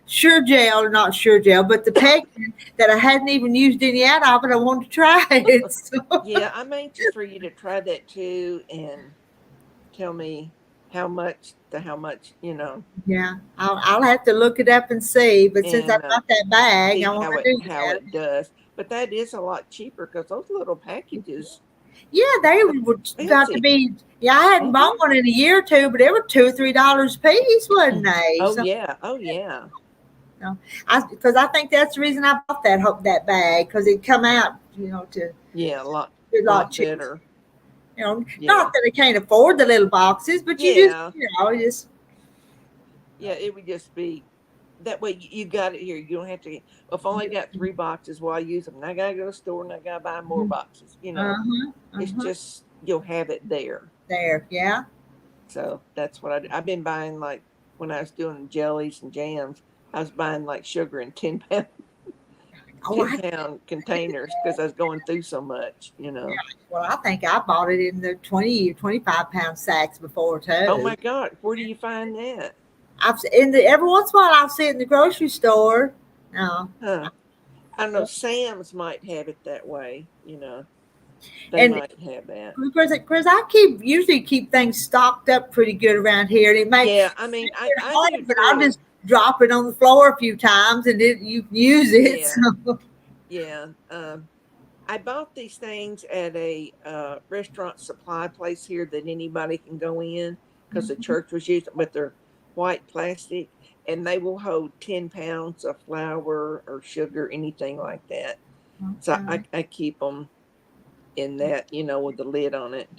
sure gel, not sure gel, but the pectin that I hadn't even used any out of it, I wanted to try it. So, yeah, I'm anxious for you to try that too and tell me how much, yeah, I'll have to look it up and see. But since I and got that bag, see I want how to it do how that. it does. But that is a lot cheaper because those little packages Yeah, they are were got to expensive. be. Yeah, I hadn't bought one in a year or two, but they were $2 or $3 a piece, wasn't they? Oh So, yeah, oh yeah, because I think that's the reason I bought that bag because it come out, to yeah, a lot lot cheaper. better. Not Yeah, that I can't afford the little boxes, but you just, yeah, just yeah. It would just be that way. You got it here. You don't have to. Well, if I only got 3 boxes, well, I use them. And I gotta go to the store and I gotta buy more boxes. uh-huh, It's uh-huh. just you'll have it there. There, yeah. So that's what I've been buying. Like when I was doing jellies and jams, I was buying like sugar in 10 pound Oh, 10 pound containers because I was going through so much. well, I think I bought it in the 20 or 25 pound sacks before Oh too. my God, where do you find that? Every once in a while I'll see it in the grocery store. No, Huh? I don't know. Sam's might have it that way. They and might have that. because I usually keep things stocked up pretty good around here, and it makes Yeah, I mean, I do hard, but I'll too. just drop it on the floor a few times, and you can use it. Yeah, So. yeah. I bought these things at a restaurant supply place here that anybody can go in because the church was using, but they're white plastic and they will hold 10 pounds of flour or sugar, anything like that. So Okay. I keep them in that, with the lid on it.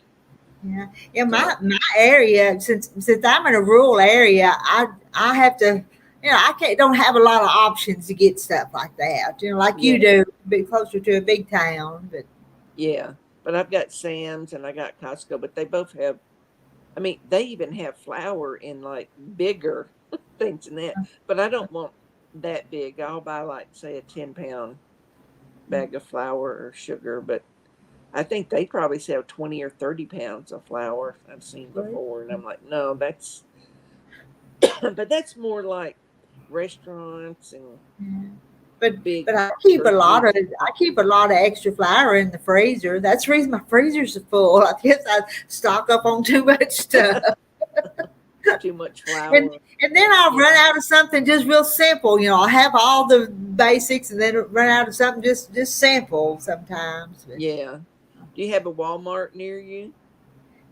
Yeah. My So, area, since I'm in a rural area, I have to, don't have a lot of options to get stuff like that. Like you yeah, do, be closer to a big town. But yeah. But I've got Sam's and I got Costco, but they both have, I mean, they even have flour in like bigger things than that. But I don't want that big. I'll buy like, say, a 10 pound bag of flour or sugar, but I think they probably sell 20 or 30 pounds of flour I've seen before. And I'm like, no, that's, but that's more like restaurants and big. But I keep a lot of grocery extra flour in the freezer. That's the reason my freezers are full. I guess I stock up on too much stuff. too much flour. And then I'll run out of something just real simple. You know, I'll have all the basics and then run out of something just simple sometimes. Yeah. Do you have a Walmart near you?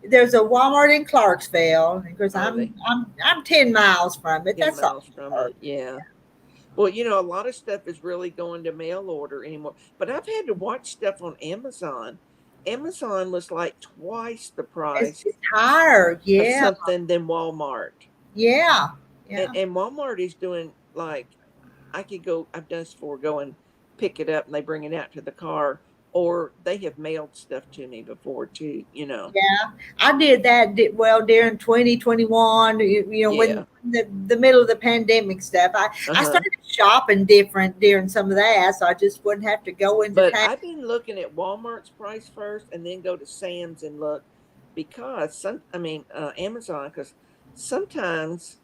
There's a Walmart in Clarksville because I'm 10 miles from it. 10 That's miles all. from it. Yeah. Well, you know, a lot of stuff is really going to mail order anymore. But I've had to watch stuff on Amazon. Amazon was like twice the price It's higher, of yeah, something than Walmart. yeah. And Walmart is doing like, I could go, I've done this before, go and pick it up and they bring it out to the car. Or they have mailed stuff to me before too, you know. Yeah, I did that during 2021, you know, when the middle of the pandemic stuff. I started shopping different during some of that, so I just wouldn't have to go into But town. I've been looking at Walmart's price first and then go to Sam's and look because Amazon, because sometimes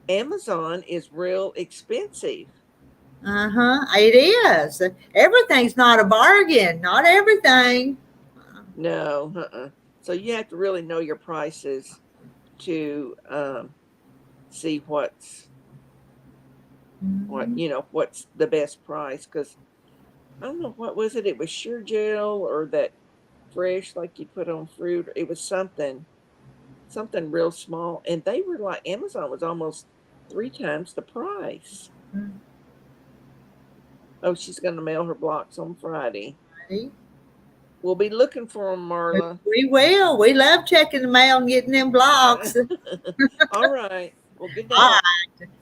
Amazon is real expensive. It is. Everything's not a bargain. Not everything. No, So you have to really know your prices to see what's the best price. Because I don't know, what was it? It was Sure Gel or that fresh like you put on fruit. It was something real small, and they were like, Amazon was almost 3 times the price. Oh, she's going to mail her blocks on Friday. We'll be looking for them, Marla. We will. We love checking the mail and getting them blocks. All right. Well, good night.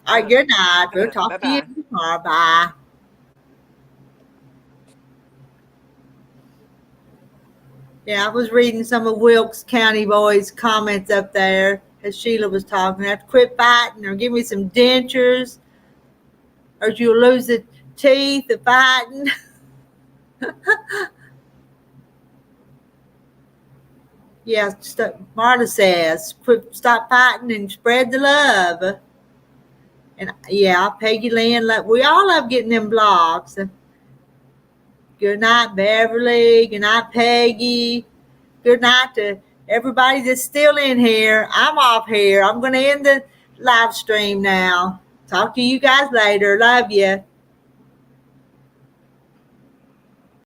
All right. Good night. We'll talk to you tomorrow. Bye. Yeah, I was reading some of Wilkes County boys' comments up there as Sheila was talking. I have to quit fighting or give me some dentures or you'll lose the teeth of fighting. Yeah, Marta says, stop fighting and spread the love. And yeah, Peggy Lynn, we all love getting them blocks. Good night, Beverly. Good night, Peggy. Good night to everybody that's still in here. I'm off here. I'm going to end the live stream now. Talk to you guys later. Love you.